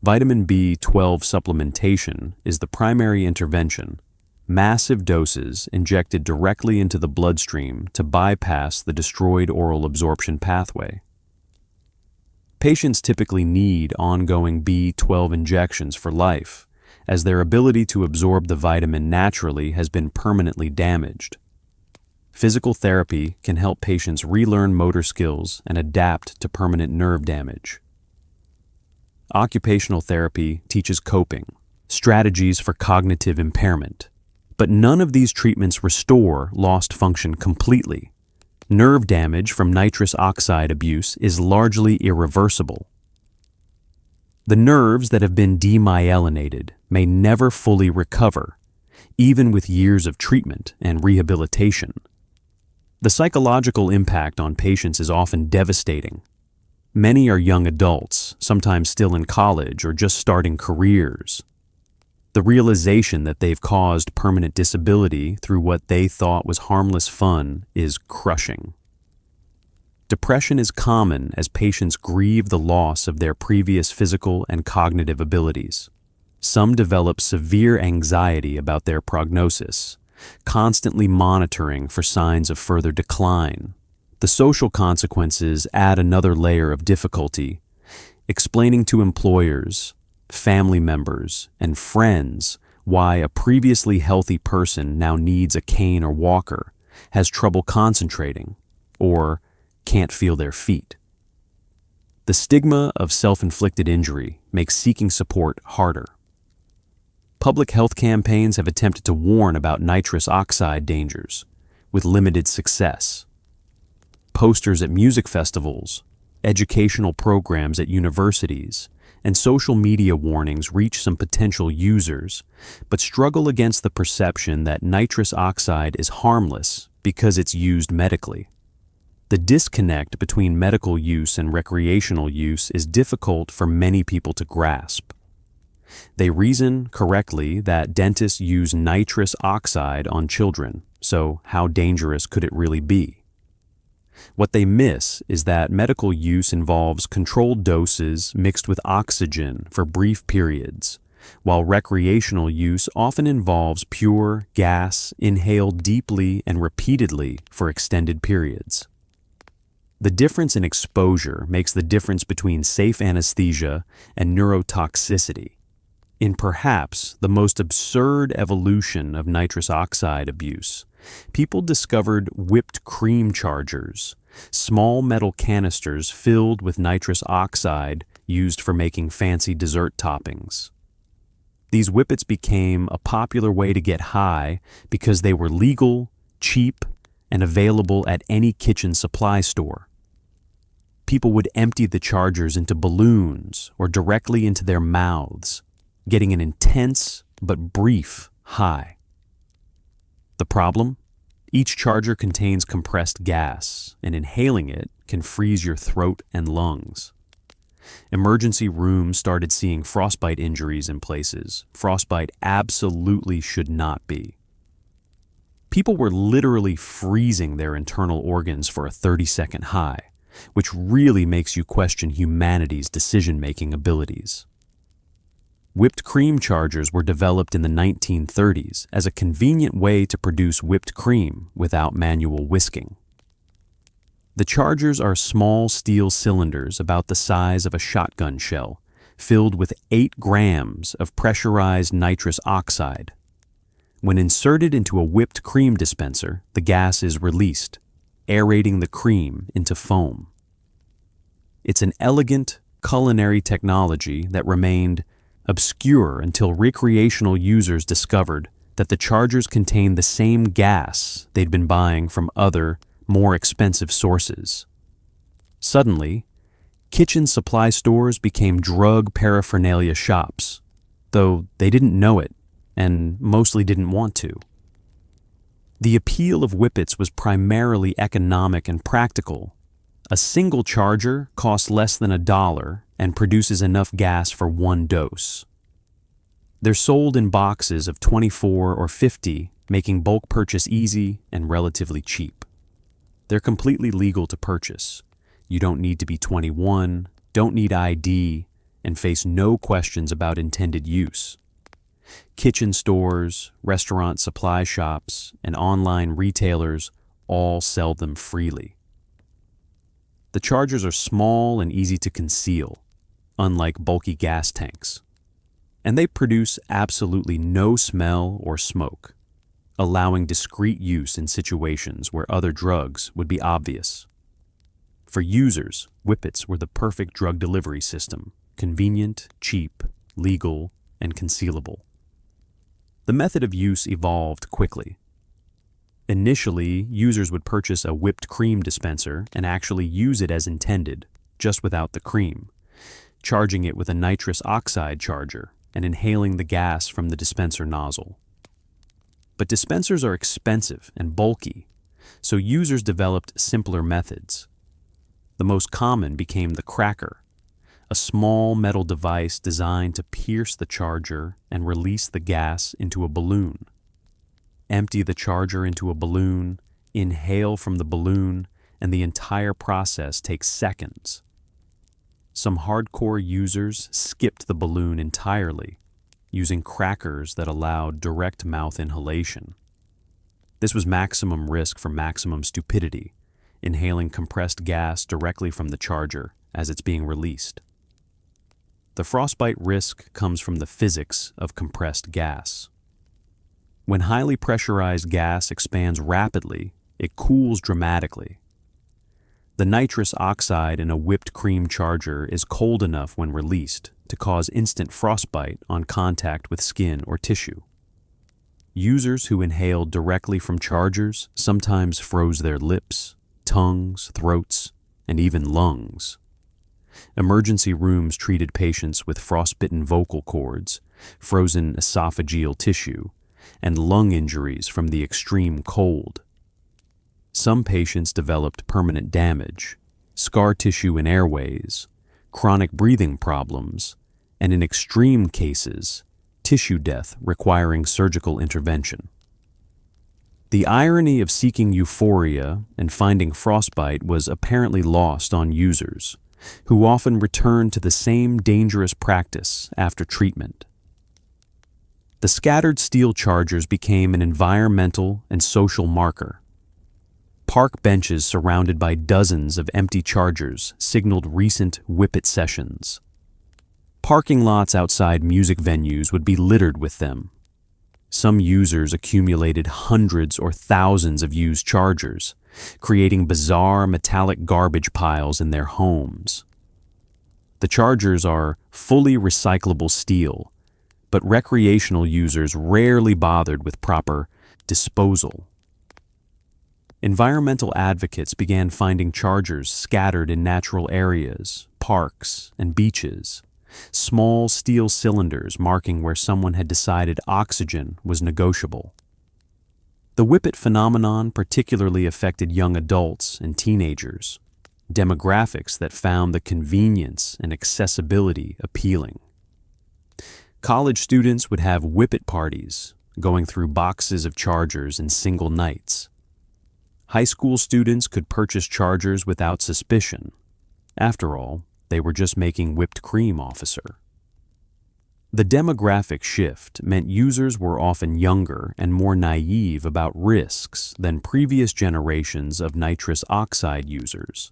Vitamin B12 supplementation is the primary intervention, massive doses injected directly into the bloodstream to bypass the destroyed oral absorption pathway. Patients typically need ongoing B12 injections for life, as their ability to absorb the vitamin naturally has been permanently damaged. Physical therapy can help patients relearn motor skills and adapt to permanent nerve damage. Occupational therapy teaches coping, strategies for cognitive impairment, but none of these treatments restore lost function completely. Nerve damage from nitrous oxide abuse is largely irreversible. The nerves that have been demyelinated may never fully recover, even with years of treatment and rehabilitation. The psychological impact on patients is often devastating. Many are young adults, sometimes still in college or just starting careers. The realization that they've caused permanent disability through what they thought was harmless fun is crushing. Depression is common as patients grieve the loss of their previous physical and cognitive abilities. Some develop severe anxiety about their prognosis, constantly monitoring for signs of further decline. The social consequences add another layer of difficulty. Explaining to employers, family members, and friends why a previously healthy person now needs a cane or walker, has trouble concentrating, or can't feel their feet. The stigma of self-inflicted injury makes seeking support harder. Public health campaigns have attempted to warn about nitrous oxide dangers, with limited success. Posters at music festivals, educational programs at universities, and social media warnings reach some potential users, but struggle against the perception that nitrous oxide is harmless because it's used medically. The disconnect between medical use and recreational use is difficult for many people to grasp. They reason correctly that dentists use nitrous oxide on children, so how dangerous could it really be? What they miss is that medical use involves controlled doses mixed with oxygen for brief periods, while recreational use often involves pure gas inhaled deeply and repeatedly for extended periods. The difference in exposure makes the difference between safe anesthesia and neurotoxicity. In perhaps the most absurd evolution of nitrous oxide abuse, people discovered whipped cream chargers, small metal canisters filled with nitrous oxide used for making fancy dessert toppings. These whippets became a popular way to get high because they were legal, cheap, and available at any kitchen supply store. People would empty the chargers into balloons or directly into their mouths, getting an intense but brief high. The problem? Each charger contains compressed gas, and inhaling it can freeze your throat and lungs. Emergency rooms started seeing frostbite injuries in places frostbite absolutely should not be. People were literally freezing their internal organs for a 30-second high, which really makes you question humanity's decision-making abilities. Whipped cream chargers were developed in the 1930s as a convenient way to produce whipped cream without manual whisking. The chargers are small steel cylinders about the size of a shotgun shell, filled with 8 grams of pressurized nitrous oxide. When inserted into a whipped cream dispenser, the gas is released, aerating the cream into foam. It's an elegant culinary technology that remained obscure until recreational users discovered that the chargers contained the same gas they'd been buying from other, more expensive sources. Suddenly, kitchen supply stores became drug paraphernalia shops, though they didn't know it and mostly didn't want to. The appeal of whippets was primarily economic and practical. A single charger costs less than $1 and produces enough gas for 1 dose. They're sold in boxes of 24 or 50, making bulk purchase easy and relatively cheap. They're completely legal to purchase. You don't need to be 21, don't need ID, and face no questions about intended use. Kitchen stores, restaurant supply shops, and online retailers all sell them freely. The chargers are small and easy to conceal, unlike bulky gas tanks. And they produce absolutely no smell or smoke, allowing discreet use in situations where other drugs would be obvious. For users, whippets were the perfect drug delivery system, convenient, cheap, legal, and concealable. The method of use evolved quickly. Initially, users would purchase a whipped cream dispenser and actually use it as intended, just without the cream, charging it with a nitrous oxide charger and inhaling the gas from the dispenser nozzle. But dispensers are expensive and bulky, so users developed simpler methods. The most common became the cracker, a small metal device designed to pierce the charger and release the gas into a balloon. Empty the charger into a balloon, inhale from the balloon, and the entire process takes seconds. Some hardcore users skipped the balloon entirely, using crackers that allowed direct mouth inhalation. This was maximum risk for maximum stupidity, inhaling compressed gas directly from the charger as it's being released. The frostbite risk comes from the physics of compressed gas. When highly pressurized gas expands rapidly, it cools dramatically. The nitrous oxide in a whipped cream charger is cold enough when released to cause instant frostbite on contact with skin or tissue. Users who inhaled directly from chargers sometimes froze their lips, tongues, throats, and even lungs. Emergency rooms treated patients with frostbitten vocal cords, frozen esophageal tissue, and lung injuries from the extreme cold. Some patients developed permanent damage, scar tissue in airways, chronic breathing problems, and in extreme cases, tissue death requiring surgical intervention. The irony of seeking euphoria and finding frostbite was apparently lost on users, who often returned to the same dangerous practice after treatment. The scattered steel chargers became an environmental and social marker. Park benches surrounded by dozens of empty chargers signaled recent whippet sessions. Parking lots outside music venues would be littered with them. Some users accumulated hundreds or thousands of used chargers, creating bizarre metallic garbage piles in their homes. The chargers are fully recyclable steel, but recreational users rarely bothered with proper disposal. Environmental advocates began finding chargers scattered in natural areas, parks, and beaches, small steel cylinders marking where someone had decided oxygen was negotiable. The whippet phenomenon particularly affected young adults and teenagers, demographics that found the convenience and accessibility appealing. College students would have whippet parties, going through boxes of chargers in single nights. High school students could purchase chargers without suspicion. After all, they were just making whipped cream, officer. The demographic shift meant users were often younger and more naive about risks than previous generations of nitrous oxide users.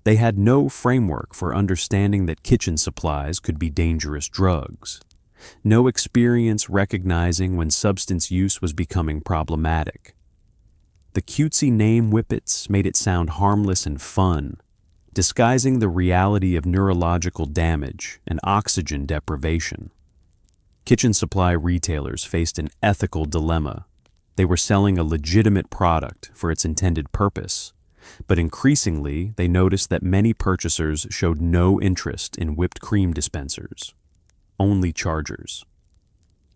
They had no framework for understanding that kitchen supplies could be dangerous drugs, no experience recognizing when substance use was becoming problematic. The cutesy name whippets made it sound harmless and fun, disguising the reality of neurological damage and oxygen deprivation. Kitchen supply retailers faced an ethical dilemma. They were selling a legitimate product for its intended purpose, but increasingly they noticed that many purchasers showed no interest in whipped cream dispensers, only chargers.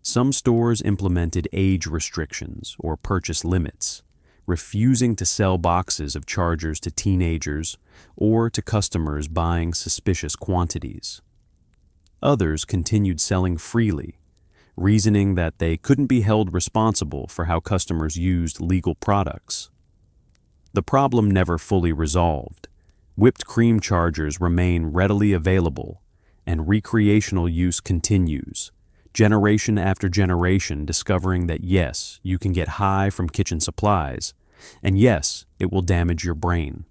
Some stores implemented age restrictions or purchase limits, refusing to sell boxes of chargers to teenagers or to customers buying suspicious quantities. Others continued selling freely, reasoning that they couldn't be held responsible for how customers used legal products. The problem never fully resolved. Whipped cream chargers remain readily available, and recreational use continues, generation after generation discovering that yes, you can get high from kitchen supplies, and yes, it will damage your brain.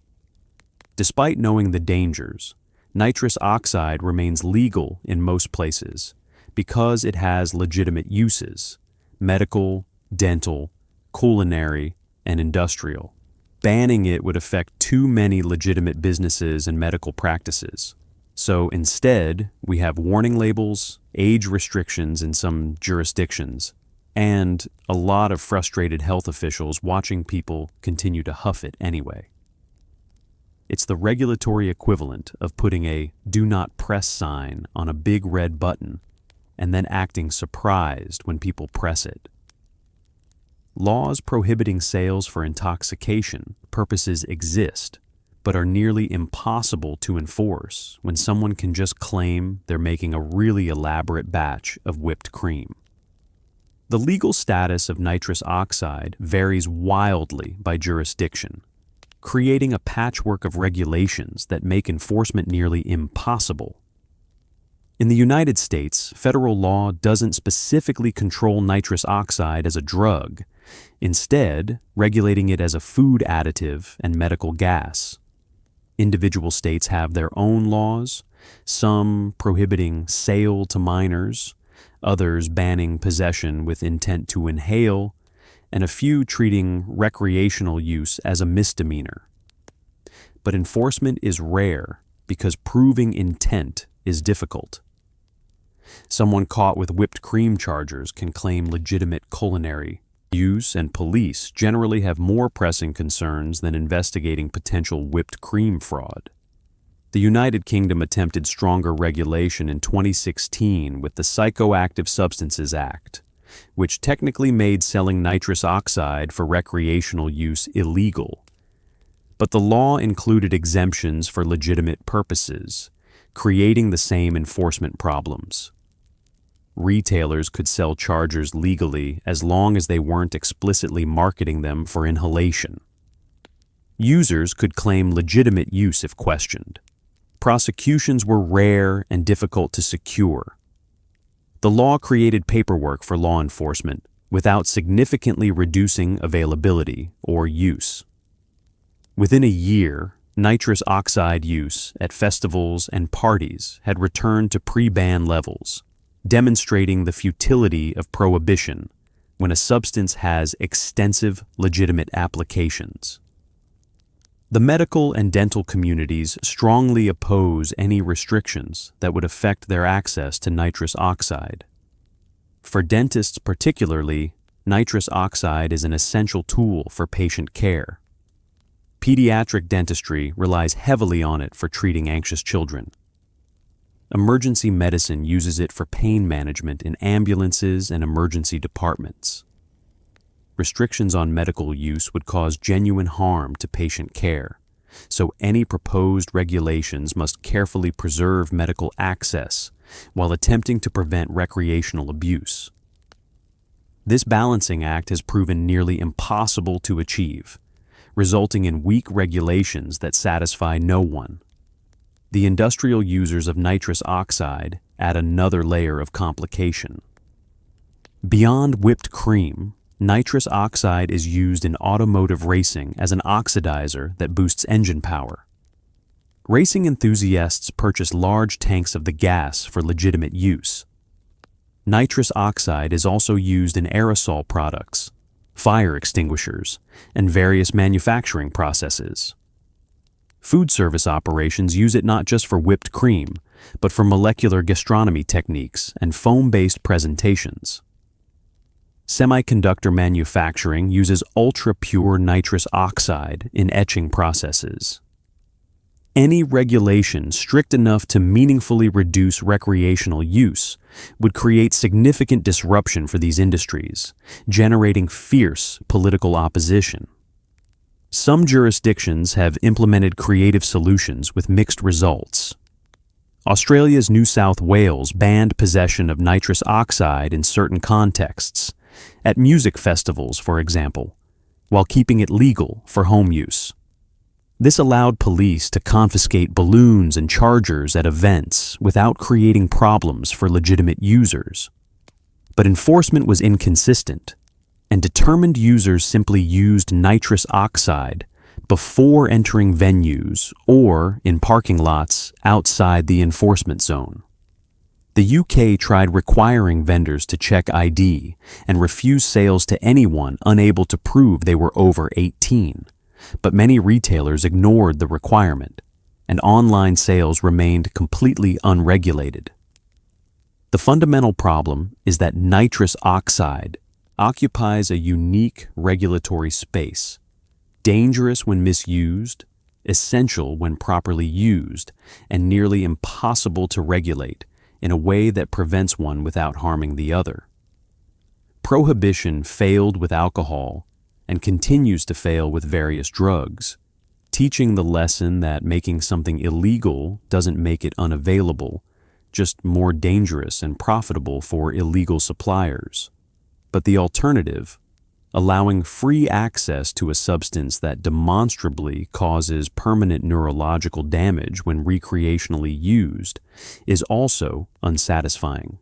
Despite knowing the dangers, nitrous oxide remains legal in most places because it has legitimate uses: medical, dental, culinary, and industrial. Banning it would affect too many legitimate businesses and medical practices. So instead, we have warning labels, age restrictions in some jurisdictions, and a lot of frustrated health officials watching people continue to huff it anyway. It's the regulatory equivalent of putting a "do not press" sign on a big red button and then acting surprised when people press it. Laws prohibiting sales for intoxication purposes exist, but are nearly impossible to enforce when someone can just claim they're making a really elaborate batch of whipped cream. The legal status of nitrous oxide varies wildly by jurisdiction, creating a patchwork of regulations that make enforcement nearly impossible. In the United States, federal law doesn't specifically control nitrous oxide as a drug, instead regulating it as a food additive and medical gas. Individual states have their own laws, some prohibiting sale to minors, others banning possession with intent to inhale, and a few treating recreational use as a misdemeanor. But enforcement is rare because proving intent is difficult. Someone caught with whipped cream chargers can claim legitimate culinary use, and police generally have more pressing concerns than investigating potential whipped cream fraud. The United Kingdom attempted stronger regulation in 2016 with the Psychoactive Substances Act, which technically made selling nitrous oxide for recreational use illegal. But the law included exemptions for legitimate purposes, creating the same enforcement problems. Retailers could sell chargers legally as long as they weren't explicitly marketing them for inhalation. Users could claim legitimate use if questioned. Prosecutions were rare and difficult to secure. The law created paperwork for law enforcement without significantly reducing availability or use. Within a year, nitrous oxide use at festivals and parties had returned to pre-ban levels, demonstrating the futility of prohibition when a substance has extensive legitimate applications. The medical and dental communities strongly oppose any restrictions that would affect their access to nitrous oxide. For dentists particularly, nitrous oxide is an essential tool for patient care. Pediatric dentistry relies heavily on it for treating anxious children. Emergency medicine uses it for pain management in ambulances and emergency departments. restrictions on medical use would cause genuine harm to patient care, so any proposed regulations must carefully preserve medical access while attempting to prevent recreational abuse. This balancing act has proven nearly impossible to achieve, resulting in weak regulations that satisfy no one. The industrial users of nitrous oxide add another layer of complication. Beyond whipped cream, nitrous oxide is used in automotive racing as an oxidizer that boosts engine power. Racing enthusiasts purchase large tanks of the gas for legitimate use. Nitrous oxide is also used in aerosol products, fire extinguishers, and various manufacturing processes. Food service operations use it not just for whipped cream, but for molecular gastronomy techniques and foam-based presentations. Semiconductor manufacturing uses ultra-pure nitrous oxide in etching processes. Any regulation strict enough to meaningfully reduce recreational use would create significant disruption for these industries, generating fierce political opposition. Some jurisdictions have implemented creative solutions with mixed results. Australia's New South Wales banned possession of nitrous oxide in certain contexts, at music festivals, for example, while keeping it legal for home use. This allowed police to confiscate balloons and chargers at events without creating problems for legitimate users. But enforcement was inconsistent, and determined users simply used nitrous oxide before entering venues or in parking lots outside the enforcement zone. The UK tried requiring vendors to check ID and refuse sales to anyone unable to prove they were over 18. But many retailers ignored the requirement, and online sales remained completely unregulated. The fundamental problem is that nitrous oxide occupies a unique regulatory space, dangerous when misused, essential when properly used, and nearly impossible to regulate in a way that prevents one without harming the other. Prohibition failed with alcohol and continues to fail with various drugs, teaching the lesson that making something illegal doesn't make it unavailable, just more dangerous and profitable for illegal suppliers. But the alternative, allowing free access to a substance that demonstrably causes permanent neurological damage when recreationally used, is also unsatisfying.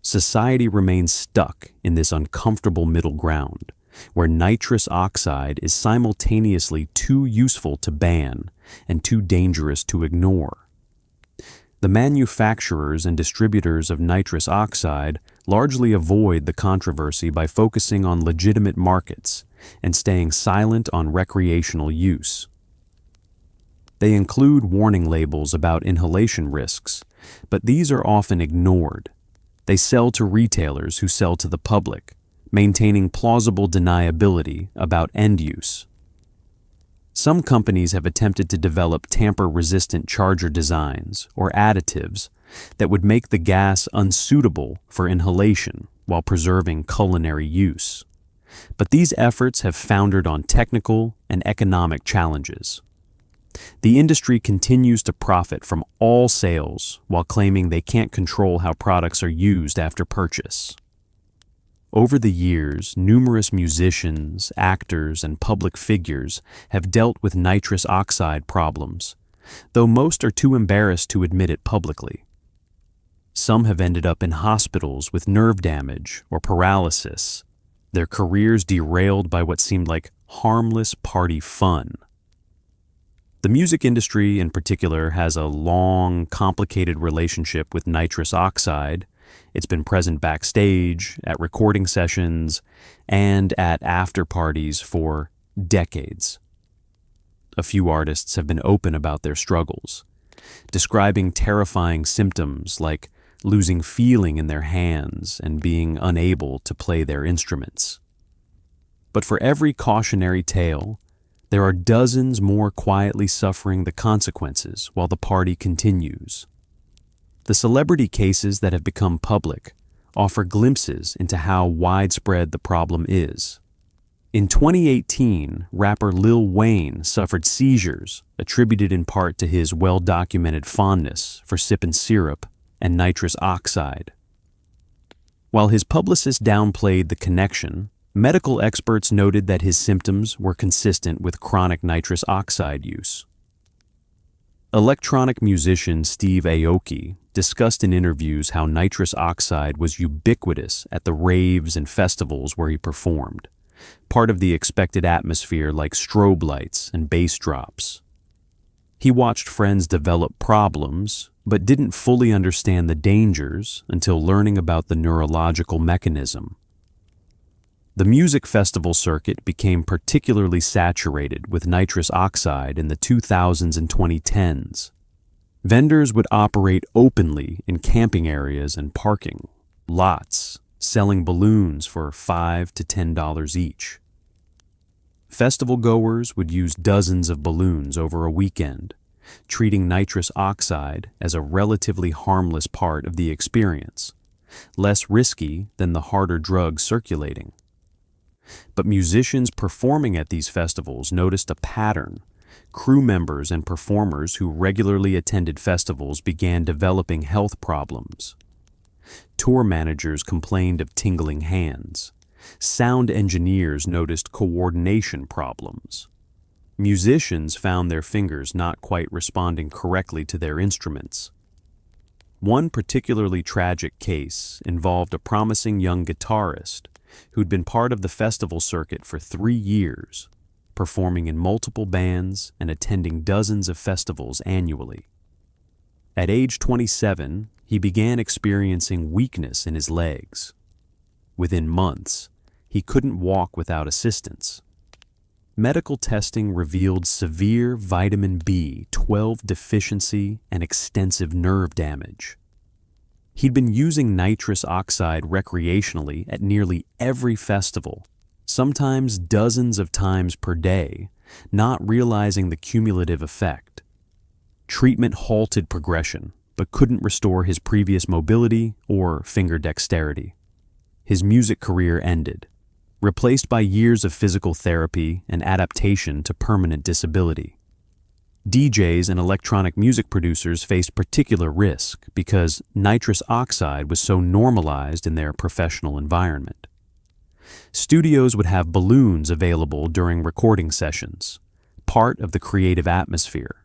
Society remains stuck in this uncomfortable middle ground, where nitrous oxide is simultaneously too useful to ban and too dangerous to ignore. The manufacturers and distributors of nitrous oxide largely avoid the controversy by focusing on legitimate markets and staying silent on recreational use. They include warning labels about inhalation risks, but these are often ignored. They sell to retailers who sell to the public, maintaining plausible deniability about end use. Some companies have attempted to develop tamper-resistant charger designs or additives that would make the gas unsuitable for inhalation while preserving culinary use. But these efforts have foundered on technical and economic challenges. The industry continues to profit from all sales while claiming they can't control how products are used after purchase. Over the years, numerous musicians, actors, and public figures have dealt with nitrous oxide problems, though most are too embarrassed to admit it publicly. Some have ended up in hospitals with nerve damage or paralysis, their careers derailed by what seemed like harmless party fun. The music industry, in particular, has a long, complicated relationship with nitrous oxide. It's been present backstage, at recording sessions, and at after-parties for decades. A few artists have been open about their struggles, describing terrifying symptoms like losing feeling in their hands and being unable to play their instruments. But for every cautionary tale, there are dozens more quietly suffering the consequences while the party continues. The celebrity cases that have become public offer glimpses into how widespread the problem is. In 2018, rapper Lil Wayne suffered seizures attributed in part to his well-documented fondness for sipping syrup and nitrous oxide. While his publicist downplayed the connection, medical experts noted that his symptoms were consistent with chronic nitrous oxide use. Electronic musician Steve Aoki discussed in interviews how nitrous oxide was ubiquitous at the raves and festivals where he performed, part of the expected atmosphere like strobe lights and bass drops. He watched friends develop problems, but didn't fully understand the dangers until learning about the neurological mechanism. The music festival circuit became particularly saturated with nitrous oxide in the 2000s and 2010s. Vendors would operate openly in camping areas and parking lots, selling balloons for $5 to $10 each. Festival goers would use dozens of balloons over a weekend, treating nitrous oxide as a relatively harmless part of the experience, less risky than the harder drugs circulating. But musicians performing at these festivals noticed a pattern. Crew members and performers who regularly attended festivals began developing health problems. Tour managers complained of tingling hands. Sound engineers noticed coordination problems. Musicians found their fingers not quite responding correctly to their instruments. One particularly tragic case involved a promising young guitarist who'd been part of the festival circuit for 3 years, performing in multiple bands and attending dozens of festivals annually. At age 27, he began experiencing weakness in his legs. Within months, he couldn't walk without assistance. Medical testing revealed severe vitamin B12 deficiency and extensive nerve damage. He'd been using nitrous oxide recreationally at nearly every festival, sometimes dozens of times per day, not realizing the cumulative effect. Treatment halted progression, but couldn't restore his previous mobility or finger dexterity. His music career ended, replaced by years of physical therapy and adaptation to permanent disability. DJs and electronic music producers faced particular risk because nitrous oxide was so normalized in their professional environment. Studios would have balloons available during recording sessions, part of the creative atmosphere.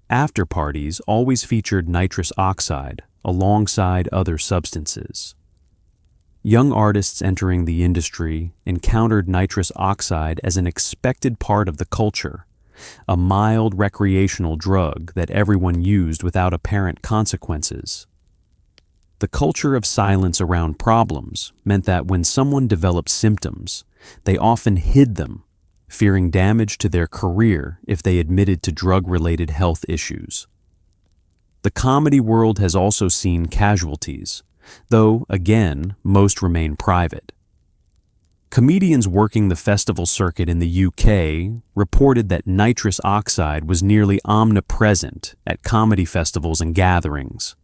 After parties always featured nitrous oxide alongside other substances. Young artists entering the industry encountered nitrous oxide as an expected part of the culture, a mild recreational drug that everyone used without apparent consequences. The culture of silence around problems meant that when someone developed symptoms, they often hid them, fearing damage to their career if they admitted to drug-related health issues. The comedy world has also seen casualties, though, again, most remain private. Comedians working the festival circuit in the UK reported that nitrous oxide was nearly omnipresent at comedy festivals and gatherings.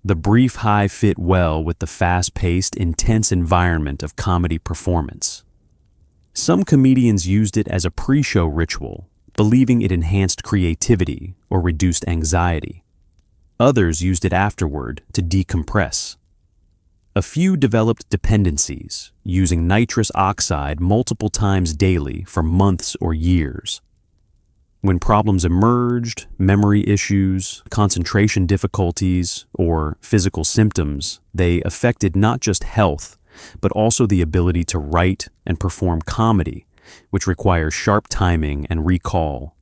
The brief high fit well with the fast-paced, intense environment of comedy performance. Some comedians used it as a pre-show ritual, believing it enhanced creativity or reduced anxiety. Others used it afterward to decompress. A few developed dependencies, using nitrous oxide multiple times daily for months or years. When problems emerged, memory issues, concentration difficulties, or physical symptoms, they affected not just health, but also the ability to write and perform comedy, which requires sharp timing and recall.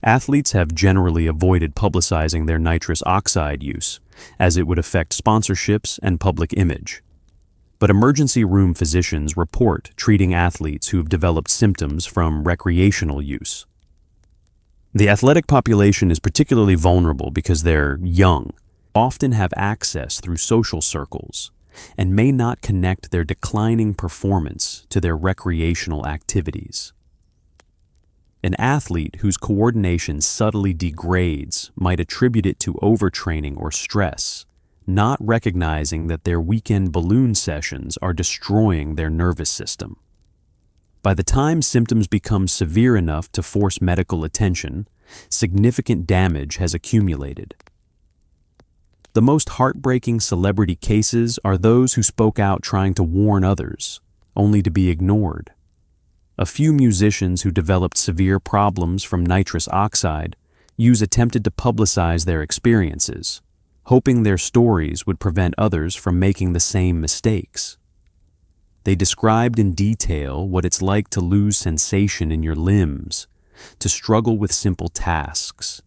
Athletes have generally avoided publicizing their nitrous oxide use, as it would affect sponsorships and public image. But emergency room physicians report treating athletes who've developed symptoms from recreational use. The athletic population is particularly vulnerable because they're young, often have access through social circles, and may not connect their declining performance to their recreational activities. An athlete whose coordination subtly degrades might attribute it to overtraining or stress, not recognizing that their weekend balloon sessions are destroying their nervous system. By the time symptoms become severe enough to force medical attention, significant damage has accumulated. The most heartbreaking celebrity cases are those who spoke out trying to warn others, only to be ignored. A few musicians who developed severe problems from nitrous oxide attempted to publicize their experiences, hoping their stories would prevent others from making the same mistakes. They described in detail what it's like to lose sensation in your limbs, to struggle with simple tasks,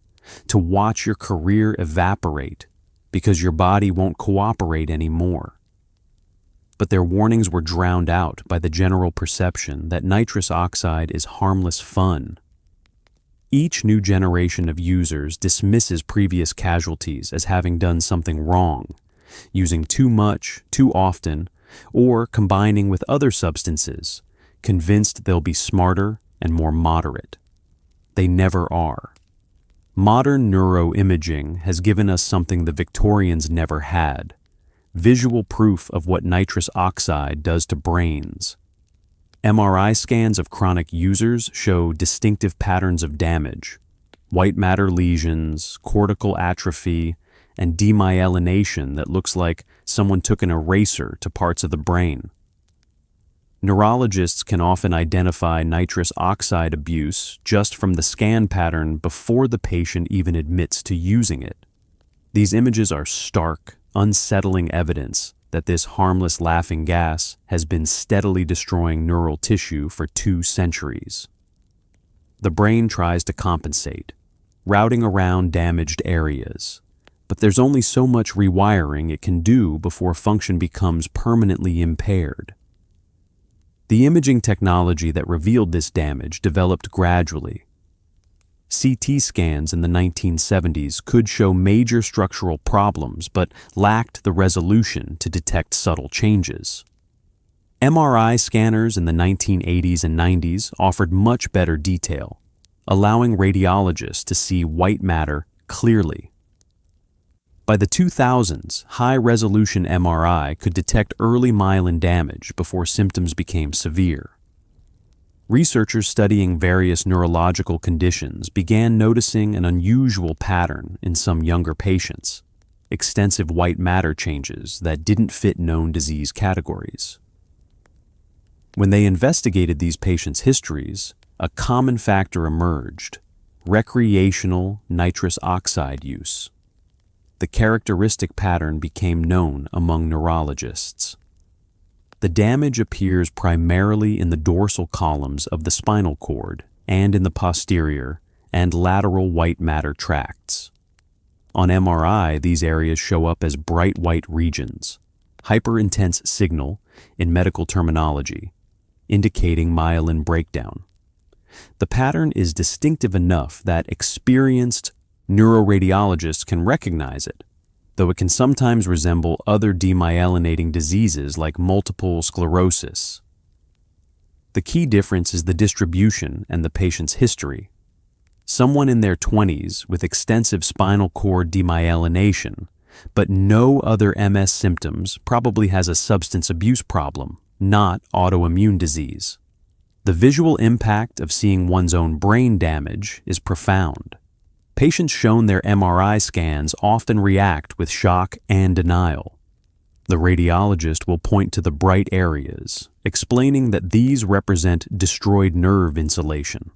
to watch your career evaporate because your body won't cooperate anymore. But their warnings were drowned out by the general perception that nitrous oxide is harmless fun. Each new generation of users dismisses previous casualties as having done something wrong, using too much, too often, or combining with other substances, convinced they'll be smarter and more moderate. They never are. Modern neuroimaging has given us something the Victorians never had: visual proof of what nitrous oxide does to brains. MRI scans of chronic users show distinctive patterns of damage: white matter lesions, cortical atrophy, and demyelination that looks like someone took an eraser to parts of the brain. Neurologists can often identify nitrous oxide abuse just from the scan pattern before the patient even admits to using it. These images are stark, unsettling evidence that this harmless laughing gas has been steadily destroying neural tissue for 2 centuries. The brain tries to compensate, routing around damaged areas, but there's only so much rewiring it can do before function becomes permanently impaired. The imaging technology that revealed this damage developed gradually. CT scans in the 1970s could show major structural problems but lacked the resolution to detect subtle changes. MRI scanners in the 1980s and 90s offered much better detail, allowing radiologists to see white matter clearly. By the 2000s, high-resolution MRI could detect early myelin damage before symptoms became severe. Researchers studying various neurological conditions began noticing an unusual pattern in some younger patients: extensive white matter changes that didn't fit known disease categories. When they investigated these patients' histories, a common factor emerged: recreational nitrous oxide use. The characteristic pattern became known among neurologists. The damage appears primarily in the dorsal columns of the spinal cord and in the posterior and lateral white matter tracts. On MRI, these areas show up as bright white regions, hyperintense signal in medical terminology, indicating myelin breakdown. The pattern is distinctive enough that experienced neuroradiologists can recognize it, though it can sometimes resemble other demyelinating diseases like multiple sclerosis. The key difference is the distribution and the patient's history. Someone in their 20s with extensive spinal cord demyelination, but no other MS symptoms, probably has a substance abuse problem, not autoimmune disease. The visual impact of seeing one's own brain damage is profound. Patients shown their MRI scans often react with shock and denial. The radiologist will point to the bright areas, explaining that these represent destroyed nerve insulation,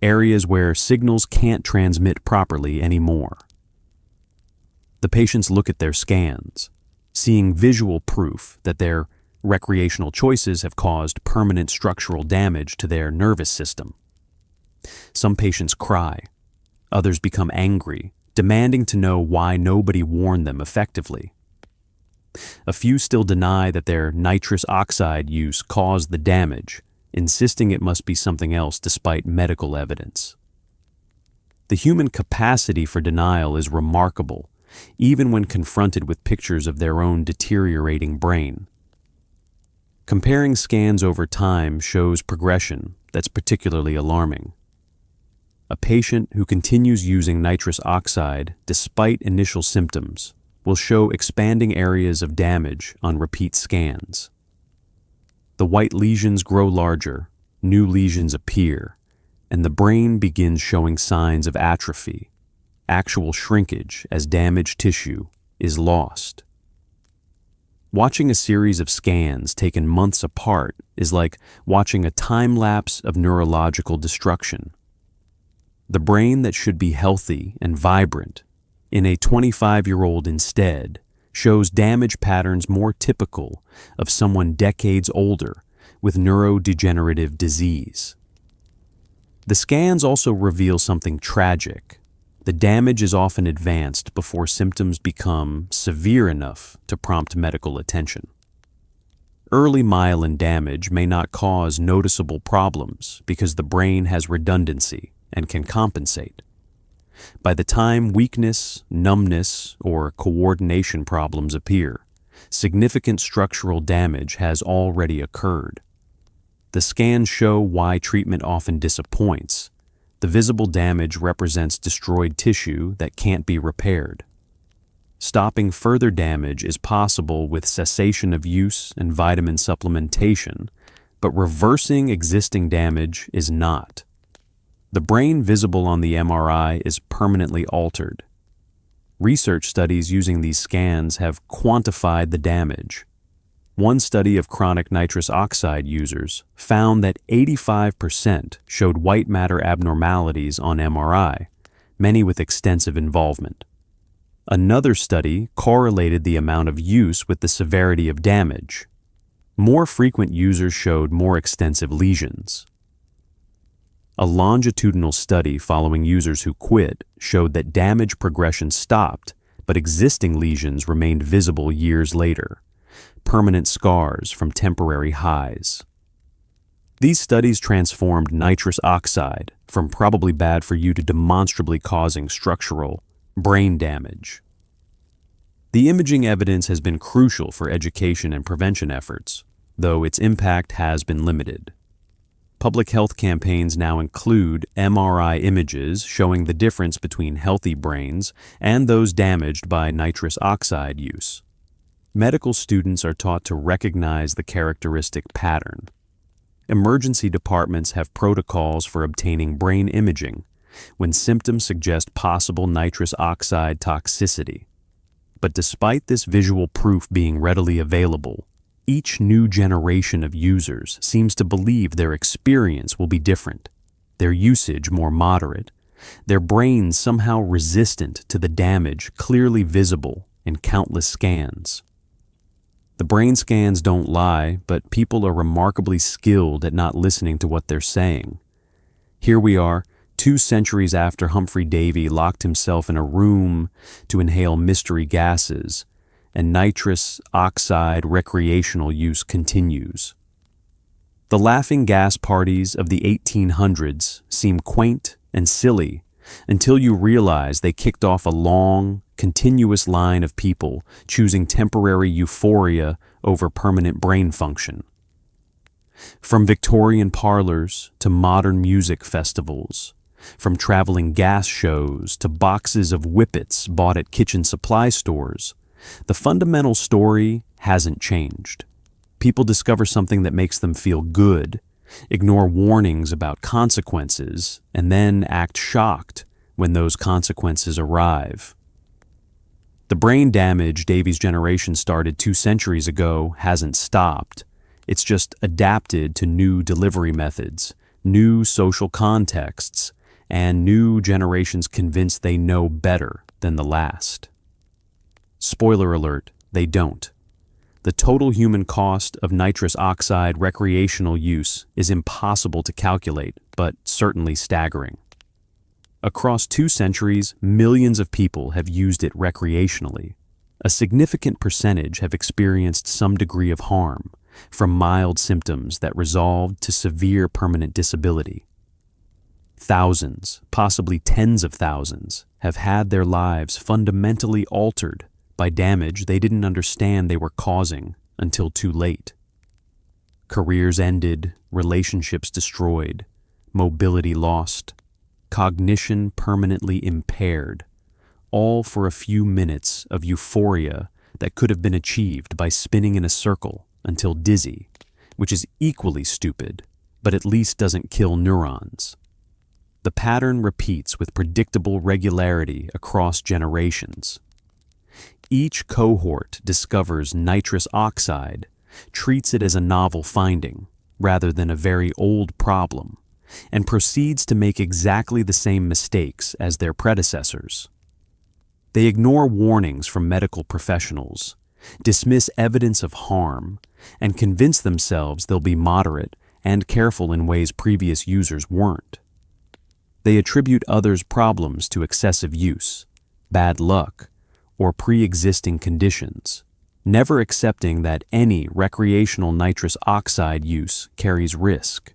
areas where signals can't transmit properly anymore. The patients look at their scans, seeing visual proof that their recreational choices have caused permanent structural damage to their nervous system. Some patients cry. Others become angry, demanding to know why nobody warned them effectively. A few still deny that their nitrous oxide use caused the damage, insisting it must be something else despite medical evidence. The human capacity for denial is remarkable, even when confronted with pictures of their own deteriorating brain. Comparing scans over time shows progression that's particularly alarming. A patient who continues using nitrous oxide despite initial symptoms will show expanding areas of damage on repeat scans. The white lesions grow larger, new lesions appear, and the brain begins showing signs of atrophy, actual shrinkage as damaged tissue is lost. Watching a series of scans taken months apart is like watching a time lapse of neurological destruction. The brain that should be healthy and vibrant in a 25-year-old instead shows damage patterns more typical of someone decades older with neurodegenerative disease. The scans also reveal something tragic. The damage is often advanced before symptoms become severe enough to prompt medical attention. Early myelin damage may not cause noticeable problems because the brain has redundancy and can compensate. By the time weakness, numbness, or coordination problems appear, significant structural damage has already occurred. The scans show why treatment often disappoints. The visible damage represents destroyed tissue that can't be repaired. Stopping further damage is possible with cessation of use and vitamin supplementation, but reversing existing damage is not. The brain visible on the MRI is permanently altered. Research studies using these scans have quantified the damage. One study of chronic nitrous oxide users found that 85% showed white matter abnormalities on MRI, many with extensive involvement. Another study correlated the amount of use with the severity of damage. More frequent users showed more extensive lesions. A longitudinal study following users who quit showed that damage progression stopped, but existing lesions remained visible years later. Permanent scars from temporary highs. These studies transformed nitrous oxide from probably bad for you to demonstrably causing structural brain damage. The imaging evidence has been crucial for education and prevention efforts, though its impact has been limited. Public health campaigns now include MRI images showing the difference between healthy brains and those damaged by nitrous oxide use. Medical students are taught to recognize the characteristic pattern. Emergency departments have protocols for obtaining brain imaging when symptoms suggest possible nitrous oxide toxicity. But despite this visual proof being readily available, each new generation of users seems to believe their experience will be different, their usage more moderate, their brains somehow resistant to the damage clearly visible in countless scans. The brain scans don't lie, but people are remarkably skilled at not listening to what they're saying. Here we are, 2 centuries after Humphrey Davy locked himself in a room to inhale mystery gases, and nitrous oxide recreational use continues. The laughing gas parties of the 1800s seem quaint and silly until you realize they kicked off a long, continuous line of people choosing temporary euphoria over permanent brain function. From Victorian parlors to modern music festivals, from traveling gas shows to boxes of whippets bought at kitchen supply stores, the fundamental story hasn't changed. People discover something that makes them feel good, ignore warnings about consequences, and then act shocked when those consequences arrive. The brain damage Davy's generation started 2 centuries ago hasn't stopped. It's just adapted to new delivery methods, new social contexts, and new generations convinced they know better than the last. Spoiler alert, they don't. The total human cost of nitrous oxide recreational use is impossible to calculate, but certainly staggering. Across 2 centuries, millions of people have used it recreationally. A significant percentage have experienced some degree of harm, from mild symptoms that resolved to severe permanent disability. Thousands, possibly tens of thousands, have had their lives fundamentally altered by damage they didn't understand they were causing until too late. Careers ended, relationships destroyed, mobility lost, cognition permanently impaired, all for a few minutes of euphoria that could have been achieved by spinning in a circle until dizzy, which is equally stupid but at least doesn't kill neurons. The pattern repeats with predictable regularity across generations. Each cohort discovers nitrous oxide, treats it as a novel finding rather than a very old problem, and proceeds to make exactly the same mistakes as their predecessors. They ignore warnings from medical professionals, dismiss evidence of harm, and convince themselves they'll be moderate and careful in ways previous users weren't. They attribute others' problems to excessive use, bad luck, or pre-existing conditions, never accepting that any recreational nitrous oxide use carries risk.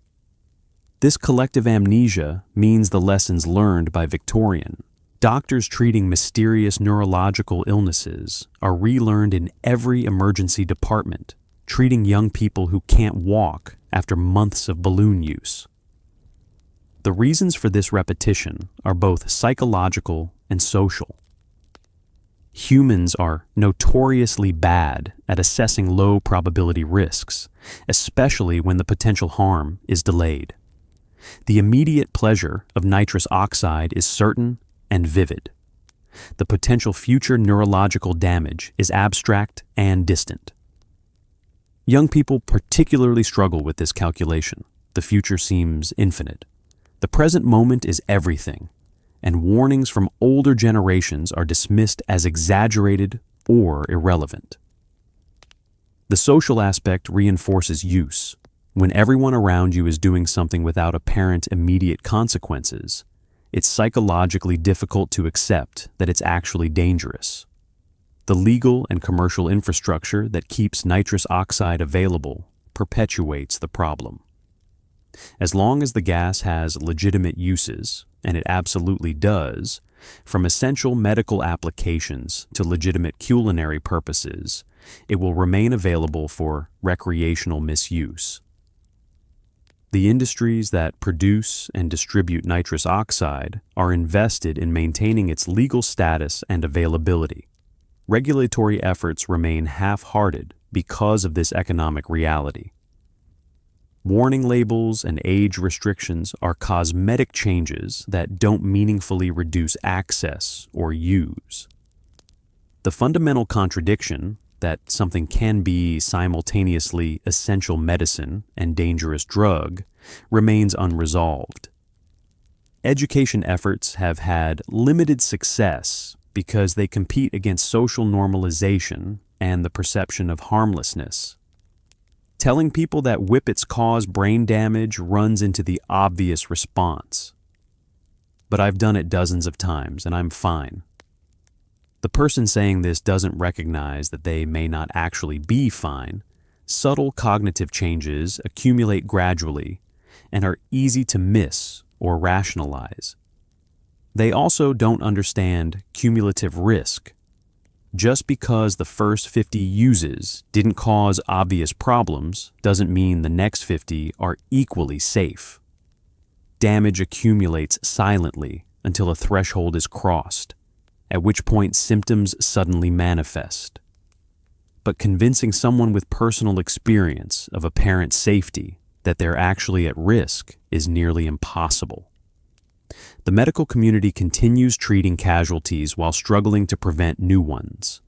This collective amnesia means the lessons learned by Victorian doctors treating mysterious neurological illnesses are relearned in every emergency department, treating young people who can't walk after months of balloon use. The reasons for this repetition are both psychological and social. Humans are notoriously bad at assessing low probability risks, especially when the potential harm is delayed. The immediate pleasure of nitrous oxide is certain and vivid. The potential future neurological damage is abstract and distant. Young people particularly struggle with this calculation. The future seems infinite. The present moment is everything, and warnings from older generations are dismissed as exaggerated or irrelevant. The social aspect reinforces use. When everyone around you is doing something without apparent immediate consequences, it's psychologically difficult to accept that it's actually dangerous. The legal and commercial infrastructure that keeps nitrous oxide available perpetuates the problem. As long as the gas has legitimate uses, and it absolutely does, from essential medical applications to legitimate culinary purposes, it will remain available for recreational misuse. The industries that produce and distribute nitrous oxide are invested in maintaining its legal status and availability. Regulatory efforts remain half-hearted because of this economic reality. Warning labels and age restrictions are cosmetic changes that don't meaningfully reduce access or use. The fundamental contradiction that something can be simultaneously essential medicine and dangerous drug remains unresolved. Education efforts have had limited success because they compete against social normalization and the perception of harmlessness. Telling people that whippets cause brain damage runs into the obvious response. But I've done it dozens of times and I'm fine. The person saying this doesn't recognize that they may not actually be fine. Subtle cognitive changes accumulate gradually and are easy to miss or rationalize. They also don't understand cumulative risk. Just because the first 50 uses didn't cause obvious problems doesn't mean the next 50 are equally safe. Damage accumulates silently until a threshold is crossed, at which point symptoms suddenly manifest. But convincing someone with personal experience of apparent safety that they're actually at risk is nearly impossible. The medical community continues treating casualties while struggling to prevent new ones.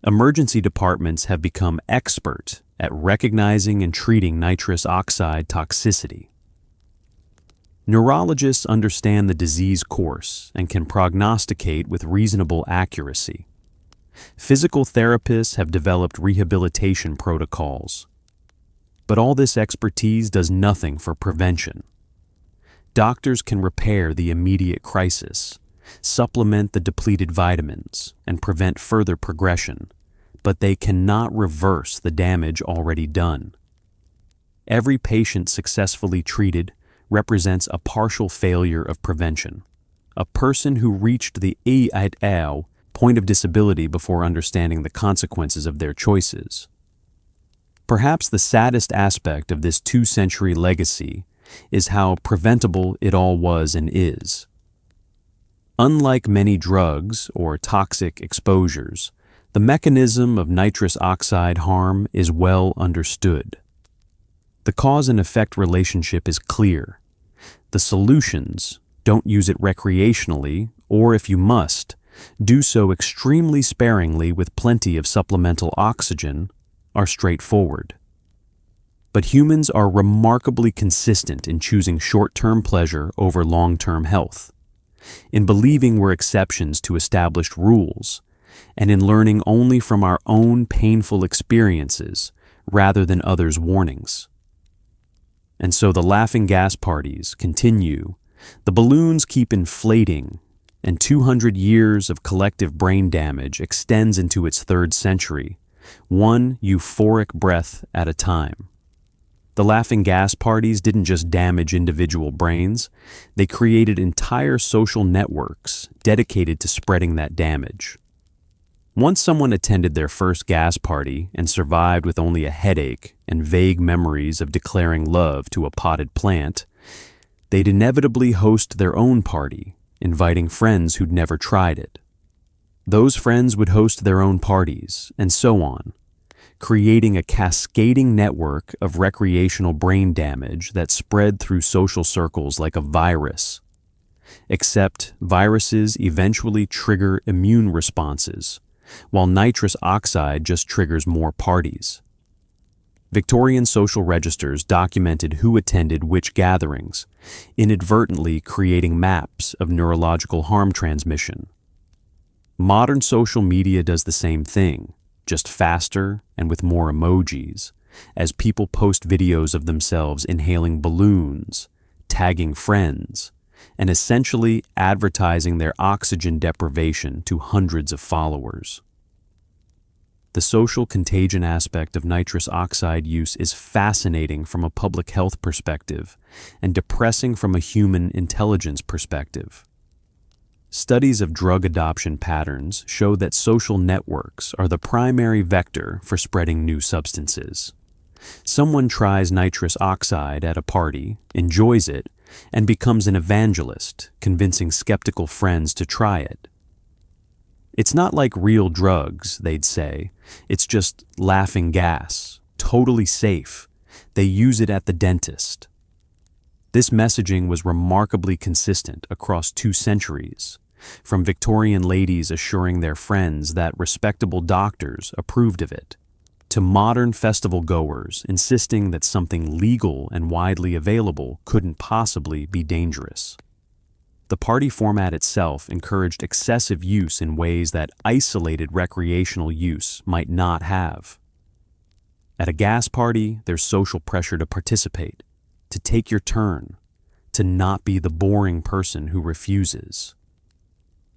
Emergency departments have become expert at recognizing and treating nitrous oxide toxicity. Neurologists understand the disease course and can prognosticate with reasonable accuracy. Physical therapists have developed rehabilitation protocols. But all this expertise does nothing for prevention. Doctors can repair the immediate crisis, supplement the depleted vitamins, and prevent further progression, but they cannot reverse the damage already done. Every patient successfully treated represents a partial failure of prevention, a person who reached the EID point of disability before understanding the consequences of their choices. Perhaps the saddest aspect of this 2-century legacy is how preventable it all was and is. Unlike many drugs or toxic exposures, the mechanism of nitrous oxide harm is well understood. The cause and effect relationship is clear. The solutions: don't use it recreationally, or if you must, do so extremely sparingly with plenty of supplemental oxygen, are straightforward. But humans are remarkably consistent in choosing short-term pleasure over long-term health, in believing we're exceptions to established rules, and in learning only from our own painful experiences rather than others' warnings. And so the laughing gas parties continue, the balloons keep inflating, and 200 years of collective brain damage extends into its third century, one euphoric breath at a time. The laughing gas parties didn't just damage individual brains, they created entire social networks dedicated to spreading that damage. Once someone attended their first gas party and survived with only a headache and vague memories of declaring love to a potted plant, they'd inevitably host their own party, inviting friends who'd never tried it. Those friends would host their own parties, and so on, creating a cascading network of recreational brain damage that spread through social circles like a virus. Except viruses eventually trigger immune responses, while nitrous oxide just triggers more parties. Victorian social registers documented who attended which gatherings, inadvertently creating maps of neurological harm transmission. Modern social media does the same thing, just faster and with more emojis, as people post videos of themselves inhaling balloons, tagging friends, and essentially advertising their oxygen deprivation to hundreds of followers. The social contagion aspect of nitrous oxide use is fascinating from a public health perspective and depressing from a human intelligence perspective. Studies of drug adoption patterns show that social networks are the primary vector for spreading new substances. Someone tries nitrous oxide at a party, enjoys it, and becomes an evangelist, convincing skeptical friends to try it. It's not like real drugs, they'd say. It's just laughing gas, totally safe. They use it at the dentist. This messaging was remarkably consistent across 2 centuries, from Victorian ladies assuring their friends that respectable doctors approved of it, to modern festival goers insisting that something legal and widely available couldn't possibly be dangerous. The party format itself encouraged excessive use in ways that isolated recreational use might not have. At a gas party, there's social pressure to participate, to take your turn, to not be the boring person who refuses.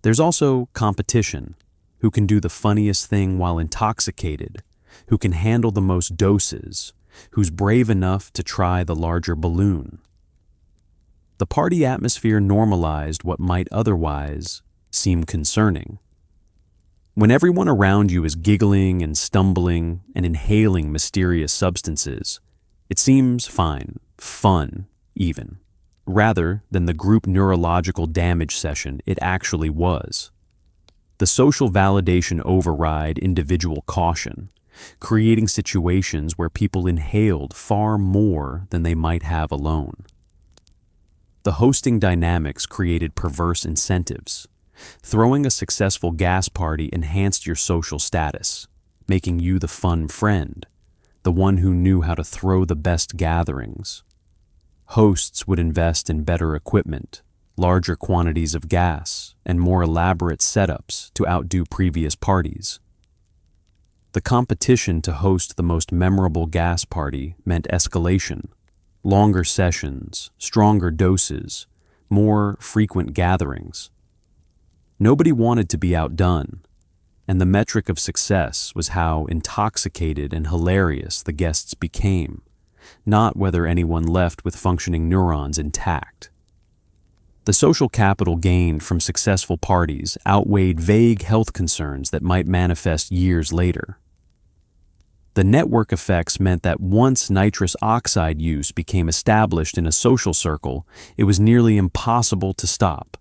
There's also competition, who can do the funniest thing while intoxicated, who can handle the most doses, who's brave enough to try the larger balloon. The party atmosphere normalized what might otherwise seem concerning. When everyone around you is giggling and stumbling and inhaling mysterious substances, it seems fine, fun, even, rather than the group neurological damage session it actually was. The social validation override individual caution, creating situations where people inhaled far more than they might have alone. The hosting dynamics created perverse incentives. Throwing a successful gas party enhanced your social status, making you the fun friend, the one who knew how to throw the best gatherings. Hosts would invest in better equipment, larger quantities of gas, and more elaborate setups to outdo previous parties. The competition to host the most memorable gas party meant escalation. Longer sessions, stronger doses, more frequent gatherings. Nobody wanted to be outdone, and the metric of success was how intoxicated and hilarious the guests became, not whether anyone left with functioning neurons intact. The social capital gained from successful parties outweighed vague health concerns that might manifest years later. The network effects meant that once nitrous oxide use became established in a social circle, it was nearly impossible to stop.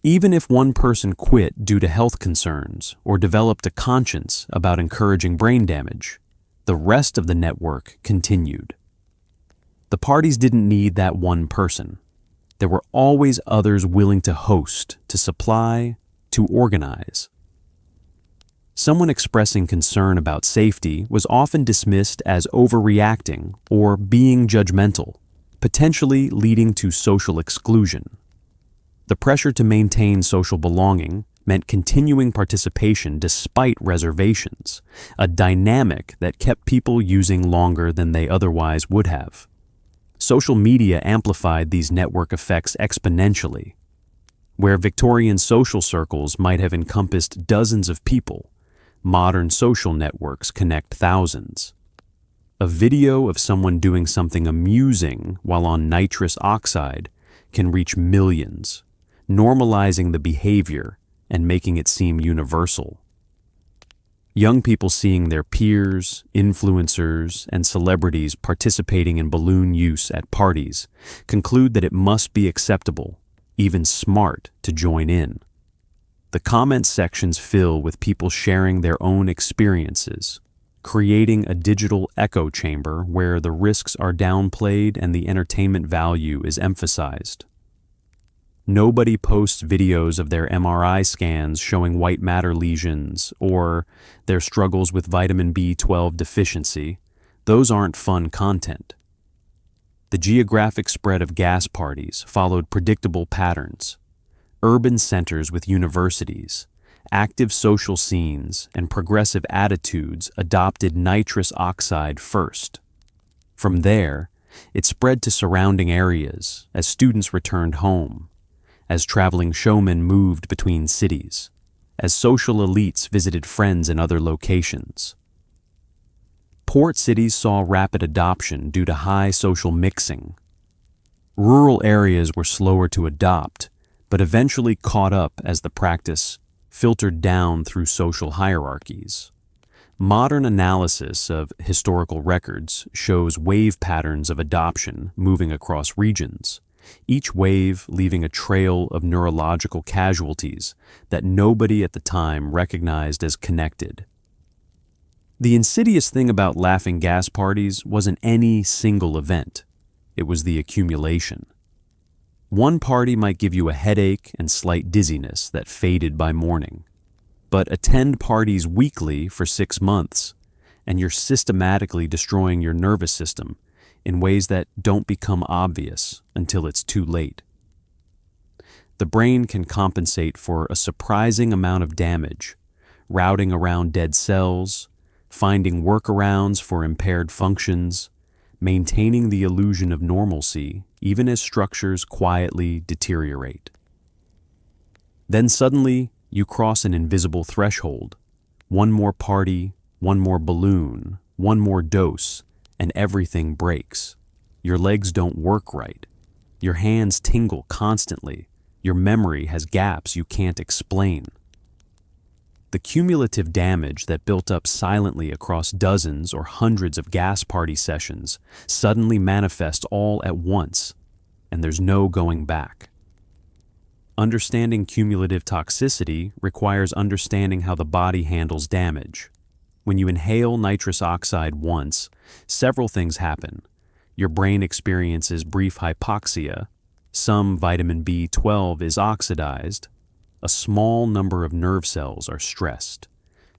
Even if one person quit due to health concerns or developed a conscience about encouraging brain damage, the rest of the network continued. The parties didn't need that one person. There were always others willing to host, to supply, to organize. Someone expressing concern about safety was often dismissed as overreacting or being judgmental, potentially leading to social exclusion. The pressure to maintain social belonging meant continuing participation despite reservations, a dynamic that kept people using longer than they otherwise would have. Social media amplified these network effects exponentially. Where Victorian social circles might have encompassed dozens of people, modern social networks connect thousands. A video of someone doing something amusing while on nitrous oxide can reach millions, normalizing the behavior and making it seem universal. Young people seeing their peers, influencers, and celebrities participating in balloon use at parties conclude that it must be acceptable, even smart, to join in. The comment sections fill with people sharing their own experiences, creating a digital echo chamber where the risks are downplayed and the entertainment value is emphasized. Nobody posts videos of their MRI scans showing white matter lesions or their struggles with vitamin B12 deficiency. Those aren't fun content. The geographic spread of gas parties followed predictable patterns. Urban centers with universities, active social scenes, and progressive attitudes adopted nitrous oxide first. From there, it spread to surrounding areas as students returned home, as traveling showmen moved between cities, as social elites visited friends in other locations. Port cities saw rapid adoption due to high social mixing. Rural areas were slower to adopt, but eventually caught up as the practice filtered down through social hierarchies. Modern analysis of historical records shows wave patterns of adoption moving across regions, each wave leaving a trail of neurological casualties that nobody at the time recognized as connected. The insidious thing about laughing gas parties wasn't any single event. It was the accumulation. One party might give you a headache and slight dizziness that faded by morning, but attend parties weekly for 6 months, and you're systematically destroying your nervous system in ways that don't become obvious until it's too late. The brain can compensate for a surprising amount of damage, routing around dead cells, finding workarounds for impaired functions, maintaining the illusion of normalcy even as structures quietly deteriorate. Then suddenly, you cross an invisible threshold. One more party, one more balloon, one more dose, and everything breaks. Your legs don't work right. Your hands tingle constantly. Your memory has gaps you can't explain. The cumulative damage that built up silently across dozens or hundreds of gas party sessions suddenly manifests all at once, and there's no going back. Understanding cumulative toxicity requires understanding how the body handles damage. When you inhale nitrous oxide once, several things happen. Your brain experiences brief hypoxia, some vitamin B12 is oxidized, a small number of nerve cells are stressed.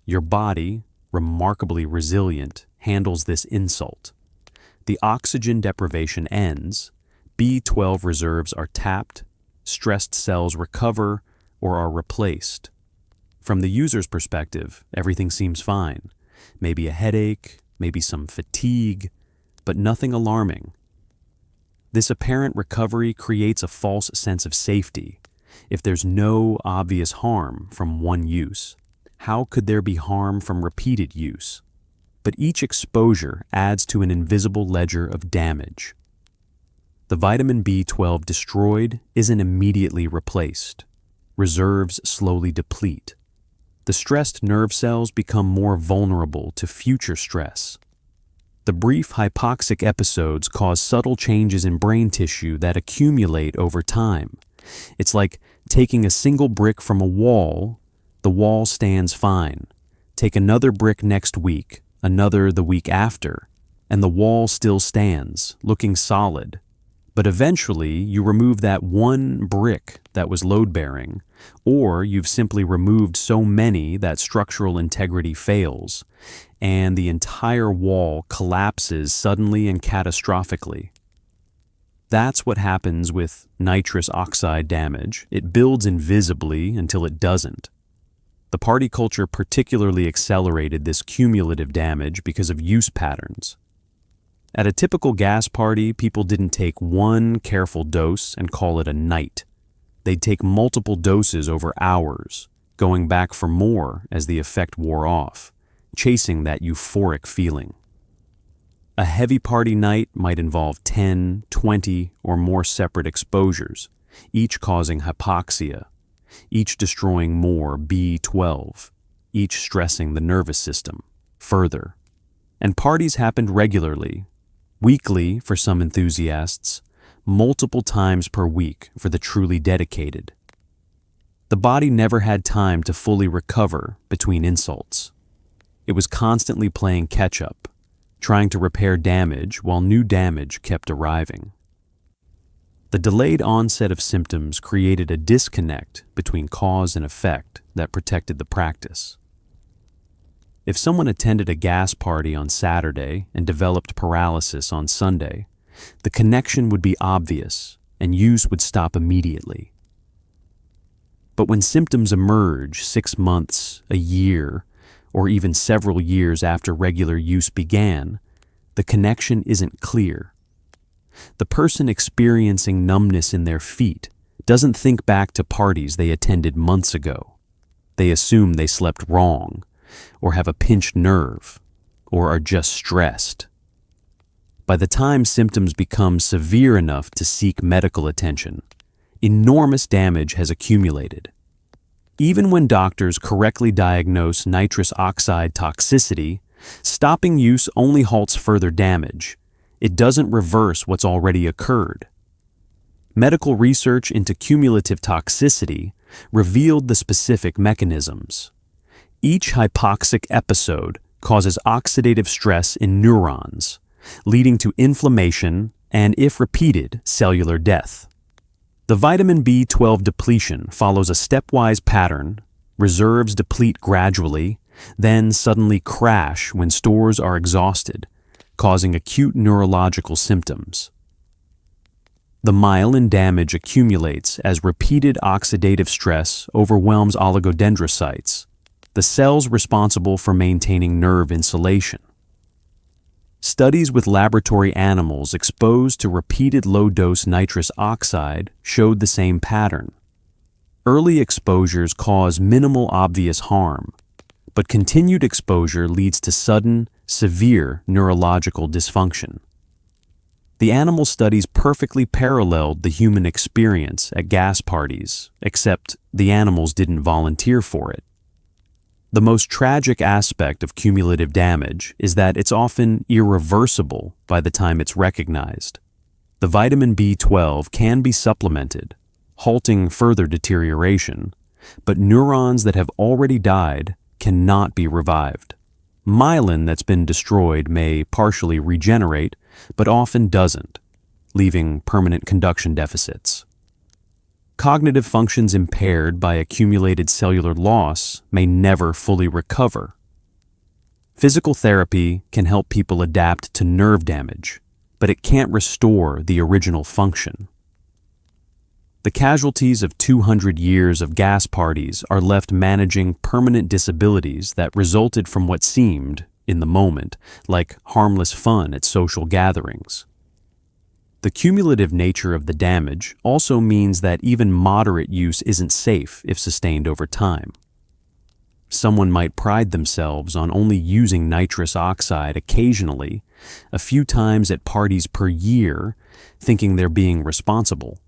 Your body, remarkably resilient, handles this insult. The oxygen deprivation ends, B12 reserves are tapped, stressed cells recover or are replaced. From the user's perspective, everything seems fine. Maybe a headache, maybe some fatigue, but nothing alarming. This apparent recovery creates a false sense of safety. If there's no obvious harm from one use, how could there be harm from repeated use? But each exposure adds to an invisible ledger of damage. The vitamin B12 destroyed isn't immediately replaced. Reserves slowly deplete. The stressed nerve cells become more vulnerable to future stress. The brief hypoxic episodes cause subtle changes in brain tissue that accumulate over time. It's like taking a single brick from a wall, the wall stands fine. Take another brick next week, another the week after, and the wall still stands, looking solid. But eventually, you remove that one brick that was load-bearing, or you've simply removed so many that structural integrity fails, and the entire wall collapses suddenly and catastrophically. That's what happens with nitrous oxide damage. It builds invisibly until it doesn't. The party culture particularly accelerated this cumulative damage because of use patterns. At a typical gas party, people didn't take one careful dose and call it a night. They'd take multiple doses over hours, going back for more as the effect wore off, chasing that euphoric feeling. A heavy party night might involve 10, 20, or more separate exposures, each causing hypoxia, each destroying more B12, each stressing the nervous system further. And parties happened regularly, weekly for some enthusiasts, multiple times per week for the truly dedicated. The body never had time to fully recover between insults. It was constantly playing catch-up, trying to repair damage while new damage kept arriving. The delayed onset of symptoms created a disconnect between cause and effect that protected the practice. If someone attended a gas party on Saturday and developed paralysis on Sunday, the connection would be obvious and use would stop immediately. But when symptoms emerge 6 months, a year, or even several years after regular use began, the connection isn't clear. The person experiencing numbness in their feet doesn't think back to parties they attended months ago. They assume they slept wrong, or have a pinched nerve, or are just stressed. By the time symptoms become severe enough to seek medical attention, enormous damage has accumulated. Even when doctors correctly diagnose nitrous oxide toxicity, stopping use only halts further damage. It doesn't reverse what's already occurred. Medical research into cumulative toxicity revealed the specific mechanisms. Each hypoxic episode causes oxidative stress in neurons, leading to inflammation and, if repeated, cellular death. The vitamin B12 depletion follows a stepwise pattern. Reserves deplete gradually, then suddenly crash when stores are exhausted, causing acute neurological symptoms. The myelin damage accumulates as repeated oxidative stress overwhelms oligodendrocytes, the cells responsible for maintaining nerve insulation. Studies with laboratory animals exposed to repeated low-dose nitrous oxide showed the same pattern. Early exposures cause minimal obvious harm, but continued exposure leads to sudden, severe neurological dysfunction. The animal studies perfectly paralleled the human experience at gas parties, except the animals didn't volunteer for it. The most tragic aspect of cumulative damage is that it's often irreversible by the time it's recognized. The vitamin B12 can be supplemented, halting further deterioration, but neurons that have already died cannot be revived. Myelin that's been destroyed may partially regenerate, but often doesn't, leaving permanent conduction deficits. Cognitive functions impaired by accumulated cellular loss may never fully recover. Physical therapy can help people adapt to nerve damage, but it can't restore the original function. The casualties of 200 years of gas parties are left managing permanent disabilities that resulted from what seemed, in the moment, like harmless fun at social gatherings. The cumulative nature of the damage also means that even moderate use isn't safe if sustained over time. Someone might pride themselves on only using nitrous oxide occasionally, a few times at parties per year, thinking they're being responsible.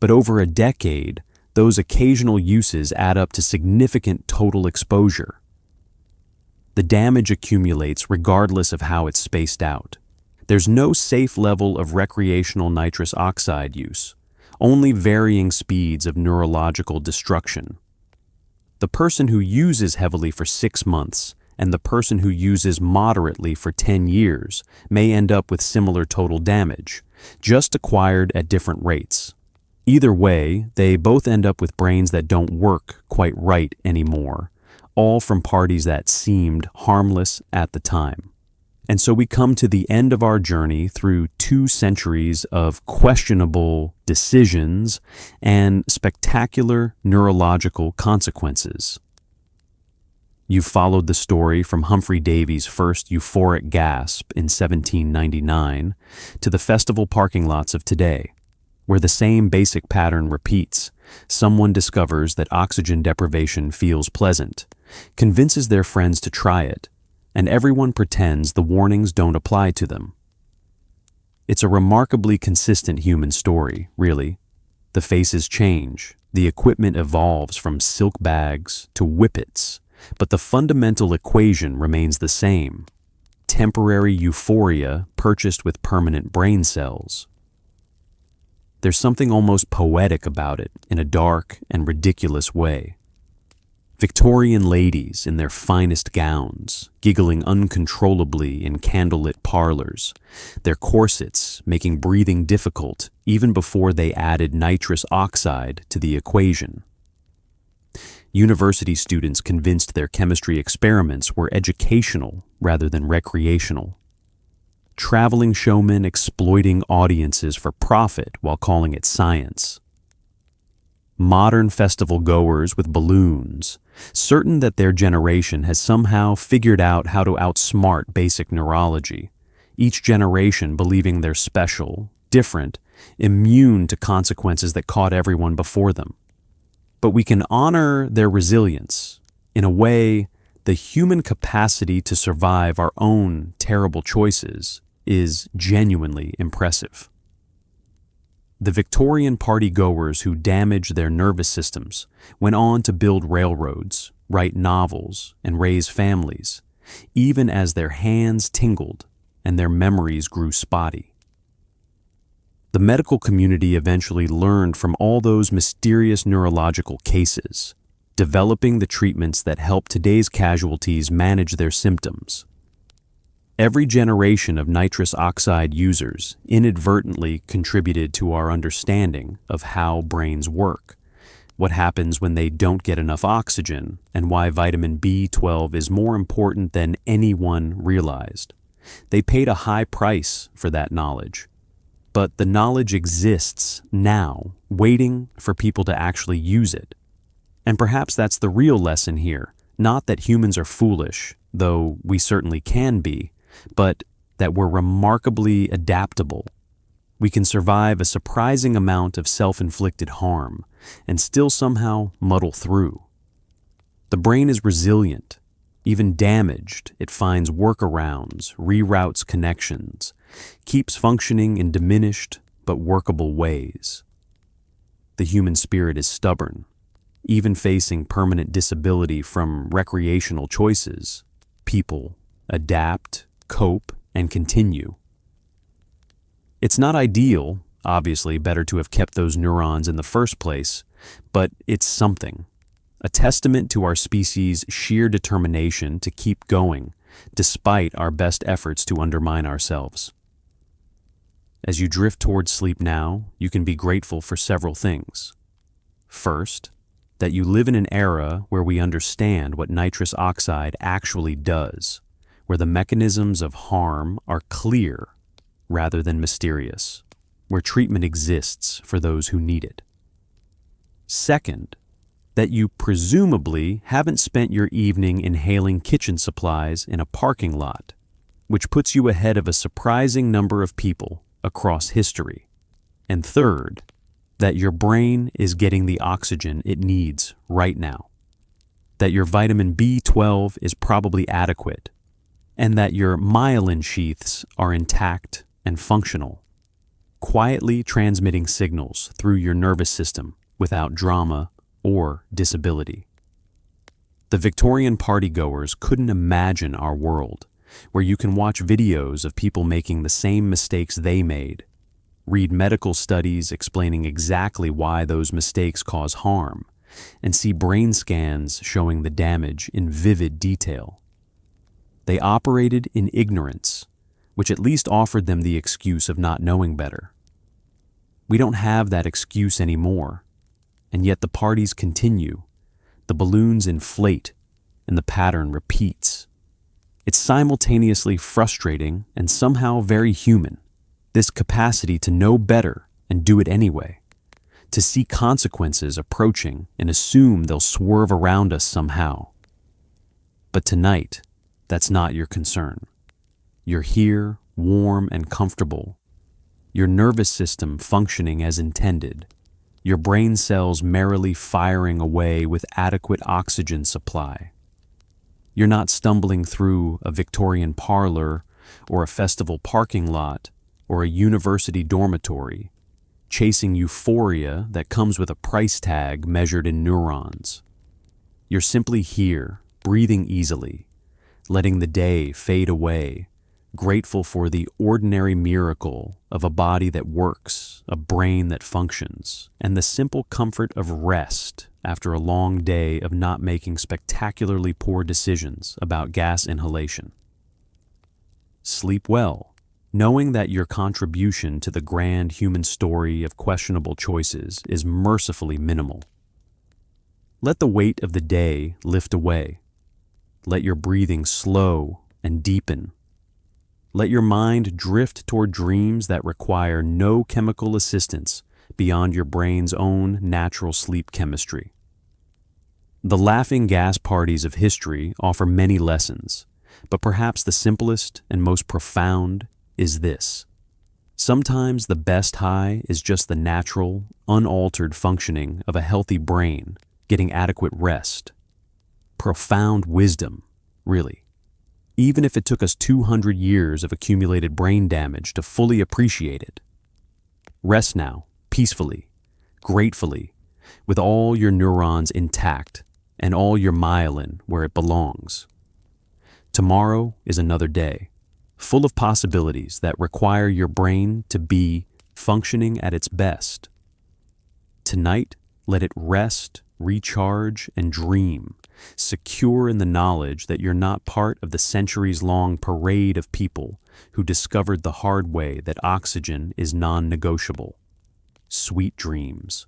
But over a decade, those occasional uses add up to significant total exposure. The damage accumulates regardless of how it's spaced out. There's no safe level of recreational nitrous oxide use, only varying speeds of neurological destruction. The person who uses heavily for 6 months and the person who uses moderately for 10 years may end up with similar total damage, just acquired at different rates. Either way, they both end up with brains that don't work quite right anymore, all from parties that seemed harmless at the time. And so we come to the end of our journey through 2 centuries of questionable decisions and spectacular neurological consequences. You've followed the story from Humphrey Davy's first euphoric gasp in 1799 to the festival parking lots of today, where the same basic pattern repeats. Someone discovers that oxygen deprivation feels pleasant, convinces their friends to try it, and everyone pretends the warnings don't apply to them. It's a remarkably consistent human story, really. The faces change, the equipment evolves from silk bags to whippets, but the fundamental equation remains the same: temporary euphoria purchased with permanent brain cells. There's something almost poetic about it in a dark and ridiculous way. Victorian ladies in their finest gowns, giggling uncontrollably in candlelit parlors, their corsets making breathing difficult even before they added nitrous oxide to the equation. University students convinced their chemistry experiments were educational rather than recreational. Traveling showmen exploiting audiences for profit while calling it science. Modern festival goers with balloons, certain that their generation has somehow figured out how to outsmart basic neurology, each generation believing they're special, different, immune to consequences that caught everyone before them. But we can honor their resilience. In a way, the human capacity to survive our own terrible choices is genuinely impressive. The Victorian party-goers who damaged their nervous systems went on to build railroads, write novels, and raise families, even as their hands tingled and their memories grew spotty. The medical community eventually learned from all those mysterious neurological cases, developing the treatments that help today's casualties manage their symptoms. Every generation of nitrous oxide users inadvertently contributed to our understanding of how brains work, what happens when they don't get enough oxygen, and why vitamin B12 is more important than anyone realized. They paid a high price for that knowledge. But the knowledge exists now, waiting for people to actually use it. And perhaps that's the real lesson here, not that humans are foolish, though we certainly can be, but that we're remarkably adaptable. We can survive a surprising amount of self-inflicted harm and still somehow muddle through. The brain is resilient. Even damaged, it finds workarounds, reroutes connections, keeps functioning in diminished but workable ways. The human spirit is stubborn, even facing permanent disability from recreational choices. People adapt, cope, and continue. It's not ideal, obviously better to have kept those neurons in the first place, but it's something. A testament to our species' sheer determination to keep going, despite our best efforts to undermine ourselves. As you drift towards sleep now, you can be grateful for several things. First, that you live in an era where we understand what nitrous oxide actually does, where the mechanisms of harm are clear rather than mysterious, where treatment exists for those who need it. Second, that you presumably haven't spent your evening inhaling kitchen supplies in a parking lot, which puts you ahead of a surprising number of people across history. And third, that your brain is getting the oxygen it needs right now, that your vitamin B12 is probably adequate, and that your myelin sheaths are intact and functional, quietly transmitting signals through your nervous system without drama or disability. The Victorian partygoers couldn't imagine our world, where you can watch videos of people making the same mistakes they made, read medical studies explaining exactly why those mistakes cause harm, and see brain scans showing the damage in vivid detail. They operated in ignorance, which at least offered them the excuse of not knowing better. We don't have that excuse anymore, and yet the parties continue, the balloons inflate, and the pattern repeats. It's simultaneously frustrating and somehow very human, this capacity to know better and do it anyway, to see consequences approaching and assume they'll swerve around us somehow. But tonight, that's not your concern. You're here, warm and comfortable, your nervous system functioning as intended, your brain cells merrily firing away with adequate oxygen supply. You're not stumbling through a Victorian parlor or a festival parking lot or a university dormitory, chasing euphoria that comes with a price tag measured in neurons. You're simply here, breathing easily, letting the day fade away, grateful for the ordinary miracle of a body that works, a brain that functions, and the simple comfort of rest after a long day of not making spectacularly poor decisions about gas inhalation. Sleep well, knowing that your contribution to the grand human story of questionable choices is mercifully minimal. Let the weight of the day lift away. Let your breathing slow and deepen. Let your mind drift toward dreams that require no chemical assistance beyond your brain's own natural sleep chemistry. The laughing gas parties of history offer many lessons, but perhaps the simplest and most profound is this. Sometimes the best high is just the natural, unaltered functioning of a healthy brain getting adequate rest. Profound wisdom, really. Even if it took us 200 years of accumulated brain damage to fully appreciate it. Rest now, peacefully, gratefully, with all your neurons intact and all your myelin where it belongs. Tomorrow is another day, full of possibilities that require your brain to be functioning at its best. Tonight, let it rest, recharge, and dream, secure in the knowledge that you're not part of the centuries-long parade of people who discovered the hard way that oxygen is non-negotiable. Sweet dreams.